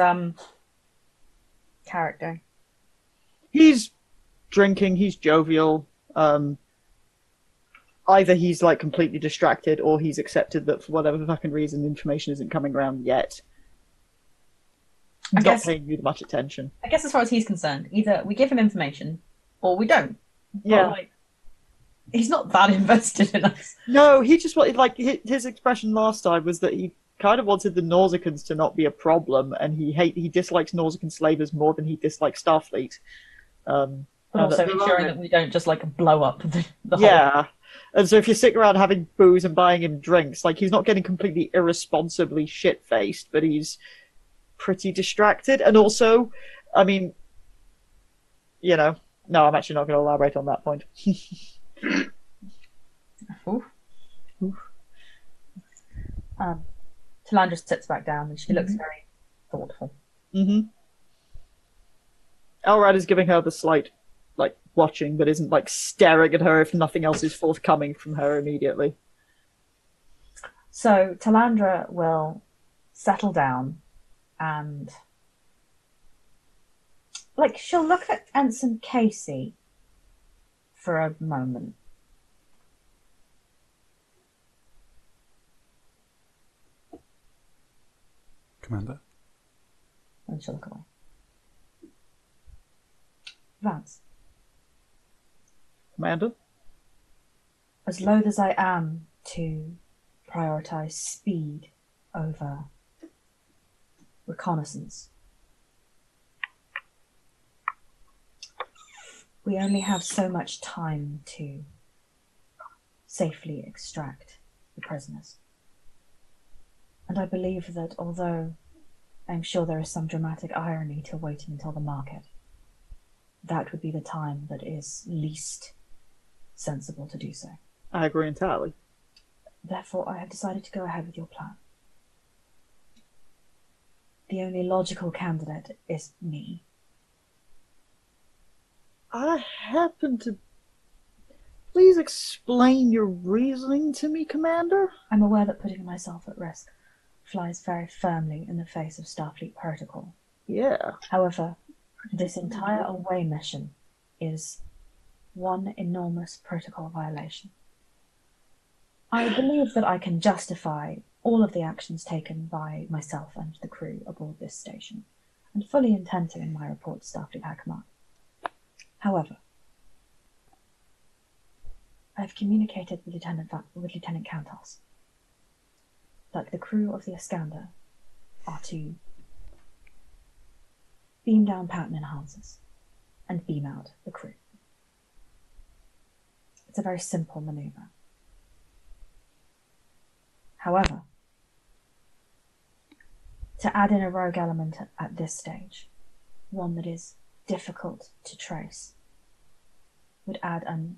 character? He's drinking, he's jovial. Either he's like completely distracted or he's accepted that for whatever fucking reason information isn't coming around yet. He's not paying you much attention. I guess as far as he's concerned, either we give him information or we don't. Yeah. Like, he's not that invested in us. No, he just wanted, like, his expression last time was that he kind of wanted the Nausicaans to not be a problem, and he dislikes Nausicaan slavers more than he dislikes Starfleet. But also ensuring that we don't just like blow up the whole... Yeah. And so if you stick around having booze and buying him drinks, like, he's not getting completely irresponsibly shit-faced, but he's pretty distracted. And also, I mean, you know, no, I'm actually not going to elaborate on that point. Oof. Talandra sits back down and she looks very thoughtful. Mm-hmm. Elrad is giving her the slight, like, watching, but isn't, like, staring at her if nothing else is forthcoming from her immediately. So Talandra will settle down and, like, she'll look at Ensign Casey for a moment. Commander? And she'll look away. Vance, Commander? as loath as I am to prioritize speed over reconnaissance, we only have so much time to safely extract the prisoners. And I believe that although I'm sure there is some dramatic irony to waiting until the market, that would be the time that is least sensible to do so. I agree entirely. Therefore, I have decided to go ahead with your plan. The only logical candidate is me. I happen to... Please explain your reasoning to me, Commander? I'm aware that putting myself at risk flies very firmly in the face of Starfleet protocol. Yeah. However, this entire away mission is one enormous protocol violation. I believe that I can justify all of the actions taken by myself and the crew aboard this station, and fully intend to in my report to Starfleet High Command. However, I have communicated with Lieutenant Kantos that the crew of the Iskandar are to beam down pattern enhancers and beam out the crew. It's a very simple maneuver. However, to add in a rogue element at this stage, one that is difficult to trace, would add an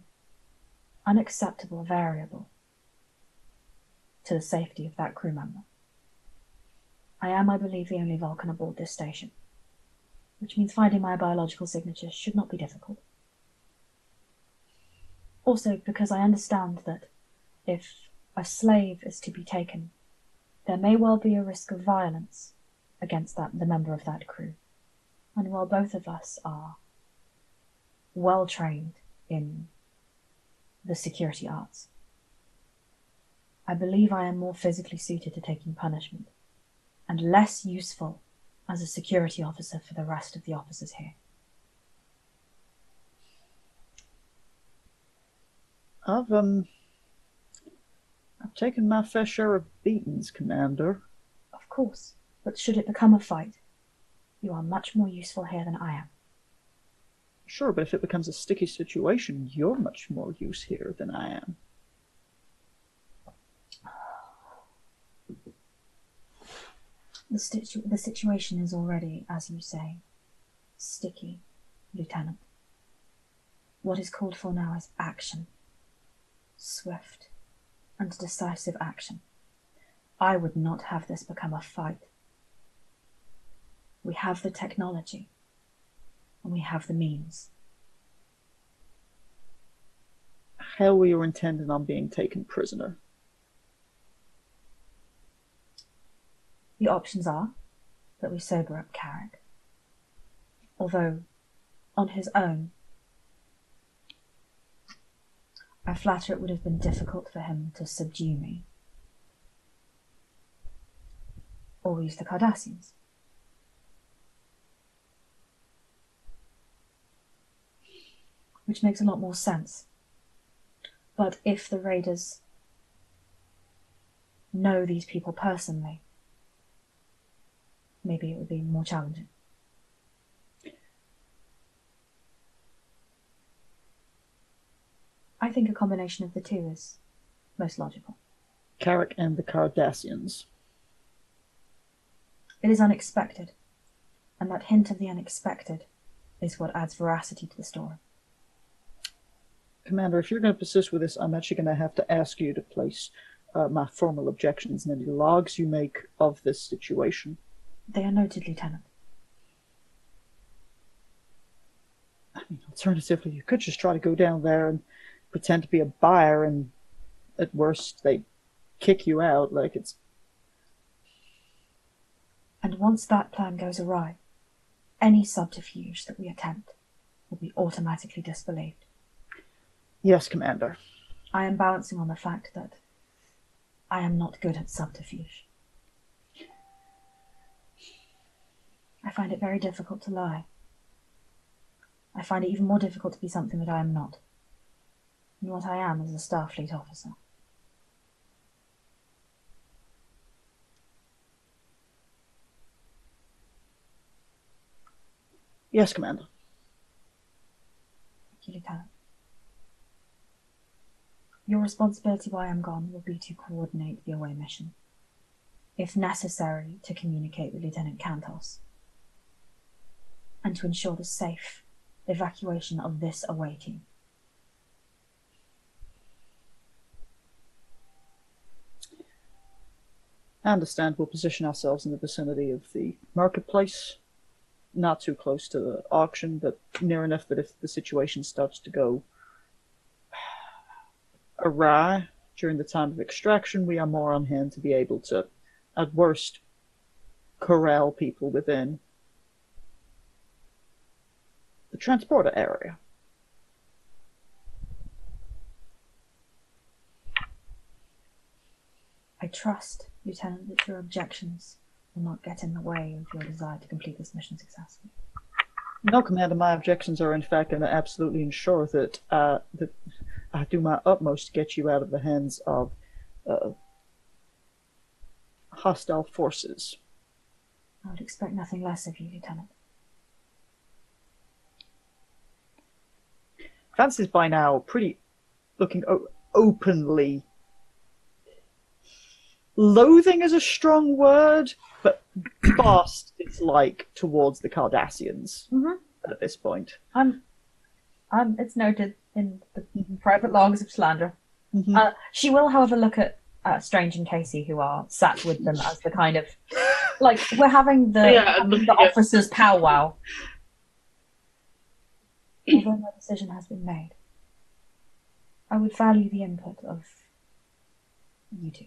unacceptable variable to the safety of that crew member. I am, I believe, the only Vulcan aboard this station, which means finding my biological signature should not be difficult. Also, because I understand that if a slave is to be taken, there may well be a risk of violence against the member of that crew. And while both of us are well trained in the security arts, I believe I am more physically suited to taking punishment and less useful as a security officer for the rest of the officers here. I've taken my fair share of beatings, Commander. Of course, but should it become a fight, you are much more useful here than I am. Sure, but if it becomes a sticky situation, you're much more use here than I am. The situation is already, as you say, sticky, Lieutenant. What is called for now is action. Swift and decisive action. I would not have this become a fight. We have the technology, and we have the means. How were you intending on being taken prisoner? The options are that we sober up Carrick, although, on his own, I flatter it would have been difficult for him to subdue me. Or we use the Cardassians. Which makes a lot more sense. But if the raiders know these people personally, maybe it would be more challenging. I think a combination of the two is most logical. Carrick and the Cardassians. It is unexpected, and that hint of the unexpected is what adds veracity to the story. Commander, if you're going to persist with this, I'm actually going to have to ask you to place my formal objections in any logs you make of this situation. They are noted, Lieutenant. I mean, alternatively, you could just try to go down there and pretend to be a buyer, and at worst, they kick you out like it's... And once that plan goes awry, any subterfuge that we attempt will be automatically disbelieved. Yes, Commander. I am balancing on the fact that I am not good at subterfuge. I find it very difficult to lie. I find it even more difficult to be something that I am not, and what I am is a Starfleet officer. Yes, Commander. Thank you, Lieutenant. Your responsibility while I'm gone will be to coordinate the away mission. If necessary, to communicate with Lieutenant Cantos. And to ensure the safe evacuation of this away team. I understand we'll position ourselves in the vicinity of the marketplace. Not too close to the auction, but near enough that if the situation starts to go awry during the time of extraction, we are more on hand to be able to, at worst, corral people within the transporter area. I trust, Lieutenant, that your objections will not get in the way of your desire to complete this mission successfully. No, Commander, my objections are in fact going to absolutely ensure that that I do my utmost to get you out of the hands of hostile forces. I would expect nothing less of you, Lieutenant. Francis by now pretty looking openly. Loathing is a strong word, but vast dislike towards the Cardassians at this point. It's noted in the private logs of Slander. Mm-hmm. She will, however, look at Strange and Casey, who are sat with them as the kind of, like, we're having the officers' powwow. Although my decision has been made, I would value the input of you two.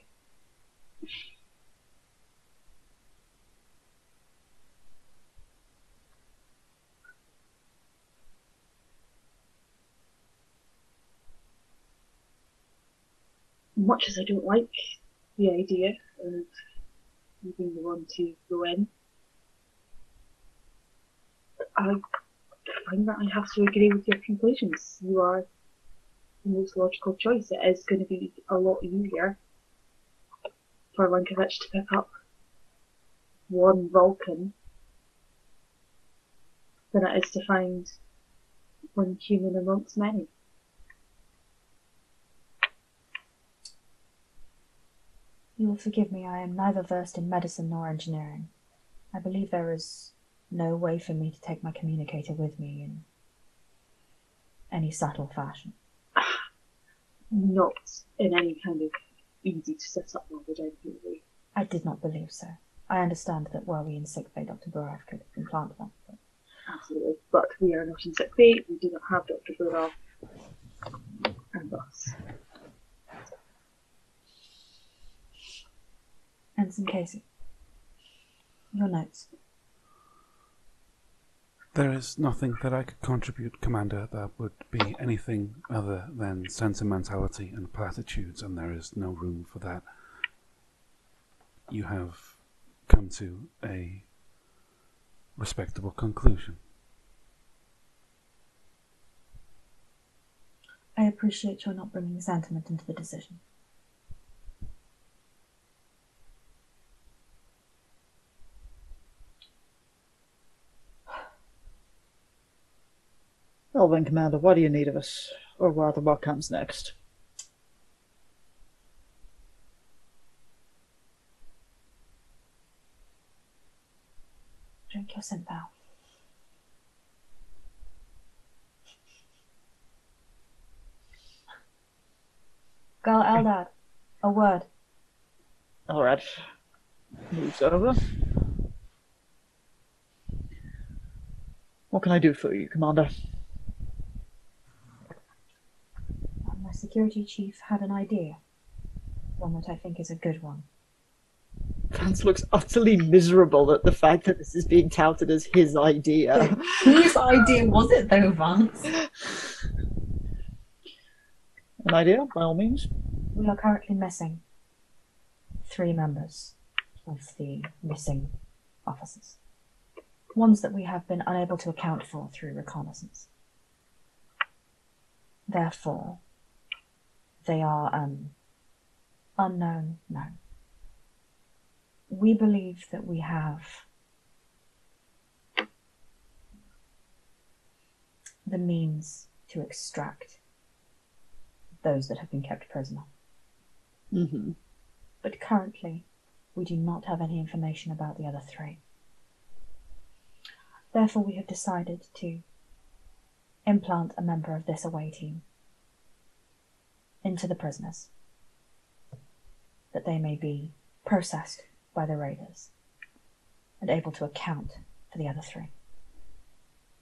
Much as I don't like the idea of you being the one to go in, I find that I have to agree with your conclusions. You are the most logical choice. It is going to be a lot easier for Lankovich to pick up one Vulcan than it is to find one human amongst many. You will forgive me, I am neither versed in medicine nor engineering. I believe there is no way for me to take my communicator with me in any subtle fashion. Not in any kind of easy to set up language, I believe. I did not believe so. I understand that were we in sick bay, Dr. Burov could implant them. But... Absolutely. But we are not in sick bay, we do not have Dr. Burov and us. Ensign Casey, your notes. There is nothing that I could contribute, Commander, that would be anything other than sentimentality and platitudes, and there is no room for that. You have come to a respectable conclusion. I appreciate your not bringing sentiment into the decision. Well then, Commander, what do you need of us? Or rather, what comes next? Drink your synthal. Gul Elrad, a word. Elrad moves over. What can I do for you, Commander? My security chief had an idea. One that I think is a good one. Vance looks utterly miserable at the fact that this is being touted as his idea. Whose idea was it, though, Vance? An idea, by all means. We are currently missing 3 members of the missing officers. Ones that we have been unable to account for through reconnaissance. Therefore, they are unknown known. We believe that we have the means to extract those that have been kept prisoner. Mm-hmm. But currently, we do not have any information about the other 3. Therefore, we have decided to implant a member of this away team into the prisoners, that they may be processed by the raiders and able to account for the other 3.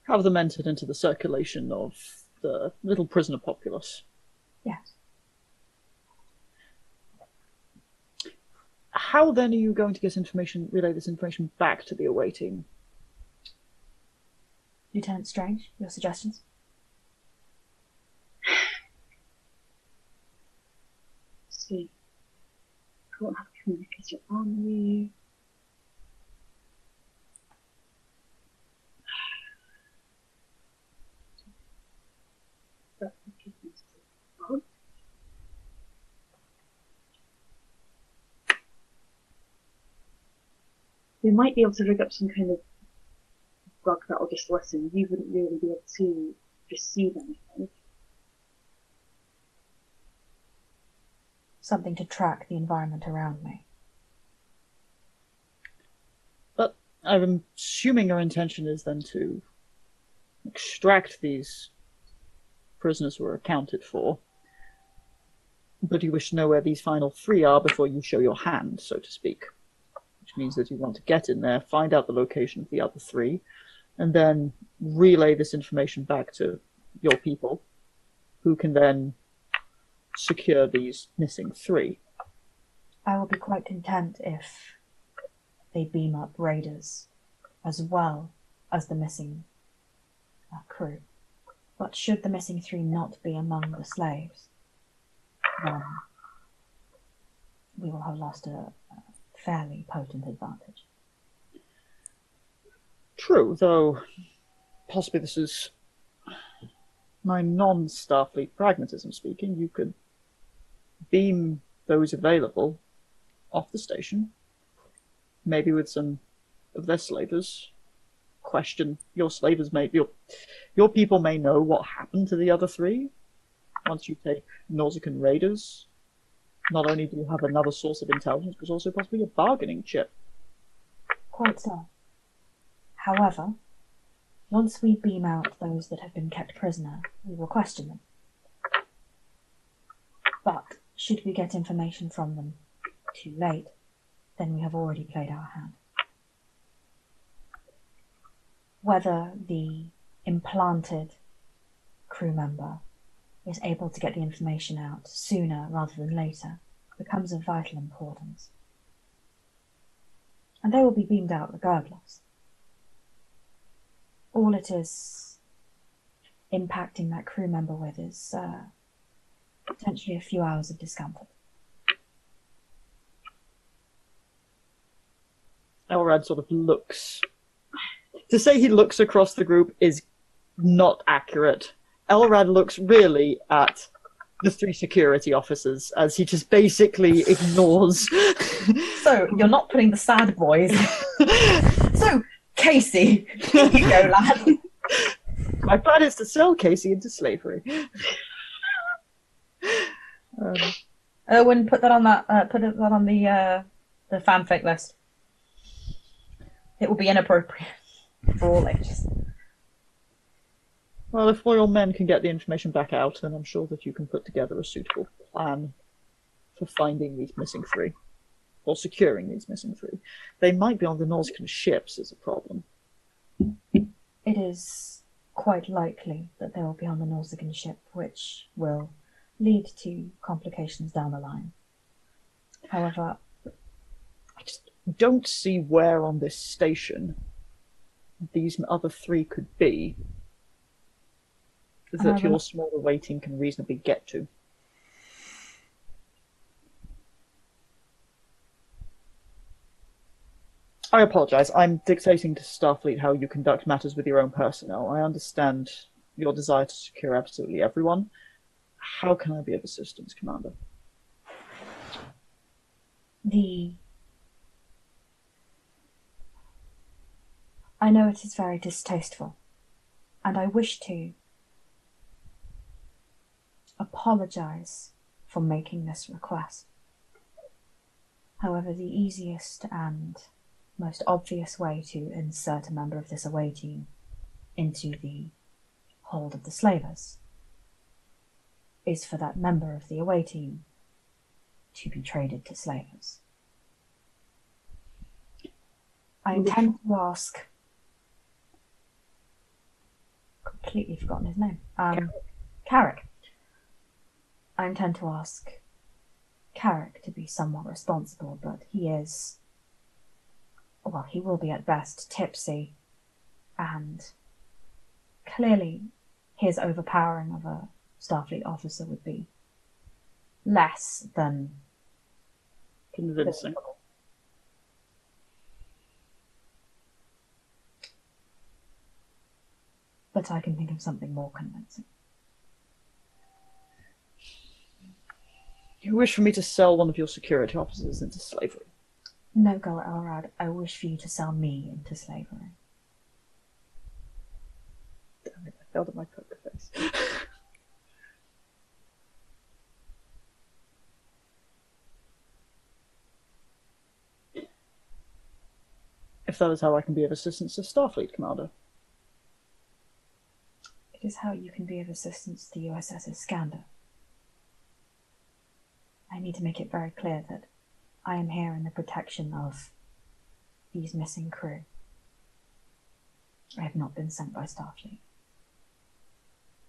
Have them entered into the circulation of the little prisoner populace. Yes. How then are you going to relay this information back to the away team? Lieutenant Strange, your suggestions? See, can't have communication on me. We might be able to rig up some kind of bug that'll just listen. You wouldn't really be able to receive anything. Something to track the environment around me. But I'm assuming your intention is then to extract these prisoners who are accounted for. But you wish to know where these final 3 are before you show your hand, so to speak. Which means that you want to get in there, find out the location of the other 3, and then relay this information back to your people, who can then secure these missing 3. I will be quite content if they beam up raiders as well as the missing crew. But should the missing 3 not be among the slaves, then we will have lost a fairly potent advantage. True, though possibly this is my non-Starfleet pragmatism speaking. You could beam those available off the station, maybe with some of their slavers. Question your slavers your people may know what happened to the other 3. Once you take Nausicaan raiders, not only do you have another source of intelligence, but also possibly a bargaining chip. Quite so. However, once we beam out those that have been kept prisoner, we will question them. But should we get information from them too late, then we have already played our hand. Whether the implanted crew member is able to get the information out sooner rather than later becomes of vital importance. And they will be beamed out regardless. All it is impacting that crew member with is potentially a few hours of discomfort. Elrad sort of looks. To say he looks across the group is not accurate. Elrad looks really at the 3 security officers as he just basically ignores. So, you're not putting the sad boys. So, Casey, here you go, lad. My plan is to sell Casey into slavery. Owen, put that on the fanfic list. It will be inappropriate for all ages. Well, if loyal men can get the information back out, then I'm sure that you can put together a suitable plan for finding these missing 3. Or securing these missing 3. They might be on the Nausicaan ships as a problem. It is quite likely that they will be on the Nausicaan ship, which will lead to complications down the line. However, I just don't see where on this station these other 3 could be that your smaller waiting can reasonably get to. I apologize. I'm dictating to Starfleet how you conduct matters with your own personnel. I understand your desire to secure absolutely everyone. How can I be of assistance, Commander? I know it is very distasteful, and I wish to apologize for making this request. However, the easiest and most obvious way to insert a member of this away team into the hold of the slavers is for that member of the away team to be traded to slavers. I intend to ask... completely forgotten his name. Carrick. I intend to ask Carrick to be somewhat responsible, but he is... well, he will be at best tipsy, and clearly his overpowering of a Starfleet officer would be less than convincing. But I can think of something more convincing. You wish for me to sell one of your security officers into slavery? No, Gul Elrad, I wish for you to sell me into slavery. Damn it, I failed at my poker face. If that is how I can be of assistance to Starfleet, Commander. It is how you can be of assistance to USS Iskandar. I need to make it very clear that I am here in the protection of these missing crew. I have not been sent by Starfleet.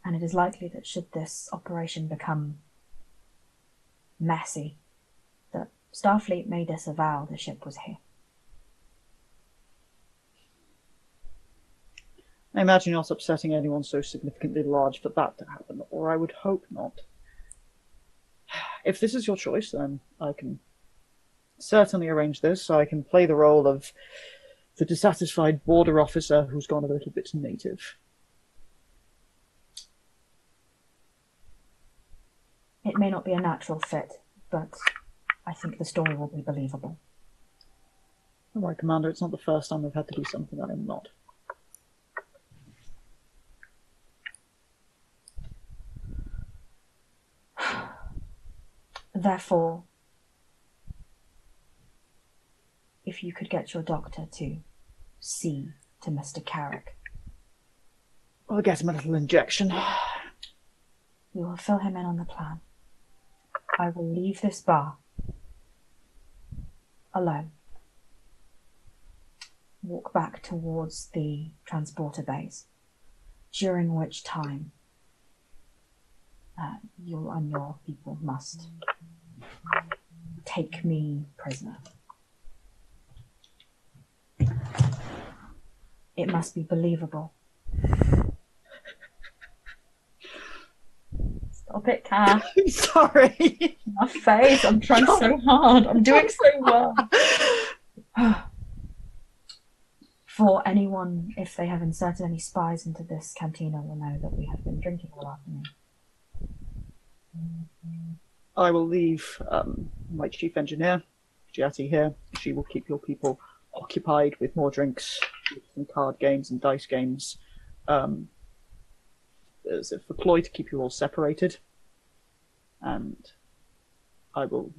And it is likely that should this operation become messy, that Starfleet may disavow the ship was here. I imagine you're not upsetting anyone so significantly large for that to happen, or I would hope not. If this is your choice, then I can certainly arrange this, so I can play the role of the dissatisfied border officer who's gone a little bit native. It may not be a natural fit, but I think the story will be believable. All right, Commander, it's not the first time I've had to be something that I'm not. Therefore, if you could get your doctor to see to Mr. Carrick. I'll get him a little injection. We will fill him in on the plan. I will leave this bar alone. Walk back towards the transporter bays, during which time you and your people must take me prisoner. It must be believable. Stop it, Kat. Sorry. My face. I'm trying so hard. I'm doing so well. For anyone, if they have inserted any spies into this cantina, will know that we have been drinking all afternoon. I will leave my chief engineer, Giatti, here. She will keep your people occupied with more drinks, some card games and dice games. As if for Cloy to keep you all separated. And I will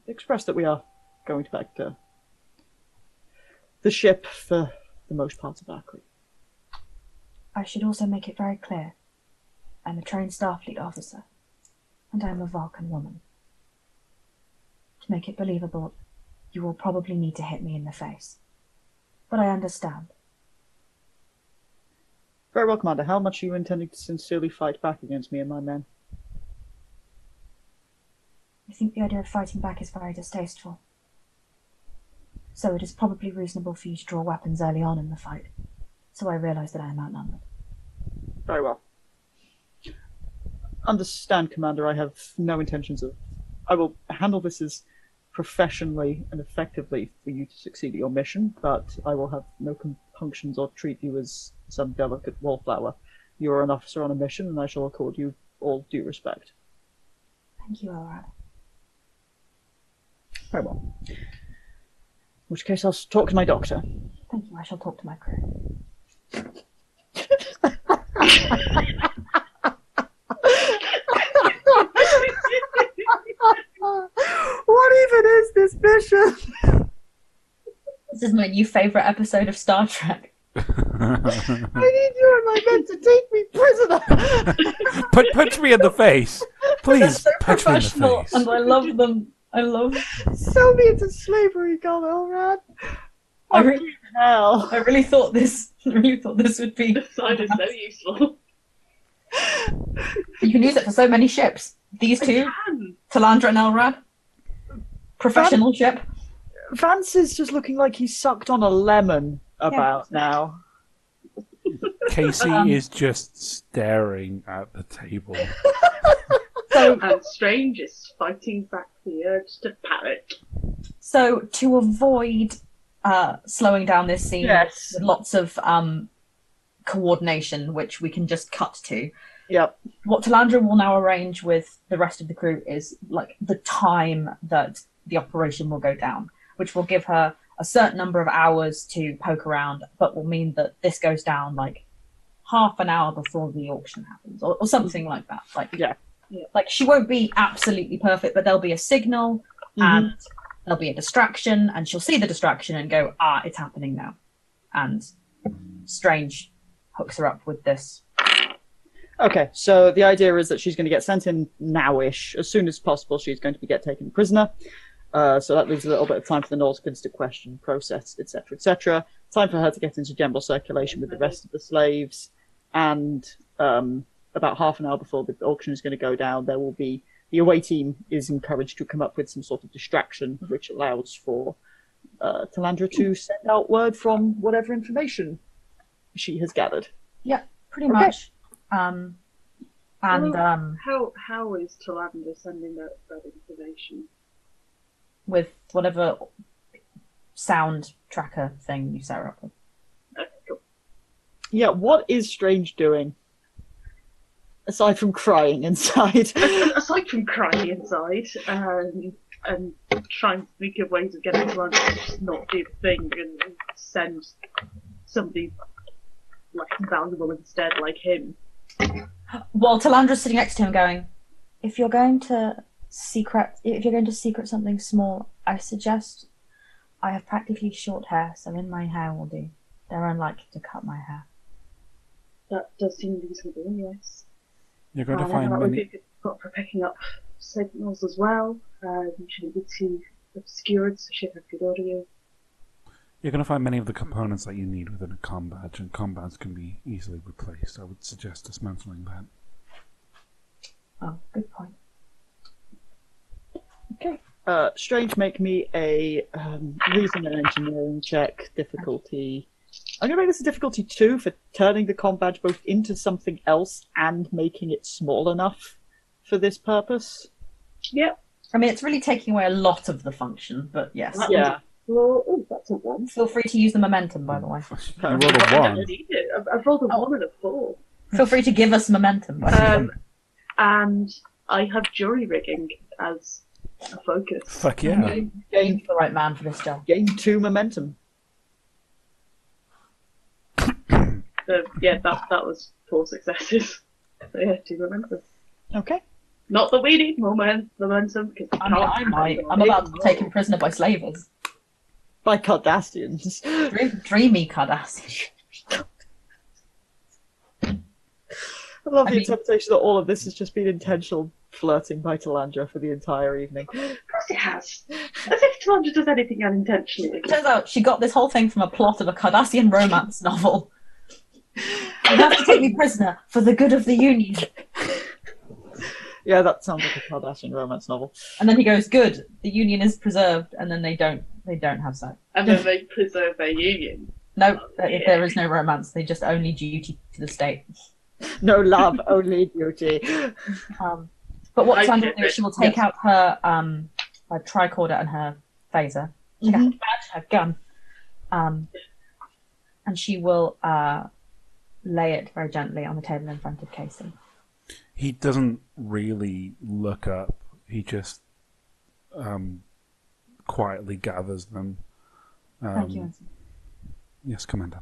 express that we are going back to the ship for the most part of our crew. I should also make it very clear. I'm a trained Starfleet officer, and I'm a Vulcan woman. To make it believable, you will probably need to hit me in the face. But I understand. Very well, Commander. How much are you intending to sincerely fight back against me and my men? I think the idea of fighting back is very distasteful. So it is probably reasonable for you to draw weapons early on in the fight, so I realise that I am outnumbered. Very well. Understand, Commander, I have no intentions of... I will handle this as professionally and effectively for you to succeed at your mission, but I will have no compunctions or treat you as some delicate wallflower. You are an officer on a mission, and I shall accord you all due respect. Thank you, Elrad. Very well. In which case, I'll talk to my doctor. Thank you, I shall talk to my crew. is this mission? This is my new favourite episode of Star Trek. I need you and my men to take me prisoner. Punch me in the face, please. They're so Punch me in the professional, face. and I love them. I love. Sell me into slavery, Gul Elrad. I really, Hell. I really thought this. Really thought this would be. This side is so useful. You can use it for so many ships. These two, Can. Talandra and Elrad, professional ship. Vance is just looking like he sucked on a lemon about now. Casey is just staring at the table. So, And Strange is fighting back the urge to panic. so to avoid slowing down this scene Yes. with lots of coordination, which we can just cut to. Yep. What Talandra will now arrange with the rest of the crew is like the time that the operation will go down, which will give her a certain number of hours to poke around, but will mean that this goes down like half an hour before the auction happens, or something like that. Like, Yeah. like she won't be absolutely perfect, but there'll be a signal and there'll be a distraction, and she'll see the distraction and go, it's happening now. And Strange hooks her up with this. Okay, so the idea is that she's going to get sent in now-ish. As soon as possible, she's going to get taken prisoner. So that leaves a little bit of time for the Nausicans to question, process, etc., etc. Time for her to get into general circulation with the rest of the slaves. And about half an hour before the auction is going to go down, there will be the away team is encouraged to come up with some sort of distraction, which allows for Talandra to send out word from whatever information she has gathered. Yeah, pretty Okay. much. And How is Talandra sending out that information? with whatever sound tracker thing you set her up with. Okay, cool. Yeah, what is Strange doing? Aside from crying inside. Aside from crying inside and trying to think of ways of getting Talandra to just not do the thing and send somebody like valuable instead, like him. While Talandra's sitting next to him going, if you're going to secret something small, I suggest I have practically short hair, so in my hair will do. They're unlikely to cut my hair. That does seem reasonable, yes. You're going to That find would many. be good for picking up signals as well. Shouldn't be too obscured, so should have good audio. You're going to find many of the components that you need within a comm badge, and comm badges can be easily replaced. I would suggest dismantling that. Oh, good point. Okay. Strange, make me a reason and engineering check. Difficulty. I'm going to make this a difficulty 2 for turning the comm badge both into something else and making it small enough for this purpose. Yep. I mean, it's really taking away a lot of the function, but yes. Yeah. Well, that's a 1. Feel free to use the momentum, by the way. You rolled a I don't 1. need it. I've rolled a 1 and a 4. Feel free to give us momentum, by the way. And I have jury rigging as a focus. Fuck yeah. Gain the right man for this job. Gain 2 momentum. So, yeah, that was 4 successes. So, yeah, 2 momentum. Okay. Not that we need momentum, because I mean, I might. I'm about to be taken prisoner by slavers. By Cardassians. Dreamy Cardassian. I love I the mean- interpretation that all of this has just been intentional flirting by Talandra for the entire evening. Of course it has. As if Talandra does anything unintentionally. Turns out she got this whole thing from a plot of a Cardassian romance novel. You have to take me prisoner for the good of the Union. Yeah, that sounds like a Cardassian romance novel. And then he goes, good, the Union is preserved, and then they don't have sex. And then they preserve their union. No, Yeah. there is no romance, they just only duty to the state. No love, only duty. But what I Sandra get will do, it. she will take out her tricorder and her phaser. She Mhm. has her gun. And she will lay it very gently on the table in front of Casey. He doesn't really look up. He just quietly gathers them. Thank you, Anson. Yes, Commander.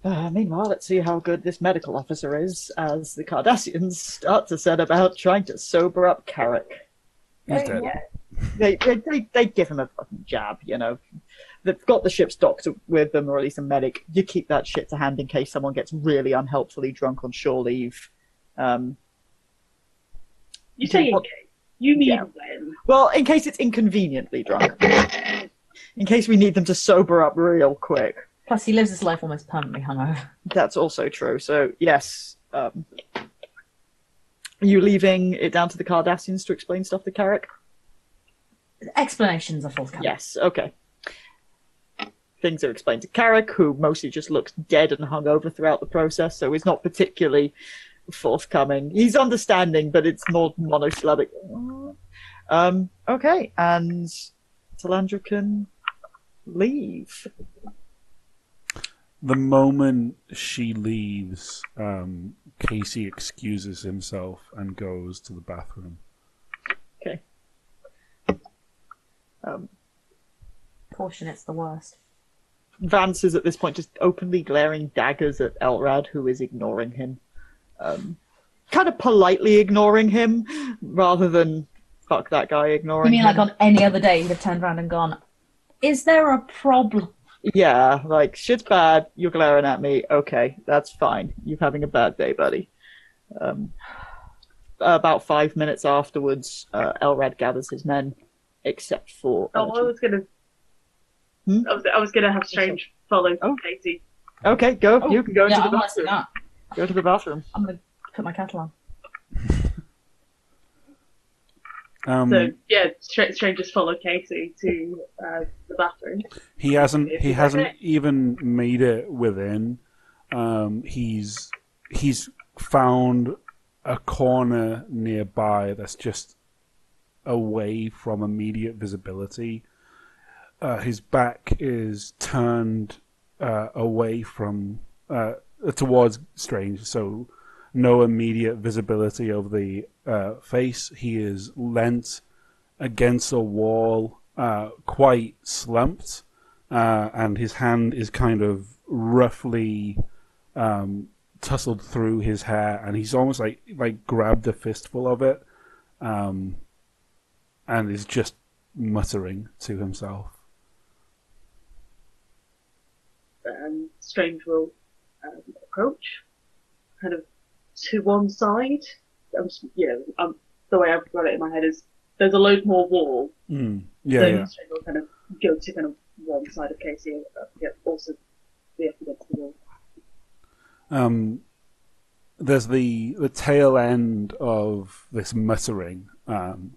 Meanwhile, let's see how good this medical officer is as the Cardassians start to set about trying to sober up Carrick. He's dead. Yeah. they give him a fucking jab, you know. They've got the ship's doctor with them, or at least a medic. You keep that shit to hand in case someone gets really unhelpfully drunk on shore leave. You say in case. You mean when? Well, in case it's inconveniently drunk. In case we need them to sober up real quick. Plus, he lives his life almost permanently hungover. That's also true. So, yes. Are you leaving it down to the Cardassians to explain stuff to Carrick? Explanations are forthcoming. Yes, okay. Things are explained to Carrick, who mostly just looks dead and hungover throughout the process, so he's not particularly forthcoming. He's understanding, but it's more monosyllabic. Okay, and Talandra can leave. The moment she leaves, Casey excuses himself and goes to the bathroom. Okay. Caution, it's the worst. Vance is at this point just openly glaring daggers at Elrad, who is ignoring him. Kind of politely ignoring him, rather than fuck that guy ignoring him. You mean like on any other day you'd have turned around and gone, is there a problem? Yeah, like, shit's bad, you're glaring at me, okay, that's fine. You're having a bad day, buddy. About 5 minutes afterwards, Elrad gathers his men, except for... I was gonna... I was gonna have Strange follow Katie. Okay, go. You can go into the I wanna see bathroom. that. Go to the bathroom. I'm going to put my kettle on. So yeah, Strange just followed Casey to the bathroom. He hasn't even made it within. He's found a corner nearby that's just away from immediate visibility. His back is turned away from towards Strange, so no immediate visibility of the face. He is leant against a wall, quite slumped, and his hand is kind of roughly tussled through his hair, and he's almost like grabbed a fistful of it, and is just muttering to himself. And Strange will approach, kind of to one side. The way I've got it in my head is there's a load more wall. Yeah. Strange will kind of go to kind of one side of Casey, also be up against the wall. There's the tail end of this muttering, and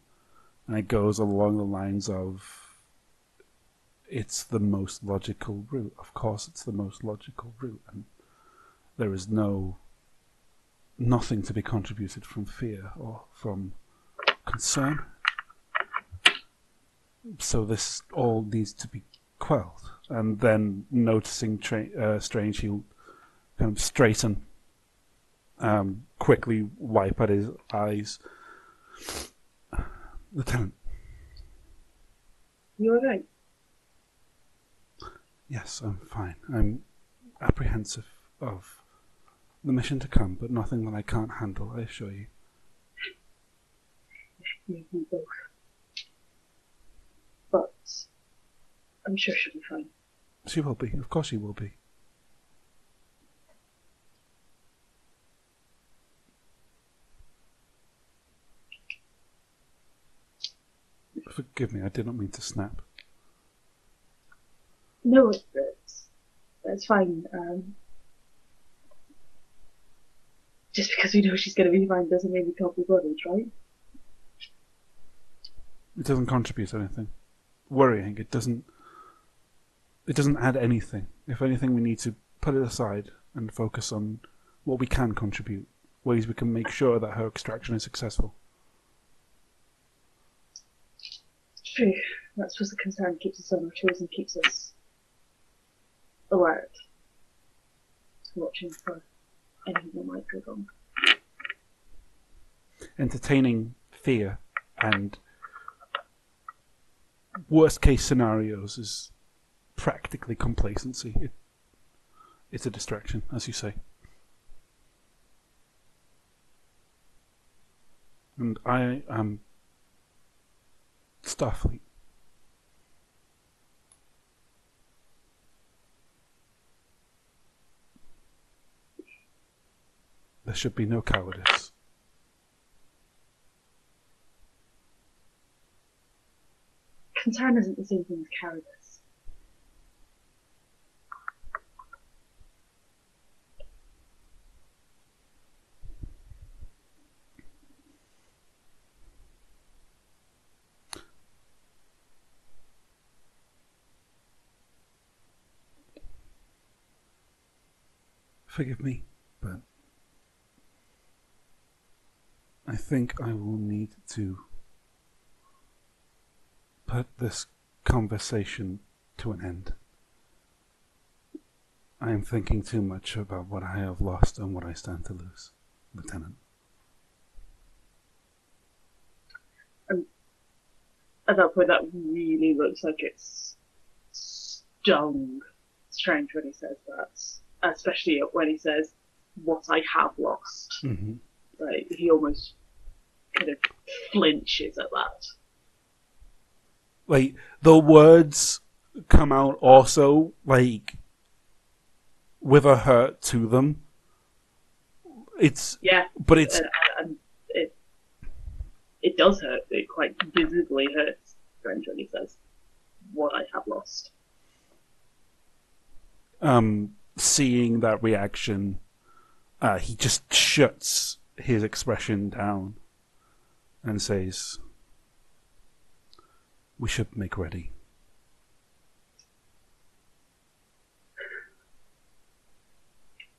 it goes along the lines of, it's the most logical route. Of course, it's the most logical route, and there is nothing to be contributed from fear or from concern. So this all needs to be quelled. And then noticing Strange, he'll kind of straighten, quickly wipe at his eyes. Lieutenant. You alright? Yes, I'm fine. I'm apprehensive of the mission to come, but nothing that I can't handle, I assure you. You both. But I'm sure she'll be fine. She will be. Of course she will be. Forgive me, I did not mean to snap. No, it's fine. Just because we know she's going to be fine doesn't mean we can't be bothered, right? It doesn't contribute anything. Worrying, it doesn't add anything. If anything, we need to put it aside and focus on what we can contribute, ways we can make sure that her extraction is successful. True. That's what the concern keeps us on our toes and keeps us alert, watching for anything that might go wrong. Entertaining fear and worst case scenarios is practically complacency. It's a distraction, as you say. And I am Starfleet. There should be no cowardice. Concern isn't the same thing as cowardice. Forgive me, but I think I will need to put this conversation to an end. I am thinking too much about what I have lost and what I stand to lose, Lieutenant. At that point, that really looks like it's stung Strange when he says that, especially when he says, "What I have lost." Mm-hmm. Like, he almost kind of flinches at that. Like, the words come out also, like, with a hurt to them. It's... Yeah. But it's... And it does hurt. It quite visibly hurts Strange when he says, "What I have lost." Seeing that reaction, he just shuts his expression down and says, "We should make ready."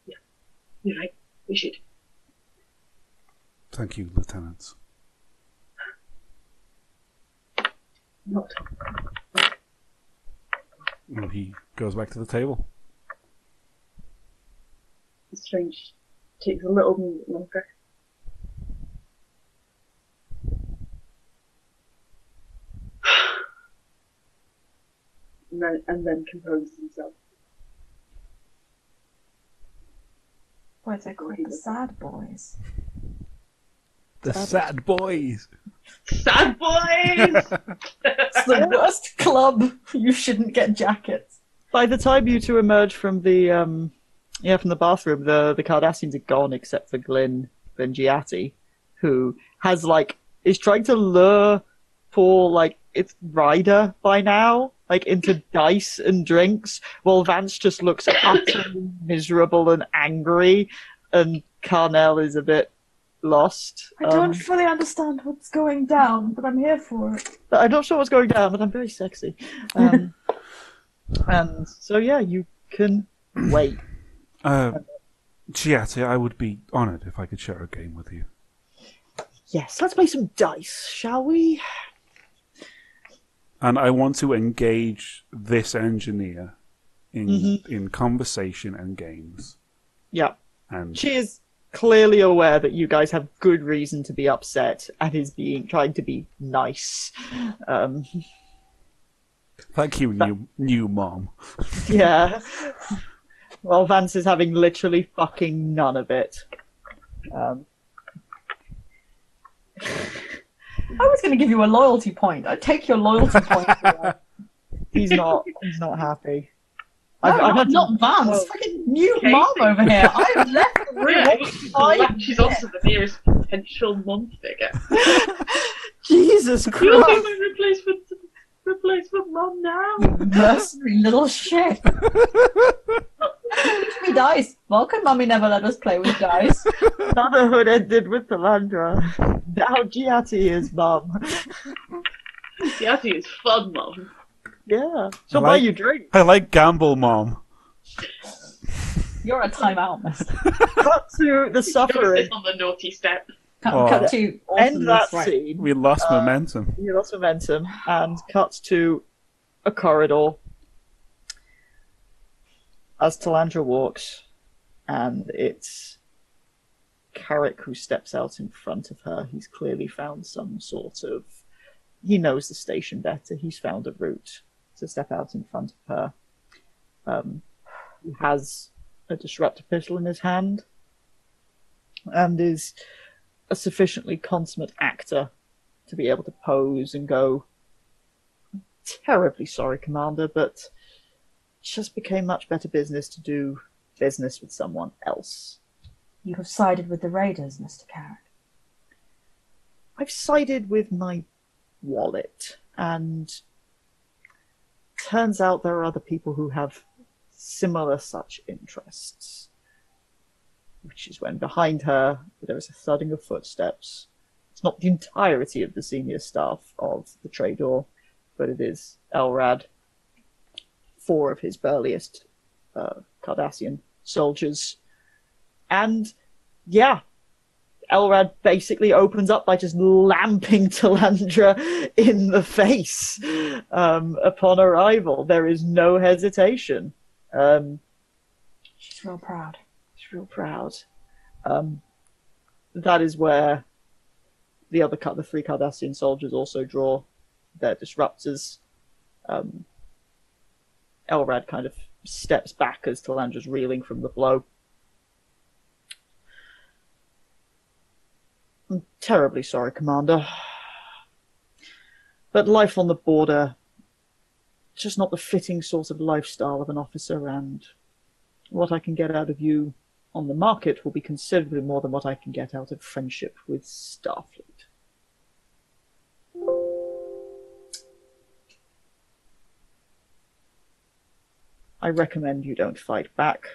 Yeah, you're right. We should. Thank you, Lieutenant. Not. And he goes back to the table. Strange takes a little bit longer. And then composes himself. Why they're called the sad boys? The sad boys! Sad boys! It's the worst club. You shouldn't get jackets. By the time you two emerge from the from the bathroom, the Cardassians are gone except for Glenn Giatti, who is trying to lure poor it's Ryder by now, into dice and drinks, while Vance just looks utterly miserable and angry, and Carnell is a bit lost. I don't fully understand what's going down, but I'm here for it. I'm not sure what's going down, but I'm very sexy. And so, yeah, you can wait. Giatti, I would be honoured if I could share a game with you. Yes, let's play some dice, shall we? And I want to engage this engineer in conversation and games. Yeah. And she is clearly aware that you guys have good reason to be upset and is trying to be nice. Thank you, new mom. Yeah. Well, Vance is having literally fucking none of it. I was going to give you a loyalty point. I'd take your loyalty point. He's not happy. No, not Vance. Well, fucking new mom over here. I've left the room. Yeah, she's also the nearest potential mum figure. Jesus You'll be Christ! my replacement mum now. Mercenary little shit. Teach me dice. Vulcan mummy never let us play with dice. Motherhood ended with Palandra. Now Giatti is mum. Giatti is fun, mum. Yeah. She'll buy you drink. I like gamble, mom. You're a timeout, mister. Cut to the Don't suffering. sit on the naughty step. Cut to End that right. scene. We lost momentum. You lost momentum, and cut to a corridor as Talandra walks, and it's Carrick who steps out in front of her. He's clearly found some sort of... He knows the station better. He's found a route to step out in front of her. He has a disruptor pistol in his hand and is a sufficiently consummate actor to be able to pose and go, terribly sorry, Commander, but it just became much better business to do business with someone else. You have sided with the raiders, Mr. Carrick. I've sided with my wallet, and turns out there are other people who have similar such interests. Which is when behind her there is a thudding of footsteps. It's not the entirety of the senior staff of the Trador, but it is Elrad, 4 of his burliest Cardassian soldiers. And yeah, Elrad basically opens up by just lamping Talandra in the face upon arrival. There is no hesitation. She's real proud. She's real proud. That is where the 3 Cardassian soldiers also draw their disruptors. Elrad kind of steps back as Talandra's reeling from the blow. I'm terribly sorry, Commander. But life on the border, just not the fitting sort of lifestyle of an officer, and what I can get out of you on the market will be considerably more than what I can get out of friendship with Starfleet. I recommend you don't fight back.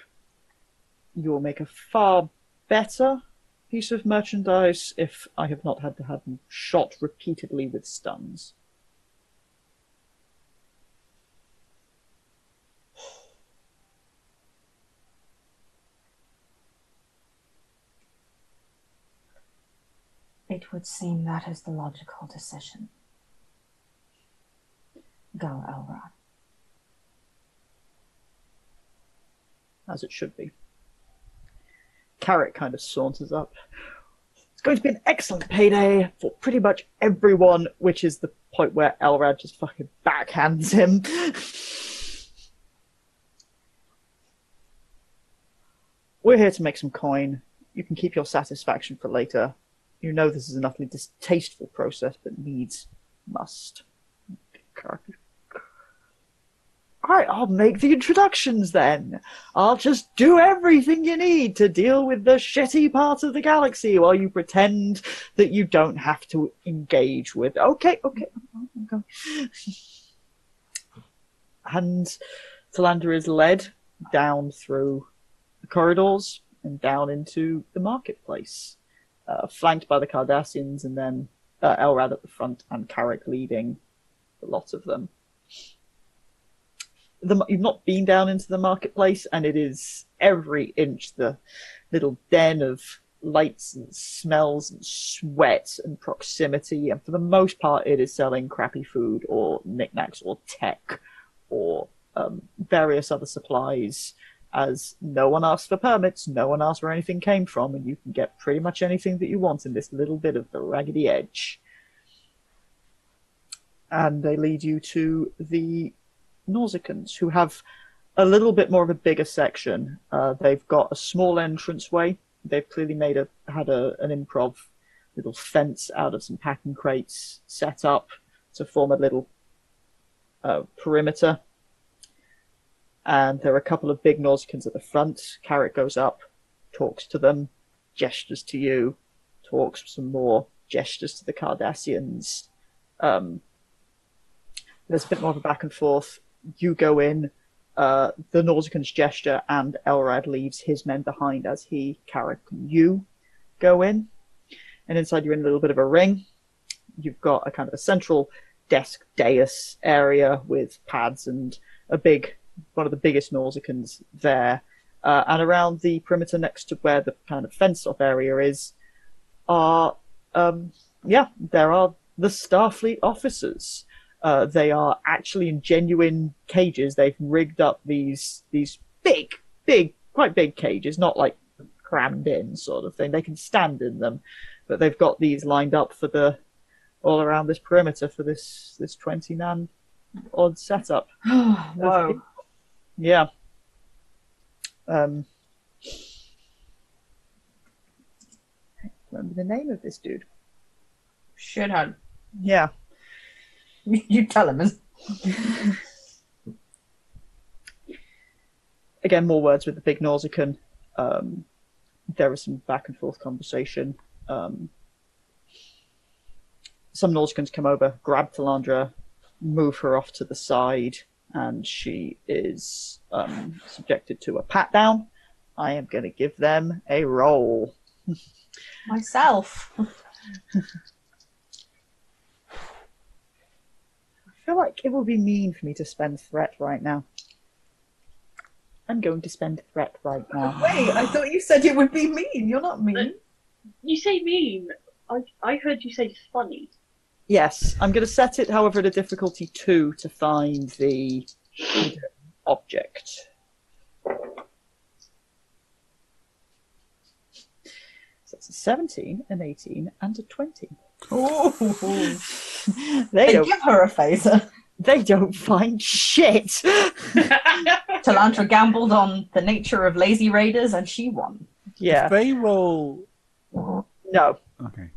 You will make a far better piece of merchandise if I have not had to have them shot repeatedly with stuns. It would seem that is the logical decision. Gul Elrad. As it should be. Carrick kind of saunters up. It's going to be an excellent payday for pretty much everyone, which is the point where Elrad just fucking backhands him. We're here to make some coin. You can keep your satisfaction for later. You know this is an utterly distasteful process, but needs must. Alright, I'll make the introductions then. I'll just do everything you need to deal with the shitty part of the galaxy while you pretend that you don't have to engage with. Okay. And Talandra is led down through the corridors and down into the marketplace, flanked by the Cardassians, and then Elrad at the front and Carrick leading a lot of them. You've not been down into the marketplace, and it is every inch the little den of lights and smells and sweat and proximity, and for the most part it is selling crappy food or knickknacks or tech or various other supplies, as no one asks for permits, no one asks where anything came from, and you can get pretty much anything that you want in this little bit of the Raggedy Edge. And they lead you to the Nausicans, who have a little bit more of a bigger section. They've got a small entranceway. They've clearly had an improv little fence out of some packing crates set up to form a little perimeter. And there are a couple of big Nausicans at the front. Carrick goes up, talks to them, gestures to you, talks some more, gestures to the Cardassians. There's a bit more of a back and forth. You go in, the Nausicans gesture, and Elrad leaves his men behind as he, Carrick, and you go in. And inside you're in a little bit of a ring. You've got a kind of a central desk dais area with pads and one of the biggest Nausicans there. And around the perimeter next to where the kind of fenced-off area is there are the Starfleet officers. They are actually in genuine cages. They've rigged up these big, quite big cages, not like crammed in sort of thing. They can stand in them, but they've got these lined up for all around this perimeter for this 20-man odd setup. Whoa. Yeah. Remember the name of this dude? Shithead. Yeah. You tell him. Again, more words with the big Nausicaan. There is some back and forth conversation. Some Nausicans come over, grab Talandra, move her off to the side, and she is subjected to a pat down. I am going to give them a roll. Myself. I feel like it would be mean for me to spend threat right now. I'm going to spend threat right now. Wait, I thought you said it would be mean. You're not mean. You say mean. I heard you say funny. Yes, I'm going to set it, however, at a difficulty 2 to find the object. So it's a 17, an 18, and a 20. Ooh. They don't, Give her a phaser. they don't find shit. Talantra gambled on the nature of lazy raiders, and she won. Yeah. If they roll. No. Okay.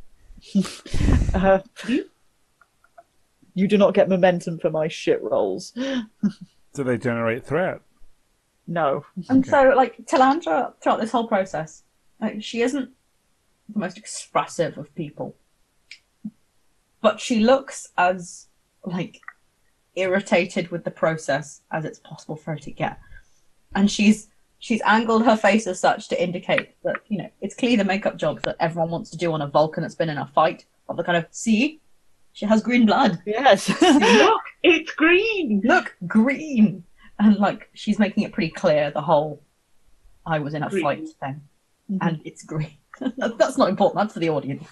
You do not get momentum for my shit rolls. Do they generate threat? No. And so, like, Talandra, throughout this whole process, like, she isn't the most expressive of people. But she looks as, like, irritated with the process as it's possible for her to get. And she's angled her face as such to indicate that, you know, it's clearly the makeup job that everyone wants to do on a Vulcan that's been in a fight. Of the kind of, see? She has green blood. Yes. Look, it's green. Look, green. And, like, she's making it pretty clear the whole I was in a Green. fight thing. And it's green. That's not important. That's for the audience.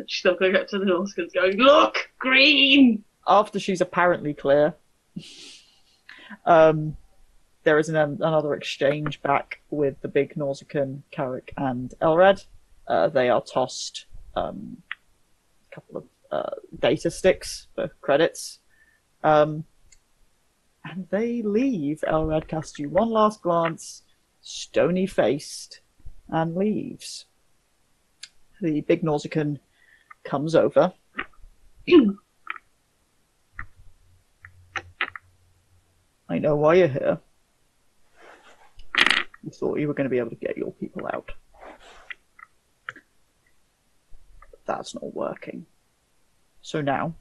She's still going up to the Nausicans going, look, green. After she's apparently clear, there is another exchange back with the big Nausicaan, Carrick and Elrad. They are tossed a couple of data sticks for credits. And they leave. Elrad casts you one last glance, stony-faced, and leaves. The big Nausicaan comes over. I know why you're here. You thought you were going to be able to get your people out. But that's not working. So now,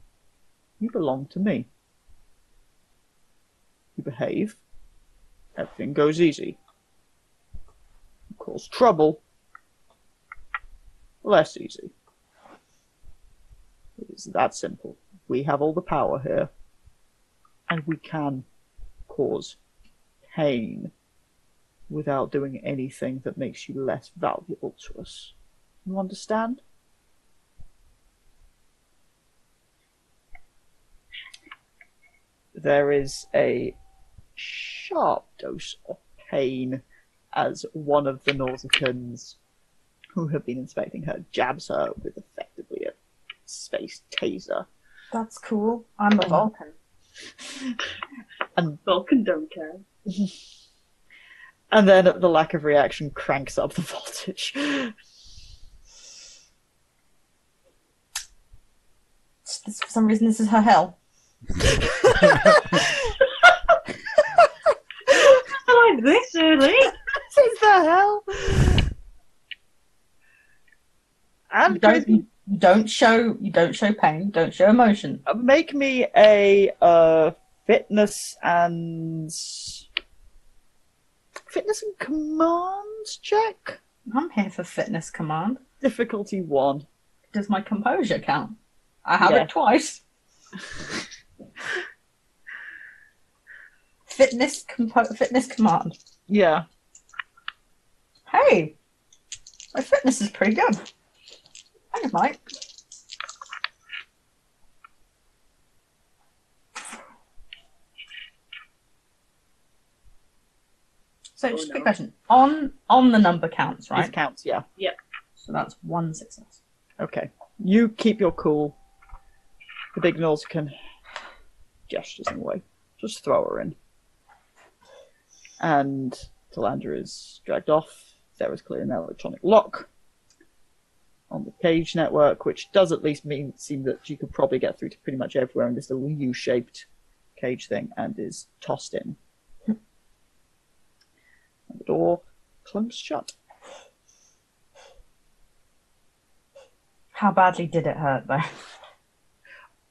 you belong to me. You behave, everything goes easy. You cause trouble, less easy. It's that simple. We have all the power here, and we can cause pain without doing anything that makes you less valuable to us. You understand? There is a sharp dose of pain as one of the Nausicans who have been inspecting her jabs her with effectively a space taser. That's cool. I'm a Vulcan. And Vulcan don't care. and then the lack of reaction cranks up the voltage. For some reason, this is her hell. Like this early? This is the hell. And Don't show pain. Don't show emotion. make me a fitness and command check. I'm here for fitness command. Difficulty 1. Does my composure count? I have Yeah. it twice. Fitness command. Yeah. Hey, my fitness is pretty good. Thanks, Mike. So, just a quick question. On the number counts, These right? counts, yeah. So that's 1 success. Okay. You keep your cool. The big Nausicaan gestures in a way. Just throw her in. And Talandra is dragged off. There is clearly an electronic lock on the cage network, which does at least seem that you could probably get through to pretty much everywhere in this little U-shaped cage thing, and is tossed in. And the door clumps shut. How badly did it hurt, though?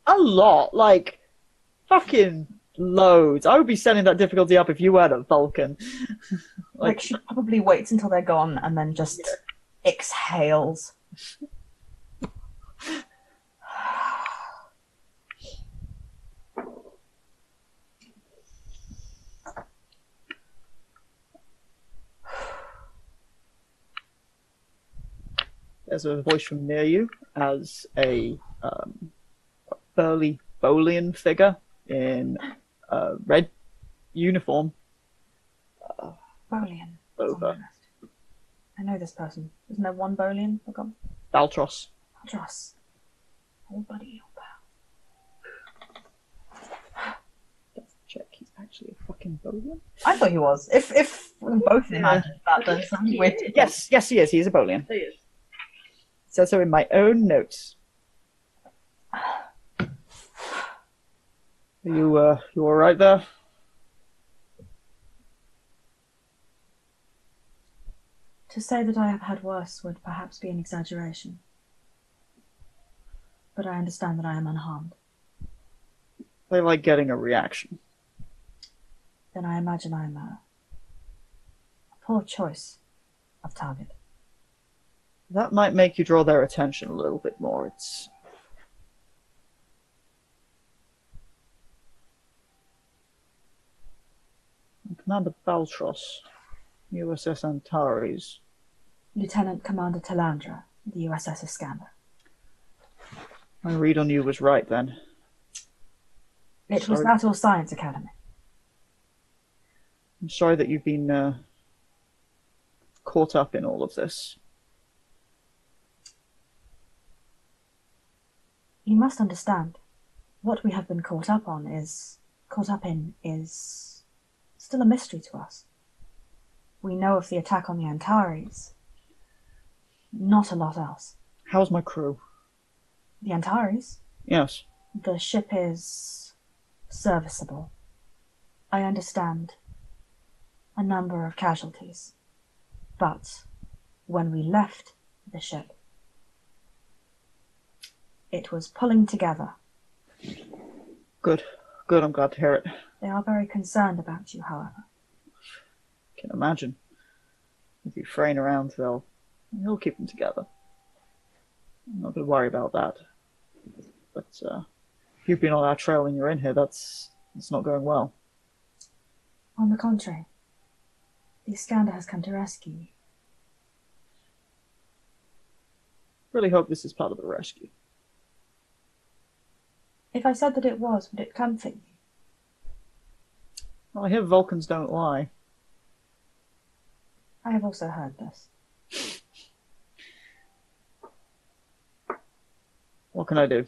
A lot, like fucking loads. I would be setting that difficulty up if you weren't a Vulcan. Like, she probably waits until they're gone and then just exhales. There's a voice from near you as a burly Bolian figure in a red uniform. Bolian. Over. I know this person. Isn't there one Bolian? Baltros. Baltros. Oh, buddy, oh, pal. Let's check. He's actually a fucking Bolian. I thought he was. If we both imagined that, then sounds weird. Yes, he is. He is a Bolian. He is. Says so in my own notes. Are you all right there? To say that I have had worse would perhaps be an exaggeration. But I understand that I am unharmed. They like getting a reaction. Then I imagine I am a poor choice of target. That might make you draw their attention a little bit more. It's... Commander Baltros, USS Antares. Lieutenant Commander Talandra, the USS Iskandar. My read on you was right then. It was that or Science Academy. I'm sorry that you've been caught up in all of this. You must understand, what we have been caught up in is still a mystery to us. We know of the attack on the Antares. Not a lot else. How's my crew? The Antares? Yes. The ship is serviceable. I understand a number of casualties. But when we left the ship, it was pulling together. Good. Good, I'm glad to hear it. They are very concerned about you, however. Can imagine. If you fraying around, they'll keep them together. I'm not going to worry about that. But if you've been on our trail and you're in here, that's not going well. On the contrary, the Iskandar has come to rescue you. Really hope this is part of the rescue. If I said that it was, would it comfort you? Well, I hear Vulcans don't lie. I have also heard this. What can I do?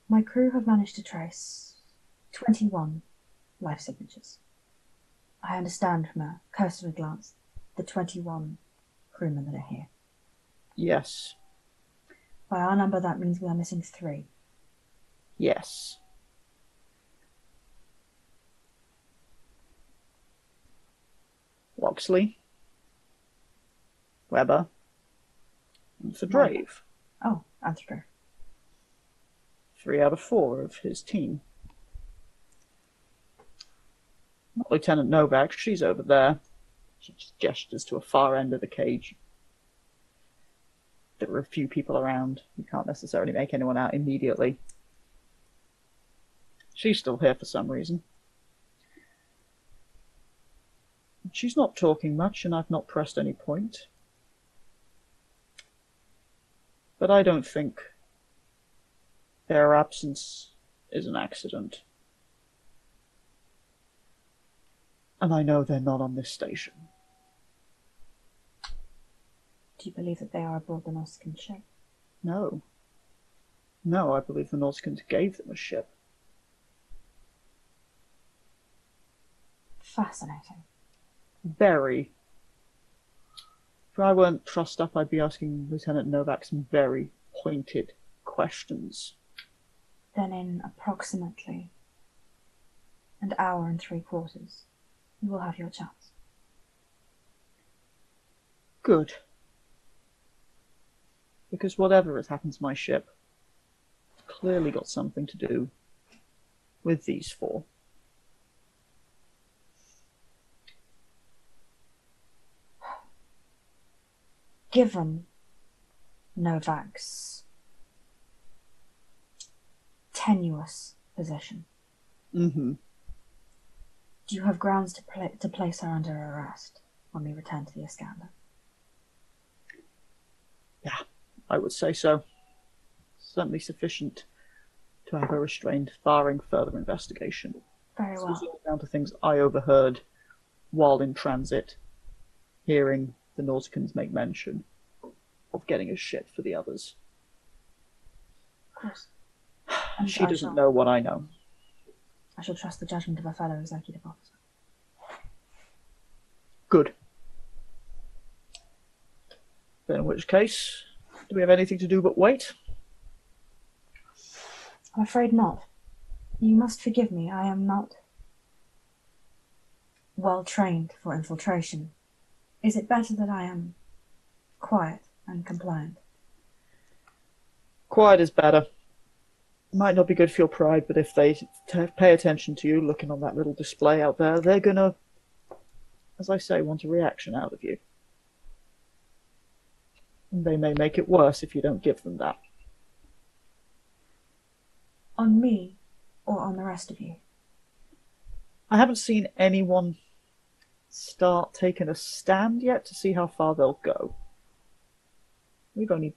My crew have managed to trace 21 life signatures. I understand from a cursory glance the 21 crewmen that are here. Yes. By our number, that means we are missing 3. Yes. Loxley, Weber, and Fadrave. Oh, Anthropograph. 3 out of 4 of his team. Not Lieutenant Novak, she's over there. She just gestures to a far end of the cage. There are a few people around. You can't necessarily make anyone out immediately. She's still here for some reason. She's not talking much, and I've not pressed any point. But I don't think their absence is an accident. And I know they're not on this station. Do you believe that they are aboard the Nausicaan ship? No. No, I believe the Nausicans gave them a ship. Fascinating. Very. If I weren't trussed up, I'd be asking Lieutenant Novak some very pointed questions. Then in approximately an hour and 3/4, you will have your chance. Good. Because whatever has happened to my ship, it's clearly got something to do with these four. Given Novak's tenuous position, Mm-hmm. do you have grounds to place her under arrest when we return to the Iskandar? Yeah, I would say so. Certainly sufficient to have her restrained, barring further investigation. Very This well. was all down to things I overheard while in transit, hearing the Nausicans make mention of getting a ship for the others. Of course. And She doesn't know what I know. I shall trust the judgment of a fellow executive officer. Good. Then in which case, do we have anything to do but wait? I'm afraid not. You must forgive me. I am not well trained for infiltration. Is it better that I am quiet and compliant? Quiet is better. Might not be good for your pride, but if they pay attention to you looking on that little display out there, they're gonna, as I say, want a reaction out of you. And they may make it worse if you don't give them that. On me or on the rest of you? I haven't seen anyone start taking a stand yet to see how far they'll go. We've only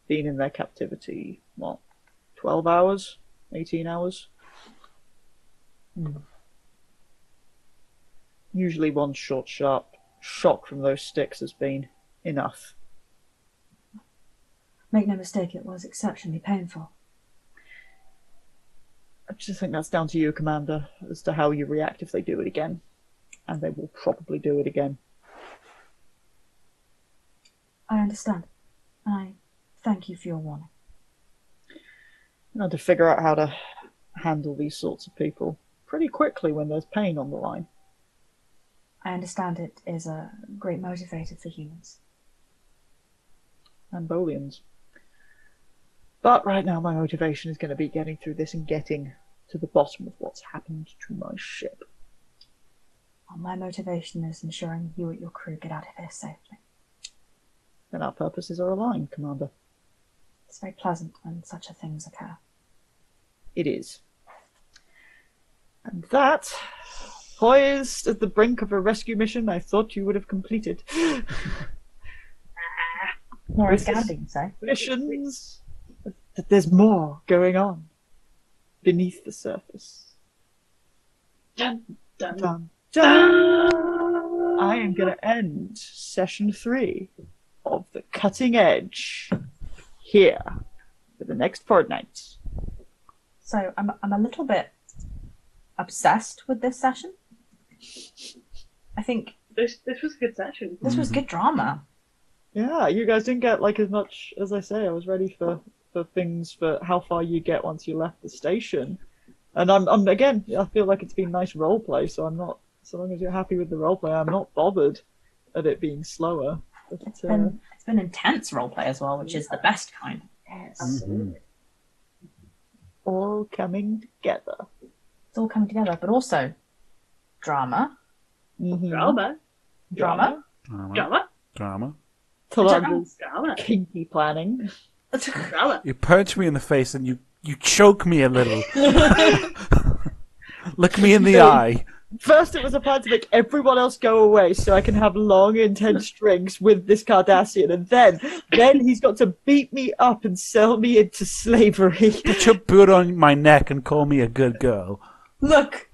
been in their captivity, what, 12 hours? 18 hours? Usually one short, sharp shock from those sticks has been enough. Make no mistake, it was exceptionally painful. I just think that's down to you, Commander, as to how you react if they do it again. And they will probably do it again. I understand. I thank you for your warning. And to figure out how to handle these sorts of people pretty quickly when there's pain on the line. I understand it is a great motivator for humans. And Bolians. But right now my motivation is going to be getting through this and getting to the bottom of what's happened to my ship. Well, my motivation is ensuring you and your crew get out of here safely. Then our purposes are aligned, Commander. It's very pleasant when such a things occur. It is. And that, poised at the brink of a rescue mission I thought you would have completed. More Iskandar, say. Missions. That there's more going on beneath the surface. Dun, dun, Dun, dun. I am going to end session 3 of The Cutting Edge here for the next fortnight. So I'm a little bit obsessed with this session. I think This was a good session. this was good drama. Yeah, you guys didn't get like as much as I say. I was ready for things for how far you get once you left the station. And I'm again, I feel like it's been nice roleplay, so I'm not, so long as you're happy with the roleplay, I'm not bothered at it being slower. But, It's been intense roleplay as well, which is the best kind. Absolutely. all coming together. It's all coming together, but also drama. Mm-hmm. Drama. Drama. Drama. Drama. Talandra's Drama. kinky planning. Drama. You punch me in the face and you choke me a little. Look me in the eye. First, it was a plan to make everyone else go away so I can have long, intense drinks with this Cardassian, and then he's got to beat me up and sell me into slavery. Put your boot on my neck and call me a good girl. Look.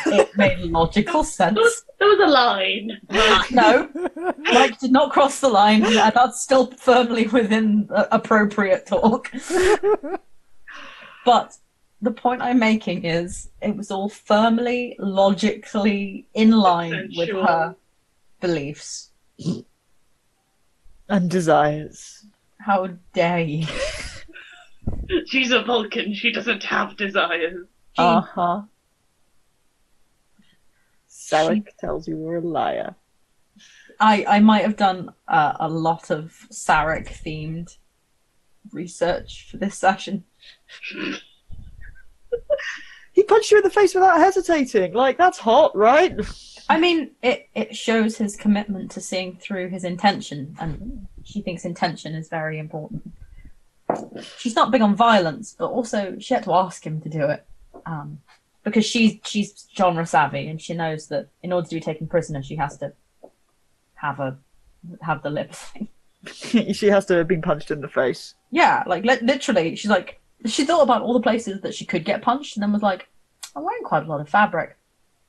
It made logical sense. There was a line. No, Mike did not cross the line, and that's still firmly within appropriate talk. But the point I'm making is it was all firmly, logically in line with Sensual. her beliefs. And desires. How dare you? She's a Vulcan. She doesn't have desires. Uh-huh. Sarek tells you you're a liar. I might have done a lot of Sarek-themed research for this session. He punched you in the face without hesitating. Like, that's hot, right? I mean, it shows his commitment to seeing through his intention, and she thinks intention is very important. She's not big on violence, but also she had to ask him to do it. Because she's genre savvy, and she knows that in order to be taken prisoner, she has to have the lip thing. She has to have been punched in the face. Yeah, like literally, she's like, she thought about all the places that she could get punched, and then was like, I'm wearing quite a lot of fabric.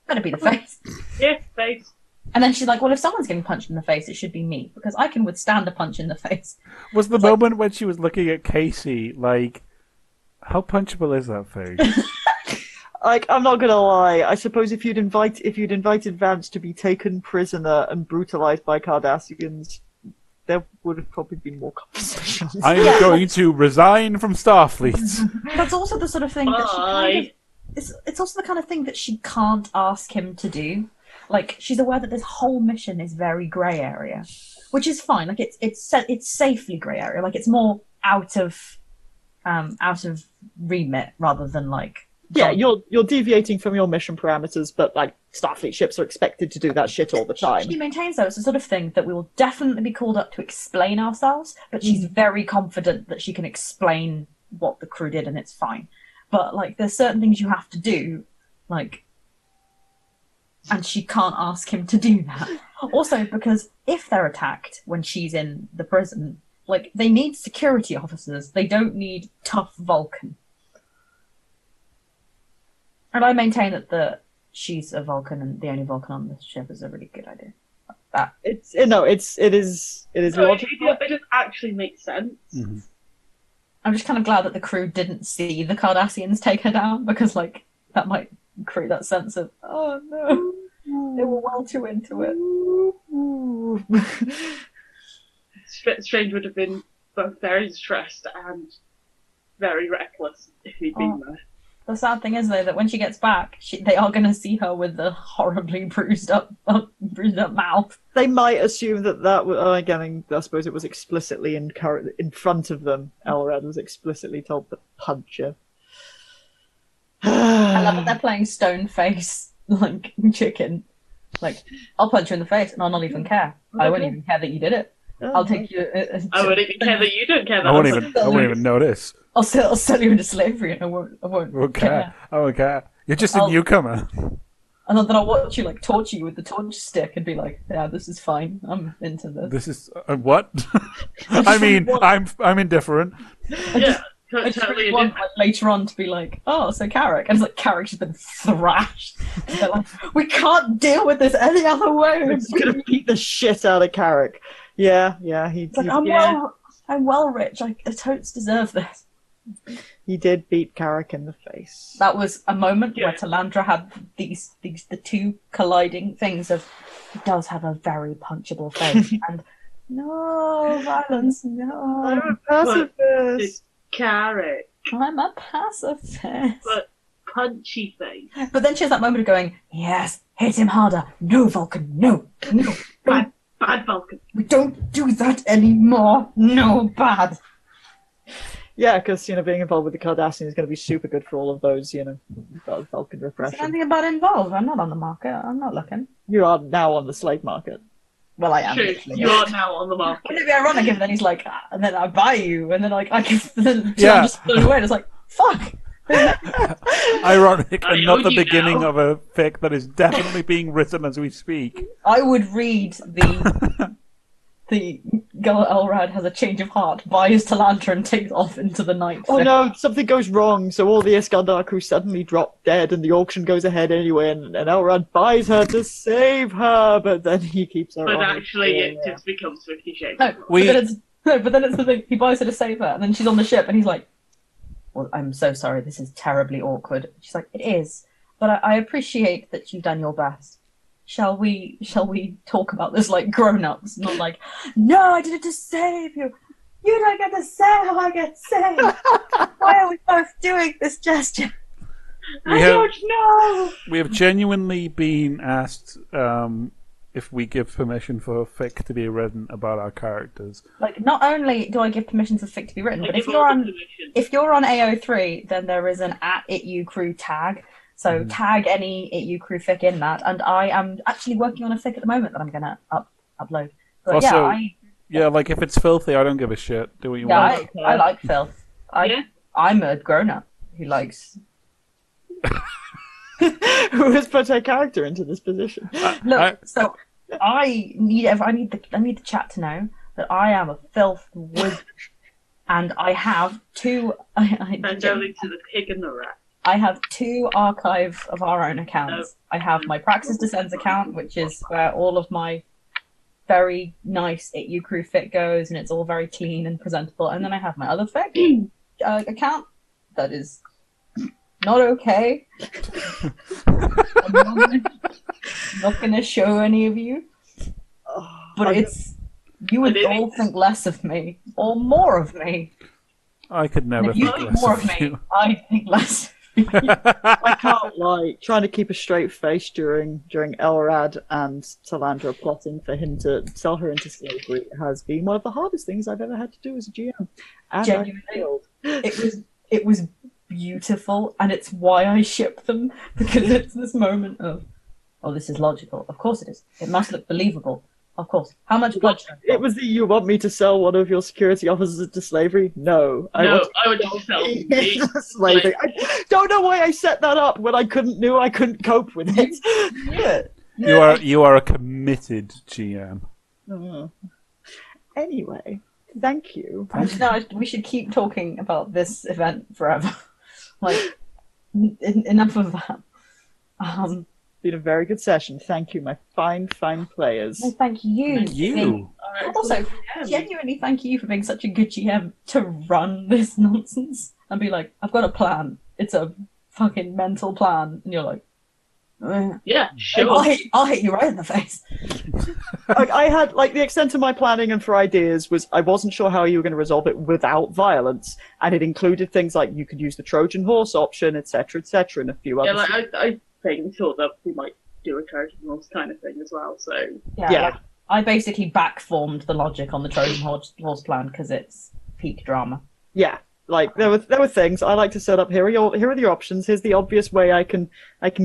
Better be the face. Yeah, face. And then she's like, well, if someone's getting punched in the face, it should be me, because I can withstand a punch in the face. Was the moment when she was looking at Casey like, how punchable is that face? Like, I'm not gonna lie. I suppose if you'd invited Vance to be taken prisoner and brutalized by Cardassians, there would have probably been more conversations. I'm going to resign from Starfleet. That's also the sort of thing that she kind Bye. of, it's also the kind of thing that she can't ask him to do. Like, she's aware that this whole mission is very grey area, which is fine. Like, it's safely grey area. Like, it's more out of remit rather than like. Yeah, you're deviating from your mission parameters, but like Starfleet ships are expected to do that shit all the time. She maintains, though, it's the sort of thing that we will definitely be called up to explain ourselves, but she's very confident that she can explain what the crew did and it's fine. But, like, there's certain things you have to do, like, and she can't ask him to do that. Also, because if they're attacked when she's in the prison, like, they need security officers. They don't need tough Vulcan. And I maintain that she's a Vulcan and the only Vulcan on this ship is a really good idea. That It is No, logical. it doesn't actually make sense. Mhm. I'm just kind of glad that the crew didn't see the Cardassians take her down, because like that might create that sense of, oh no, they were well too into it. Strange would have been both very stressed and very reckless if he'd been there. The sad thing is, though, that when she gets back, they are going to see her with the horribly bruised up mouth. They might assume that was again. I suppose it was explicitly in front of them. Elrad was explicitly told to punch her. I love that they're playing stone face like chicken. Like, I'll punch you in the face and I'll not even care. I won't even care that you did it. I'll take you. I wouldn't even care that you don't care that I won't even notice. I'll sell you into slavery, and I won't care. I won't care. You're just a newcomer. And then I'll watch you like torture you with the torch stick and be like, "Yeah, this is fine. I'm into this." This is what? I mean, I'm indifferent. Yeah, I just totally really want like, later on to be like, "Oh, so Carrick," and it's like Carrick's just been thrashed. And they're like, "We can't deal with this any other way." We're just gonna beat the shit out of Carrick. Yeah, It's like, I'm well, Rich. I totes deserve this. he did beat Carrick in the face. That was a moment Yeah. where Talandra had the two colliding things of, he does have a very punchable face, and no violence, no. I'm a pacifist. Carrot, I'm a pacifist. but punchy face. But then she has that moment of going, yes, hit him harder. No, Vulcan, no. Bad Vulcan. We don't do that anymore. No, bad. Yeah, because being involved with the Cardassian is going to be super good for all of those, Vulcan Is repression. anything about involved? I'm not on the market. I'm not looking. You are now on the slave market. Well, I am. True, literally. you are now on the market. Wouldn't it be ironic if then he's like, and then I buy you, and then like I can then Yeah. just throw it away. And it's like, fuck. Ironic, I and not own the you beginning now. of a fic that is definitely being written as we speak. I would read the Gul Elrad has a change of heart, buys Talantra, and takes off into the night. Oh no, something goes wrong, so all the Iskandar crew suddenly drop dead, and the auction goes ahead anyway, and Elrad buys her to save her, but then he keeps her But on. actually, it just becomes 50 Shades. No, but then it's the thing. He buys her to save her, and then she's on the ship, and he's like, well, I'm so sorry, this is terribly awkward. She's like, it is, but I appreciate that you've done your best. Shall we talk about this like grown-ups, not like, no, I did it to save you. You don't get to say how I get saved. Why are we both doing this gesture? I don't know. We have genuinely been asked if we give permission for fic to be written about our characters. Like, not only do I give permission for fic to be written, but if you're on AO3, then there is an @ItUCrew tag. So tag any ItUCrew fic in that, and I am actually working on a fic at the moment that I'm gonna upload. But also, yeah, like if it's filthy, I don't give a shit. Do what you want. Yeah, I like filth. I'm a grown-up who likes. Who has put her character into this position? So I need the chat to know that I am a filth wizard, and I have two. And only to the pig and the rat. I have two archive of our own accounts. I have my Praxis Descends account, which is where all of my very nice ItUCrew fic goes, and it's all very clean and presentable. And then I have my other fic account that is not okay. I'm not gonna show any of you, but you would all think less of me or more of me. I could never if you think think less more of of me. you. I think less. I can't lie. Trying to keep a straight face during Elrad and Talandra plotting for him to sell her into slavery has been one of the hardest things I've ever had to do as a GM. And Genuinely, it was beautiful, and it's why I ship them, because it's this moment of, oh, this is logical. Of course it is. It must look believable. Of course. How much bloodshed? It was you want me to sell one of your security officers into slavery? No. I want you to sell me into slavery. I don't know why I set that up when I knew I couldn't cope with it. You are a committed GM. Anyway, thank you. No, we should keep talking about this event forever. Like, enough of that. Been a very good session. Thank you, my fine players. No, thank you. Thank you. Also, genuinely thank you for being such a good GM to run this nonsense and be like, I've got a plan. It's a fucking mental plan. And you're like, yeah, sure. I'll hit you right in the face. I had, the extent of my planning and for ideas was I wasn't sure how you were going to resolve it without violence. And it included things like you could use the Trojan horse option, etc., and a few others. I thought that we might do a Trojan horse kind of thing as well. So yeah. I basically backformed the logic on the Trojan horse plan because it's peak drama. Yeah, there were things I like to set up. Here are the options. Here's the obvious way I can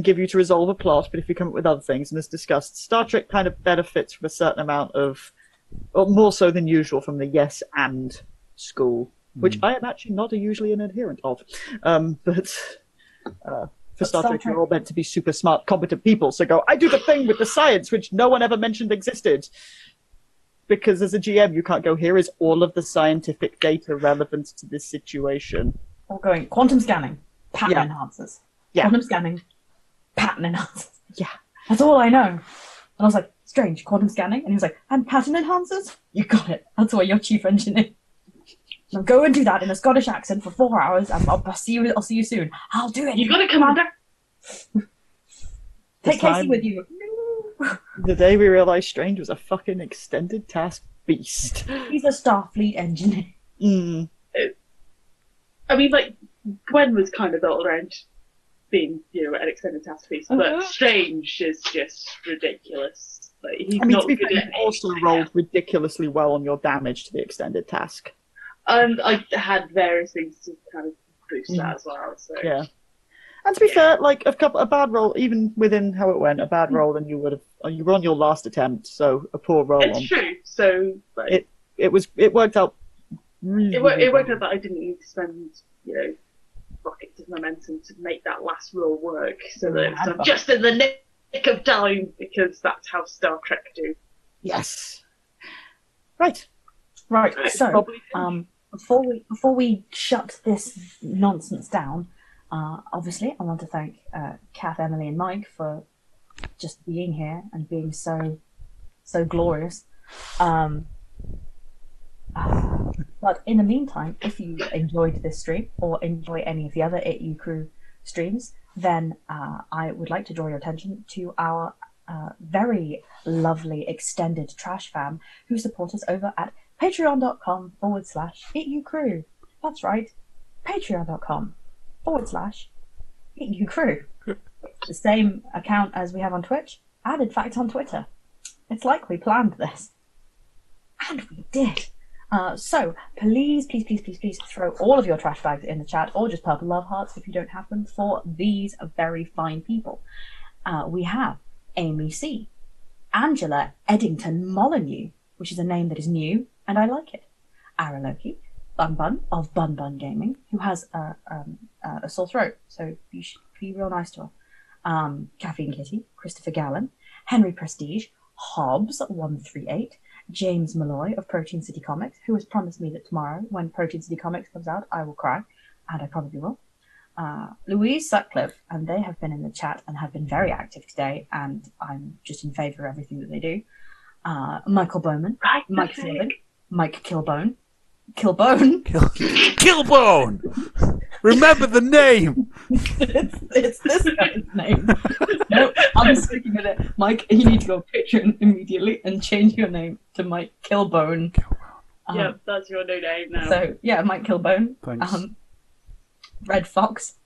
give you to resolve a plot. But if you come up with other things, and as discussed, Star Trek kind of benefits from a certain amount of, or more so than usual, from the yes and school, which I am actually not usually an adherent of, but. For Star Trek, you're all meant to be super smart, competent people. So go, I do the thing with the science, which no one ever mentioned existed. Because as a GM, you can't go, here is all of the scientific data relevant to this situation. Or going, quantum scanning, pattern enhancers. Yeah. Quantum scanning, pattern enhancers. Yeah. That's all I know. And I was like, strange, quantum scanning? And he was like, and pattern enhancers? You got it. That's why you're chief engineer. Now go and do that in a Scottish accent for 4 hours, and I'll see you soon. I'll do it. You got it, Commander. Take Casey with you. The day we realised Strange was a fucking extended task beast. He's a Starfleet engineer. I mean, Gwen was kind of built around being, an extended task beast, but Strange is just ridiculous. He's not good at anything. Also rolled ridiculously well on your damage to the extended task. And I had various things to kind of boost that as well. So. Yeah. And to be fair, a bad roll, even within how it went, a bad roll, and you were on your last attempt, so a poor roll. It's true. So it worked out. It worked out that I didn't need to spend, buckets of momentum to make that last roll work, so that it's done just in the nick of time, because that's how Star Trek do. Yes. Right. So, before we shut this nonsense down, obviously I want to thank Kath, Emily, and Mike for just being here and being so glorious. But in the meantime, if you enjoyed this stream or enjoy any of the other It You Crew streams, then I would like to draw your attention to our very lovely extended trash fam who support us over at patreon.com/itucrew. That's right, patreon.com/itucrew. The same account as we have on Twitch, and in fact on Twitter. It's like we planned this. And we did. So please throw all of your trash bags in the chat, or just purple love hearts if you don't have them, for these very fine people. We have Amy C, Angela Eddington Molyneux, which is a name that is new, and I like it. Araloki, Bun Bun of Bun Bun Gaming, who has a sore throat, so you should be real nice to her. Caffeine Kitty, Christopher Gallen, Henry Prestige, Hobbs138, James Malloy of Protein City Comics, who has promised me that tomorrow, when Protein City Comics comes out, I will cry, and I probably will. Louise Sutcliffe, and they have been in the chat and have been very active today, and I'm just in favour of everything that they do. Michael Bowman, Right, Mike that's it. Fielding, Mike Kilbone, Killbone! Remember the name! it's this guy's name. No, I'm sticking with it. Mike, you need to go Patreon immediately and change your name to Mike Kilbone. Yeah, that's your new name now. So, yeah, Mike Kilbone. Thanks. Red Fox,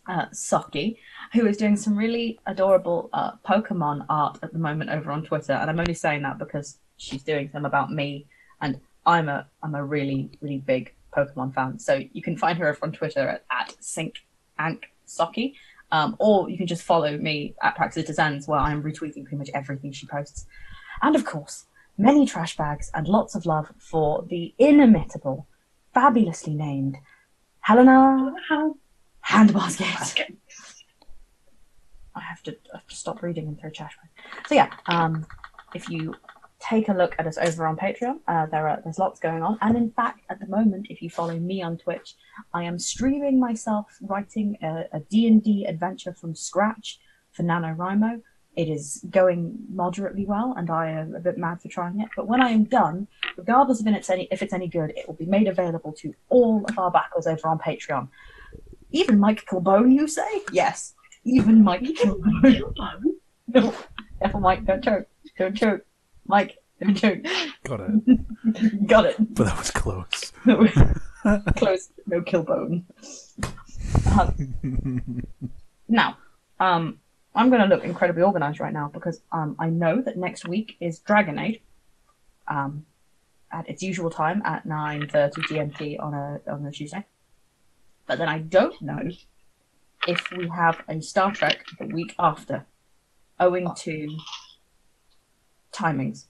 Socky, who is doing some really adorable Pokemon art at the moment over on Twitter. And I'm only saying that because she's doing some about me, and I'm a really, really big Pokemon fan. So you can find her over on Twitter at SyncAnkSocky, or you can just follow me at Praxis Ends, where I'm retweeting pretty much everything she posts. And of course, many trash bags and lots of love for the inimitable, fabulously named Helena Handbasket. I have to stop reading and throw trash bags. So yeah, if you take a look at us over on Patreon, there's lots going on. And in fact, at the moment, if you follow me on Twitch, I am streaming myself writing a D&D adventure from scratch for NaNoWriMo. It is going moderately well, and I am a bit mad for trying it. But when I am done, regardless of if it's any good, it will be made available to all of our backers over on Patreon. Even Mike Kilbone, you say? Yes, even Mike Kilbone. No, careful, Mike, don't choke. Don't choke. Mike, don't choke. Got it. Got it. But that was close. No, close. No Kilbone. Now, I'm going to look incredibly organised right now because I know that next week is Dragon Age at its usual time at 9:30 GMT on a Tuesday. But then I don't know if we have a Star Trek the week after, owing to timings.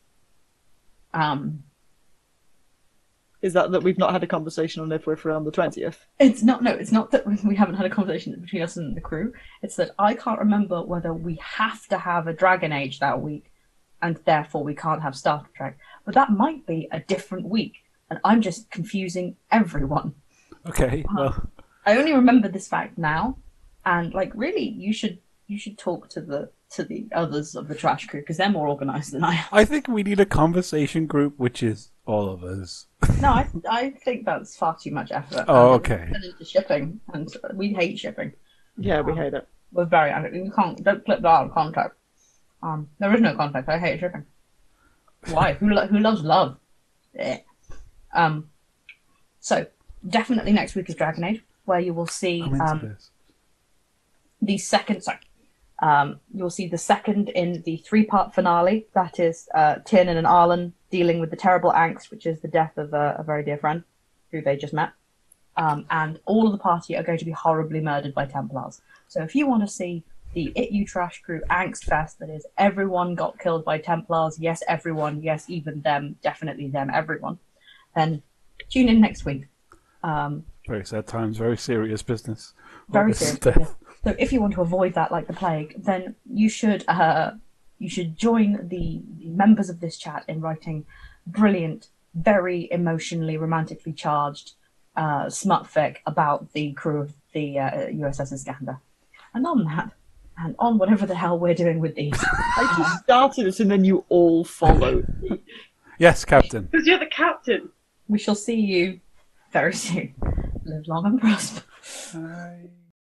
Is that we've not had a conversation on if we're free on the 20th? It's not that we haven't had a conversation between us and the crew. It's that I can't remember whether we have to have a Dragon Age that week, and therefore we can't have Star Trek. But that might be a different week, and I'm just confusing everyone. Okay, well... I only remember this fact now, and really, you should talk to the others of the trash crew because they're more organised than I am. I think we need a conversation group, which is all of us. No, I think that's far too much effort. Oh, okay. Into shipping, and we hate shipping. Yeah, we hate it. We're very angry. You don't clip that out of contact. There is no contact. I hate shipping. Why? Who loves love? Yeah. So definitely next week is Dragon Age, where you will see the second. Sorry. You'll see the second in the 3-part finale. That is Tiernan and Arlen dealing with the terrible angst, which is the death of a very dear friend who they just met. And all of the party are going to be horribly murdered by Templars. So if you want to see the It You Trash Crew angst fest, that is everyone got killed by Templars, yes everyone, yes even them, definitely them, everyone, then tune in next week. Very sad times, very serious business. Very serious business. So if you want to avoid that like the plague, then you should join the members of this chat in writing brilliant, very emotionally, romantically charged smutfic about the crew of the USS Iskandar. And on that, and on whatever the hell we're doing with these. I just started it and then you all followed me. Yes, Captain. Because you're the captain. We shall see you very soon. Live long and prosper. Bye.